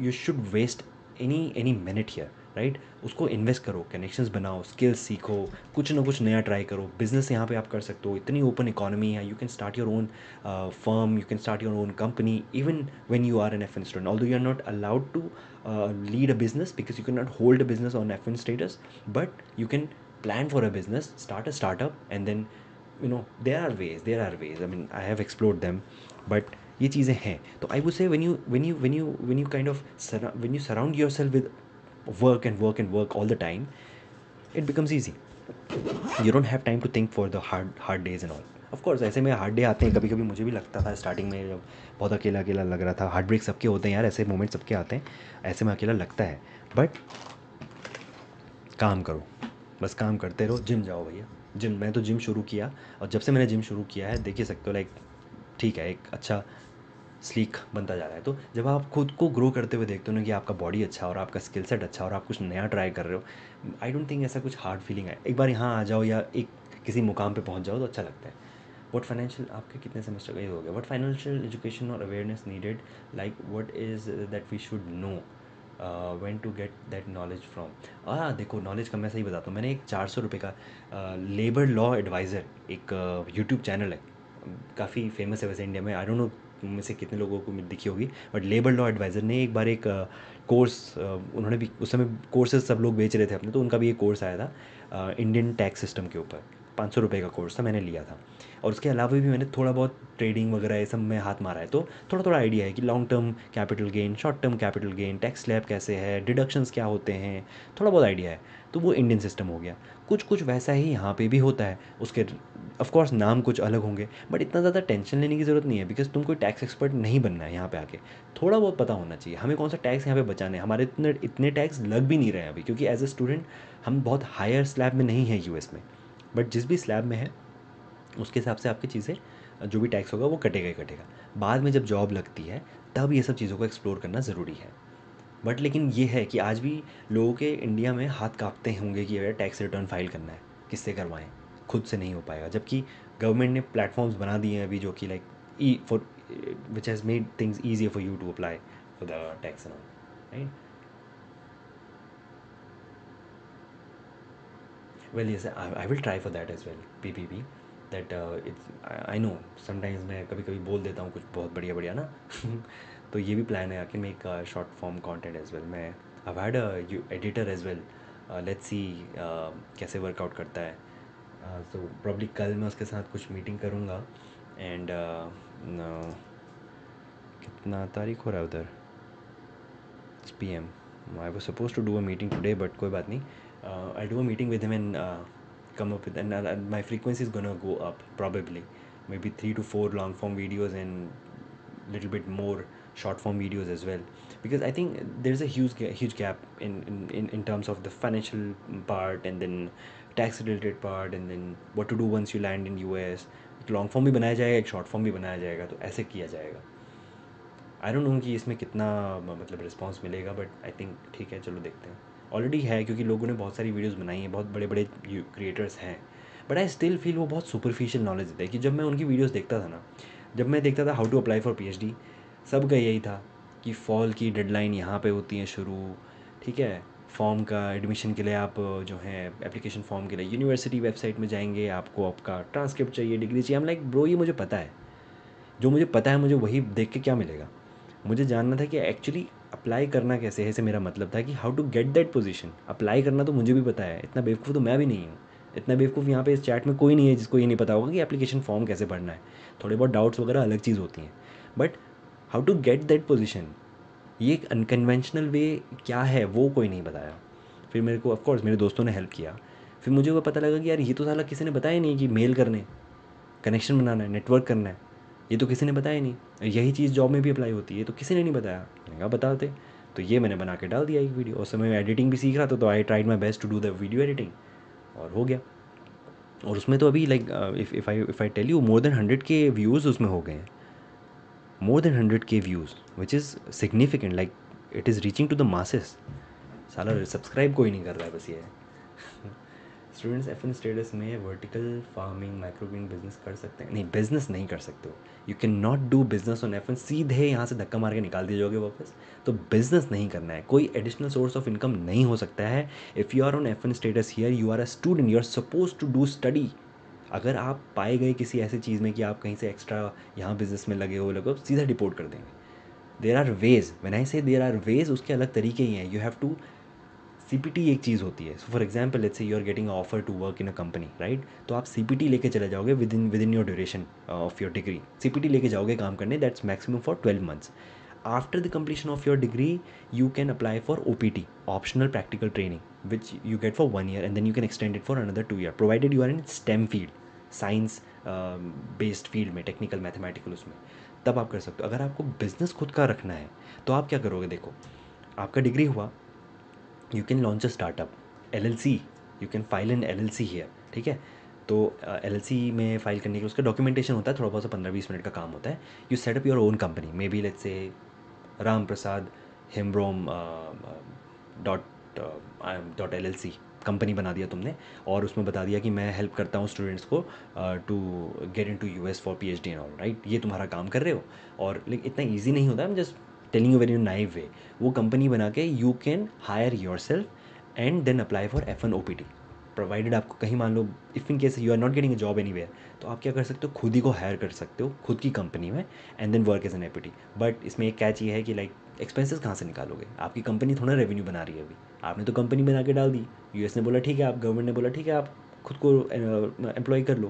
you should waste any minute here, right. उसको इन्वेस्ट करो, कनेक्शंस बनाओ, स्किल्स सीखो, कुछ ना कुछ नया ट्राई करो। बिजनेस यहाँ पे आप कर सकते हो, इतनी ओपन इकोनॉमी है। You can start your own firm, you can start your own company even when you are an F N student, although you are not allowed to lead a business because you cannot hold a business on F1 status, but you can plan for a business, start a startup, and then there are ways. I mean, I have explored them, but ये चीज़ें हैं। तो I would say when you kind of when you surround yourself with work and work and work all the time, it becomes easy. You don't have time to think for the hard days and all. Of course ऐसे में hard day आते हैं, कभी कभी मुझे भी लगता था स्टार्टिंग में, जब बहुत अकेला अकेला लग रहा था। हार्ट ब्रेक सबके होते हैं यार, ऐसे मोमेंट सबके आते हैं, ऐसे में अकेला लगता है। बट काम करो, बस काम करते रहो। जिम जाओ भैया, जिम। मैं तो जिम शुरू किया, और जब से मैंने जिम शुरू किया है, देख ही सकते हो, लाइक ठीक है, एक अच्छा स्लीक बनता जा रहा है। तो जब आप खुद को ग्रो करते हुए देखते हो ना कि आपका बॉडी अच्छा और आपका स्किल सेट अच्छा और आप कुछ नया ट्राई कर रहे हो, आई डोंट थिंक ऐसा कुछ हार्ड फीलिंग है। एक बार यहाँ आ जाओ या एक किसी मुकाम पे पहुँच जाओ तो अच्छा लगता है। वट फाइनेंशियल, आपके कितने सेमेस्टर का ये हो गया? What financial education or awareness needed, like what is that we should know when to get that knowledge from? देखो, नॉलेज का मैं सही बताता हूँ। मैंने एक ₹400 का लेबर लॉ एडवाइज़र, एक यूट्यूब चैनल है, काफ़ी फेमस है वैसे इंडिया में। आई डोंट नो में से कितने लोगों को दिखी होगी, बट लेबर लॉ एडवाइज़र ने एक बार एक कोर्स, उन्होंने भी उस समय कोर्सेज सब लोग बेच रहे थे अपने, तो उनका भी एक कोर्स आया था इंडियन टैक्स सिस्टम के ऊपर। ₹500 का कोर्स था, मैंने लिया था। और उसके अलावा भी मैंने थोड़ा बहुत ट्रेडिंग वगैरह ये सब में हाथ मारा है, तो थोड़ा थोड़ा आइडिया है कि long term capital gain, short term capital gain, tax slab कैसे है, डिडक्शंस क्या होते हैं, थोड़ा बहुत आइडिया है। तो वो इंडियन सिस्टम हो गया। कुछ कुछ वैसा ही यहाँ पे भी होता है। उसके ऑफ कोर्स नाम कुछ अलग होंगे, बट इतना ज़्यादा टेंशन लेने की ज़रूरत नहीं है, बिकॉज तुम कोई टैक्स एक्सपर्ट नहीं बनना है यहाँ पे आके। थोड़ा बहुत पता होना चाहिए हमें कौन सा टैक्स यहाँ पे बचाने हैं। हमारे इतने इतने टैक्स लग भी नहीं रहे हैं अभी, क्योंकि एज ए स्टूडेंट हम बहुत हायर स्लैब में नहीं है यूएस में, बट जिस भी स्लैब में है उसके हिसाब से आपकी चीज़ें, जो भी टैक्स होगा वो कटेगा ही कटेगा। बाद में जब जॉब लगती है तब ये सब चीज़ों को एक्सप्लोर करना ज़रूरी है। बट लेकिन ये है कि आज भी लोगों के इंडिया में हाथ काँपते होंगे कि यार टैक्स रिटर्न फाइल करना है, किससे करवाएं, खुद से नहीं हो पाएगा। जबकि गवर्नमेंट ने प्लेटफॉर्म्स बना दिए हैं अभी, जो कि like E for which has made things easier for you to apply for the tax and all, right. Well, yes, I will try for that as well, PPP. That it's I know sometimes मैं कभी कभी बोल देता हूँ कुछ बहुत बढ़िया बढ़िया ना तो ये भी प्लान है आके make short form content as well. मैं I had editor as well. Let's see कैसे वर्कआउट करता है। सो प्रॉब्ली कल मैं उसके साथ कुछ मीटिंग करूँगा एंड कितना तारीख हो रहा है उधर 6 p.m. I was supposed to do a meeting today, but कोई बात नहीं. I'll do a meeting with him and come up with, and my frequency is gonna go up probably, maybe 3 to 4 long form videos and little bit more short form videos as well, because I think there's a huge gap in terms of the financial part and then tax related part and then what to do once you land in US. एक long form भी बनाया जाएगा, एक short form भी बनाया जाएगा, तो ऐसे किया जाएगा. आई डोंट नो कि इसमें कितना मतलब रिस्पांस मिलेगा, बट आई थिंक ठीक है, चलो देखते हैं. ऑलरेडी है क्योंकि लोगों ने बहुत सारी वीडियोस बनाई हैं, बहुत बड़े बड़े क्रिएटर्स हैं, बट आई स्टिल फील वो बहुत सुपरफिशियल नॉलेज देते हैं. कि जब मैं उनकी वीडियोस देखता था ना, जब मैं देखता था how to apply for PhD, सबका यही था कि फॉल की डेडलाइन यहाँ पे होती है शुरू, ठीक है. फॉर्म का एडमिशन के लिए आप जो है एप्लीकेशन फॉर्म के लिए यूनिवर्सिटी वेबसाइट में जाएंगे, आपको आपका ट्रांसक्रिप्ट चाहिए, डिग्री चाहिए. हम लाइक ब्रो, ये मुझे पता है, जो मुझे पता है मुझे वही देख के क्या मिलेगा. मुझे जानना था कि एक्चुअली अप्लाई करना कैसे है, ऐसे मेरा मतलब था कि how to get that position. Apply करना तो मुझे भी पता है, इतना बेवकूफ़ तो मैं भी नहीं हूँ. इतना बेवकूफ़ यहाँ पे इस चैट में कोई नहीं है जिसको ये नहीं पता होगा कि एप्लीकेशन फॉर्म कैसे भरना है. थोड़े बहुत डाउट्स वगैरह अलग चीज़ होती हैं, but how to get that position, ये एक अनकन्वेंशनल वे क्या है वो कोई नहीं बताया. फिर मेरे को ऑफकोर्स मेरे दोस्तों ने हेल्प किया. फिर मुझे वो पता लगा कि यार ये तो साला किसी ने बताया नहीं कि मेल करने, कनेक्शन बनाना है, नेटवर्क करना है, ये तो किसी ने बताया नहीं. यही चीज़ जॉब में भी अप्लाई होती है, तो किसी ने नहीं बताया. मैंने कहा बताते. तो ये मैंने बना के डाल दिया एक वीडियो. उस समय मैं एडिटिंग भी सीख रहा था, तो I tried my best to do the video editing, और हो गया. और उसमें तो अभी like if I tell you, more than 100K views उसमें हो गए हैं. More than 100K views which is significant, like it is reaching to the masses. साला सब्सक्राइब कोई नहीं कर रहा है, बस ये है. स्टूडेंट्स एफ एन स्टेटस में वर्टिकल फार्मिंग माइक्रोग्रीन बिजनेस कर सकते हैं? नहीं, बिजनेस नहीं कर सकते हो. You can not do business on F N. सीधे यहाँ से धक्का मार के निकाल दिए जाओगे वापस. तो बिजनेस नहीं करना है, कोई एडिशनल सोर्स ऑफ इनकम नहीं हो सकता है. If you are on F N status here, you are a student, you are suppose to do study. अगर आप पाए गए किसी ऐसी चीज़ में कि आप कहीं से एक्स्ट्रा यहाँ बिजनेस में लगे हो, सीधा डिपोर्ट कर देंगे. There are ways, when I say there are veg, उसके अलग तरीके ही हैं. यू हैव टू, सीपीटी एक चीज़ होती है. So for example let's say you are getting offer to work in a company, right. तो आप सीपीटी लेके चले जाओगे within your duration of your degree. CPT लेके जाओगे काम करने, that's maximum for 12 months. After the completion of your degree you can apply for OPT, optional practical training, which you get for 1 year and then you can extend it for another 2 year, provided you are in STEM field, science based field में, technical mathematical, उसमें तब आप कर सकते हो. अगर आपको business खुद का रखना है तो आप क्या करोगे? देखो, आपका डिग्री हुआ, you can launch a startup, LLC. You can file an LLC here, ठीक है. तो LLC में फाइल करने के लिए उसका डॉक्यूमेंटेशन होता है, थोड़ा बहुत 15-20 मिनट का काम होता है. You set up your own company, maybe let's say Ram Prasad हिमब्रोम डॉट LLC कंपनी बना दिया तुमने, और उसमें बता दिया कि मैं हेल्प करता हूँ स्टूडेंट्स को to get into US for PhD and all, right. ये तुम्हारा काम कर रहे हो. और लेकिन इतना ईजी नहीं होता. I am just telling you very naive way. वो कंपनी बना के you can hire yourself and then apply for F1 OPT, provided आपको कहीं मान लो if in case you are not getting a job anywhere, तो आप क्या कर सकते हो, खुद ही को हायर कर सकते हो खुद की कंपनी में, and then work as an OPT. But इसमें एक कैच ये है कि लाइक एक्सपेंसेस कहाँ से निकालोगे? आपकी कंपनी थोड़ा रेवेन्यू बना रही है अभी. आपने तो कंपनी बना के डाल दी, US ने बोला ठीक है, आप गवर्नमेंट ने बोला ठीक है, आप खुद को एम्प्लॉय कर लो,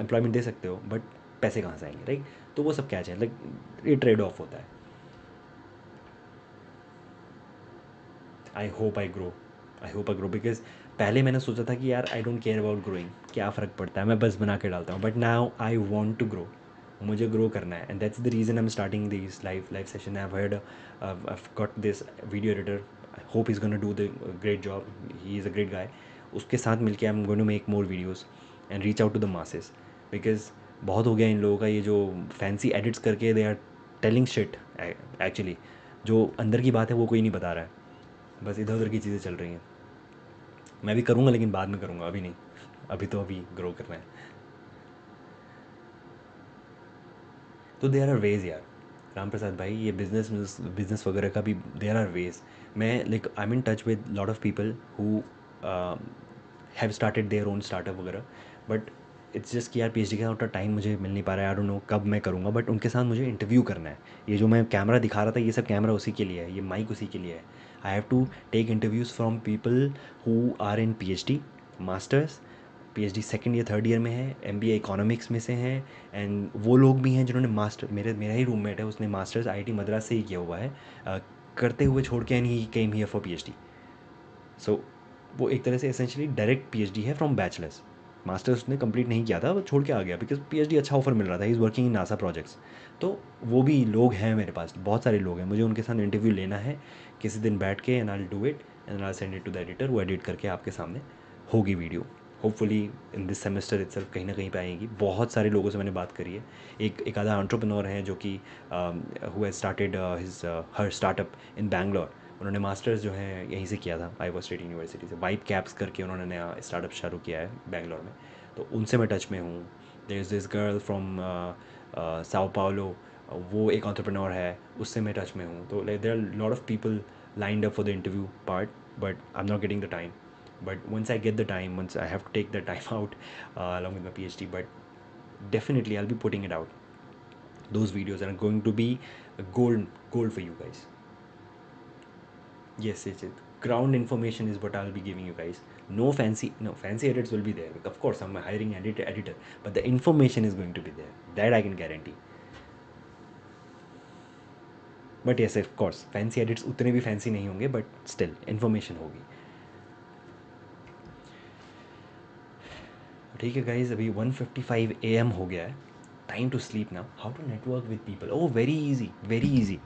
एम्प्लॉयमेंट दे सकते हो, बट पैसे कहाँ से आएंगे, राइट. तो वो सब कैच है, लाइक ये ट्रेड ऑफ होता है. I hope I grow because पहले मैंने सोचा था कि यार I don't care about growing, क्या फ़र्क पड़ता है, मैं बस बना के डालता हूँ. But now I want to grow, मुझे ग्रो करना है. And that's the reason I am starting this live session. I heard I got this video editor, I hope is gonna do the great job, he is a great guy. उसके साथ मिलके I am going to make more videos and reach out to the masses. Because बहुत हो गया इन लोगों का ये जो फैंसी एडिट्स करके they are telling shit. Actually जो अंदर की बात है वो कोई नहीं बता रहा है, बस इधर उधर की चीज़ें चल रही हैं. मैं भी करूँगा लेकिन बाद में करूँगा, अभी नहीं. अभी तो अभी ग्रो करना है. तो देयर आर वेज यार, राम प्रसाद भाई, ये बिजनेस बिजनेस वगैरह का भी देयर आर वेज. मैं like I am in touch with lot of people who have started their own startup वगैरह, बट इट्स जस्ट कि यार पीएचडी का उतना टाइम मुझे मिल नहीं पा रहा है, आई डोंट नो कब मैं करूँगा, बट उनके साथ मुझे इंटरव्यू करना है। ये जो मैं कैमरा दिखा रहा था, ये सब कैमरा उसी के लिए है, ये माइक उसी के लिए है। I have to take interviews from people who are in PhD masters, PhD second year third year में है, एमबीए इकोनॉमिक्स में से हैं, एंड वो लोग भी हैं जिन्होंने मास्टर, मेरा ही रूममेट है, उसने मास्टर्स आईआईटी मद्रास से ही किया हुआ है, करते हुए छोड़ के, and he came here for PhD. So वो एक तरह से एसेंशियली डायरेक्ट पीएचडी है फ्रॉम बैचलर्स। मास्टर्स उसने कंप्लीट नहीं किया था, वो छोड़ के आ गया बिकॉज पीएचडी अच्छा ऑफर मिल रहा था, he is working in NASA projects. तो वो भी लोग हैं मेरे पास, बहुत सारे लोग हैं, मुझे उनके साथ इंटरव्यू लेना है किसी दिन बैठ के, and I do it and I send it to the editor, वो एडिट करके आपके सामने होगी video. Hopefully in this semester itself कहीं ना कहीं पे आएगी। बहुत सारे लोगों से मैंने बात करी है, एक आधा एंटरप्रेन्योर हैं जो कि who has started his her startup इन बैंगलोर। उन्होंने मास्टर्स जो है यहीं से किया था, आईवा स्टेट यूनिवर्सिटी से, वाइब कैप्स करके उन्होंने नया स्टार्टअप शुरू किया है बैंगलोर में, तो उनसे मैं टच में हूँ। There is this girl from Sao Paulo, वो एक एंटरप्रेन्योर है, उससे मैं टच में हूँ। तो there are lot of people lined up for the interview part, but I am not getting the time. But once I get the time, once I have to take the time out along with my PhD, but definitely I'll be putting it out. Those videos are going to be gold for you guys. Yes. Ground information is what I'll be giving you guys. No fancy edits will be there. Of course, I'm hiring editor, but the information is going to be there. That I can guarantee. But yes, of course, fancy edits उतने भी fancy नहीं होंगे, but still information होगी. ठीक है guys, अभी 1:55 AM हो गया है, time to sleep now. How to network with people, oh very easy, very easy.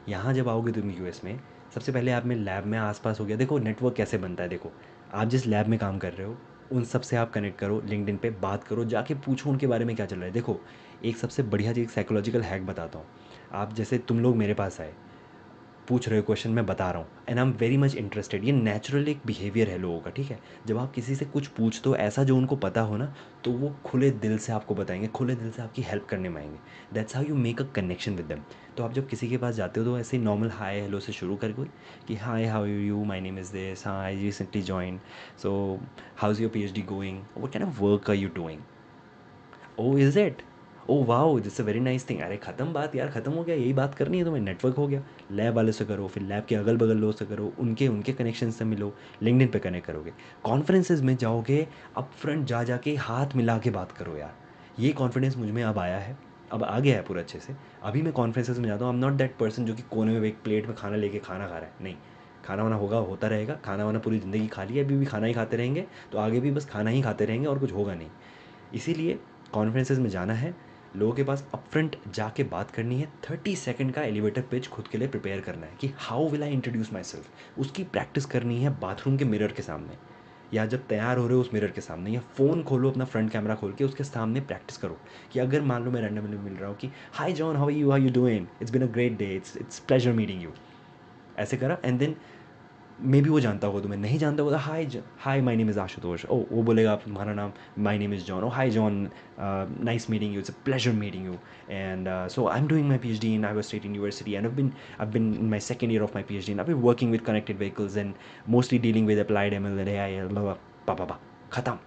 यहाँ जब आओगे तुम यूएस में, सबसे पहले आप में लैब में आसपास हो गया, देखो नेटवर्क कैसे बनता है. देखो आप जिस लैब में काम कर रहे हो उन सब से आप कनेक्ट करो, लिंक्डइन पे बात करो, जाके पूछो उनके बारे में क्या चल रहा है. देखो एक सबसे बढ़िया चीज़ साइकोलॉजिकल हैक बताता हूँ. आप जैसे तुम लोग मेरे पास आए, पूछ रहे हो क्वेश्चन, मैं बता रहा हूँ, and I am very much interested. ये नेचुरल एक बिहेवियर है लोगों का, ठीक है. जब आप किसी से कुछ पूछते हो ऐसा जो उनको पता हो ना, तो वो खुले दिल से आपको बताएंगे, खुले दिल से आपकी हेल्प करने में आएंगे. That's how you make a connection with them. तो आप जब किसी के पास जाते हो तो ऐसे ही नॉर्मल हाय हेलो से शुरू कर कोई, कि hi how are you, my name is this, हाँ I recently join, so how is your PhD going, what kind of work are you doing, oh is it, oh wow this a very nice thing. अरे ख़त्म बात यार, ख़त्म हो गया, यही बात करनी है तुम्हें, नेटवर्क हो गया. लैब वाले से करो, फिर लैब के अगल बगल लोगों से करो, उनके उनके कनेक्शन से मिलो, लिंक्डइन पे कनेक्ट करोगे. कॉन्फ्रेंसेज में जाओगे, अप फ्रंट जा जाके हाथ मिला के बात करो यार. ये कॉन्फिडेंस मुझ में अब आया है, अब आ गया है पूरा अच्छे से. अभी मैं कॉन्फ्रेंसेज में जाता हूँ, आई एम नॉट दैट पर्सन जो कि कोने में एक प्लेट में खाना लेके खाना खा रहा है. नहीं, खाना वाना होगा, होता रहेगा. खाना वाना पूरी ज़िंदगी खा लिया, अभी भी खाना ही खाते रहेंगे, तो आगे भी बस खाना ही खाते रहेंगे और कुछ होगा नहीं. इसीलिए कॉन्फ्रेंसेज में जाना है, लोगों के पास अपफ्रंट जाके बात करनी है, 30 सेकंड का एलिवेटर पिच खुद के लिए प्रिपेयर करना है कि how will I introduce my self. उसकी प्रैक्टिस करनी है बाथरूम के मिरर के सामने, या जब तैयार हो रहे हो उस मिरर के सामने, या फ़ोन खोलो अपना फ्रंट कैमरा खोल के उसके सामने प्रैक्टिस करो. कि अगर मान लो मैं रैंडमली मिल रहा हूँ कि high John, how you doing, it's been a great day, it's pleasure meeting you, ऐसे करा. एंड देन मे बी वो जानता होगा, तुम्हें नहीं जानता होगा, hi my name is Ashutosh. Oh वो बोलेगा आप तुम्हारा नाम, my name is John. Oh hi John, nice meeting you, it's a pleasure meeting you. And so I am doing my PhD in Iowa state university, and I've been in my second year of my PhD, and I've been working with connected vehicles and mostly dealing with applied ML and AI, बा ख़त्म.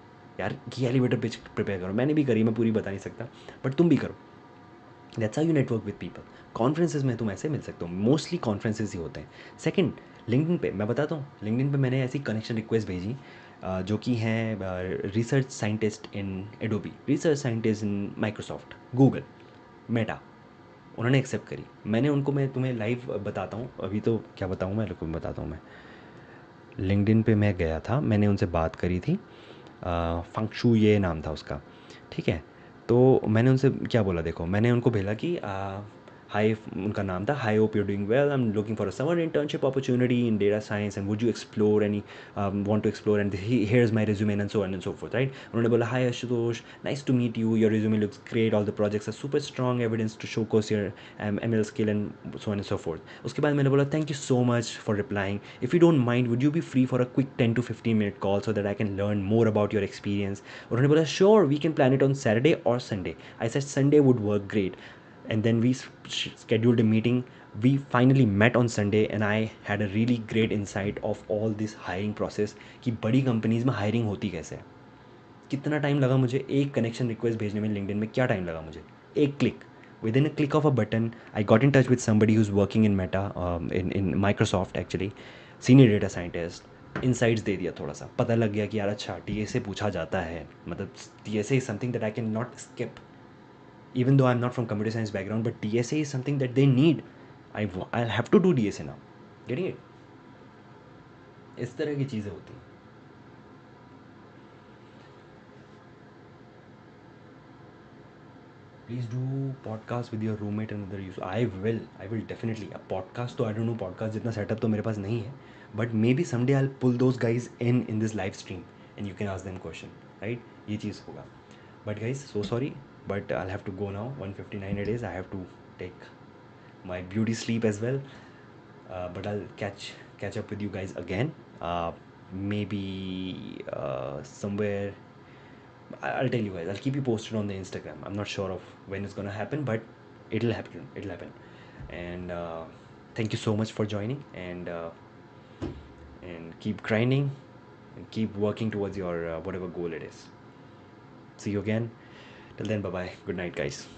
यार ये elevator pitch prepare करो, मैंने भी करी, मैं पूरी बता नहीं सकता, बट तुम भी करो. That's how you network with people. Conferences में तुम ऐसे मिल सकते हो, मोस्टली कॉन्फ्रेंसेज ही होते हैं. सेकंड, लिंक्डइन पे मैं बताता हूँ, लिंक्डइन पे मैंने ऐसी कनेक्शन रिक्वेस्ट भेजी, जो कि हैं research scientist in Adobe, research scientist in Microsoft, Google, Meta. उन्होंने एक्सेप्ट करी. मैंने उनको, मैं तुम्हें लाइव बताता हूँ, अभी तो क्या बताऊँ मैं, लोगों को बताता हूँ. मैं लिंक्डइन पे मैं गया था, मैंने उनसे बात करी थी, फंक्शू ये नाम था उसका, ठीक है. तो मैंने उनसे क्या बोला, देखो मैंने उनको भेजा कि हाय, उनका नाम था, hi hope you doing well, I am looking for a summer internship opportunity in data science and would you explore any, want to explore, and here is my resume and so on and so forth, right. उन्होंने बोला hi Ashutosh, nice to meet you, your resume looks great, all the projects are super strong evidence to show course your ML skill and so on and so fourth. उसके बाद मैंने बोला thank you so much for replying, if you don't mind would you be free for a quick 10 to 15 minute call so that I can learn more about your experience. उन्होंने बोला sure, we can plan it on Saturday और Sunday. I said Sunday would work great. And then we scheduled a meeting. We finally met on Sunday, and I had a really great insight of all this hiring process, कि बड़ी companies में hiring होती कैसे है. कितना time लगा मुझे एक कनेक्शन रिक्वेस्ट भेजने में लिंक्डइन में, क्या टाइम लगा मुझे, एक click, within a click of a button I got in touch with somebody who is working in Meta, in Microsoft actually, senior data scientist, insights दे दिया, थोड़ा सा पता लग गया कि यार अच्छा टी से पूछा जाता है, मतलब T S A is something that I can not skip, even though I'm not from computer science background, but DSA is something that they need. I'll have to do DSA now. Getting it? इस तरह की चीज़ें होती हैं. Please do podcast with your roommate and other use. I will definitely. A podcast तो I don't know podcast जितना setup तो मेरे पास नहीं है, but maybe someday I'll pull those guys in this live stream and you can ask them question, right? ये चीज़ होगा. But guys, so sorry, but I'll have to go now. 1:59 it is. I have to take my beauty sleep as well. But I'll catch up with you guys again. Maybe somewhere. I'll tell you guys. I'll keep you posted on the Instagram. I'm not sure of when it's gonna happen, but it'll happen. It'll happen. And thank you so much for joining. And keep grinding and keep working towards your whatever goal it is. See you again. Till then, bye bye. Good night, guys.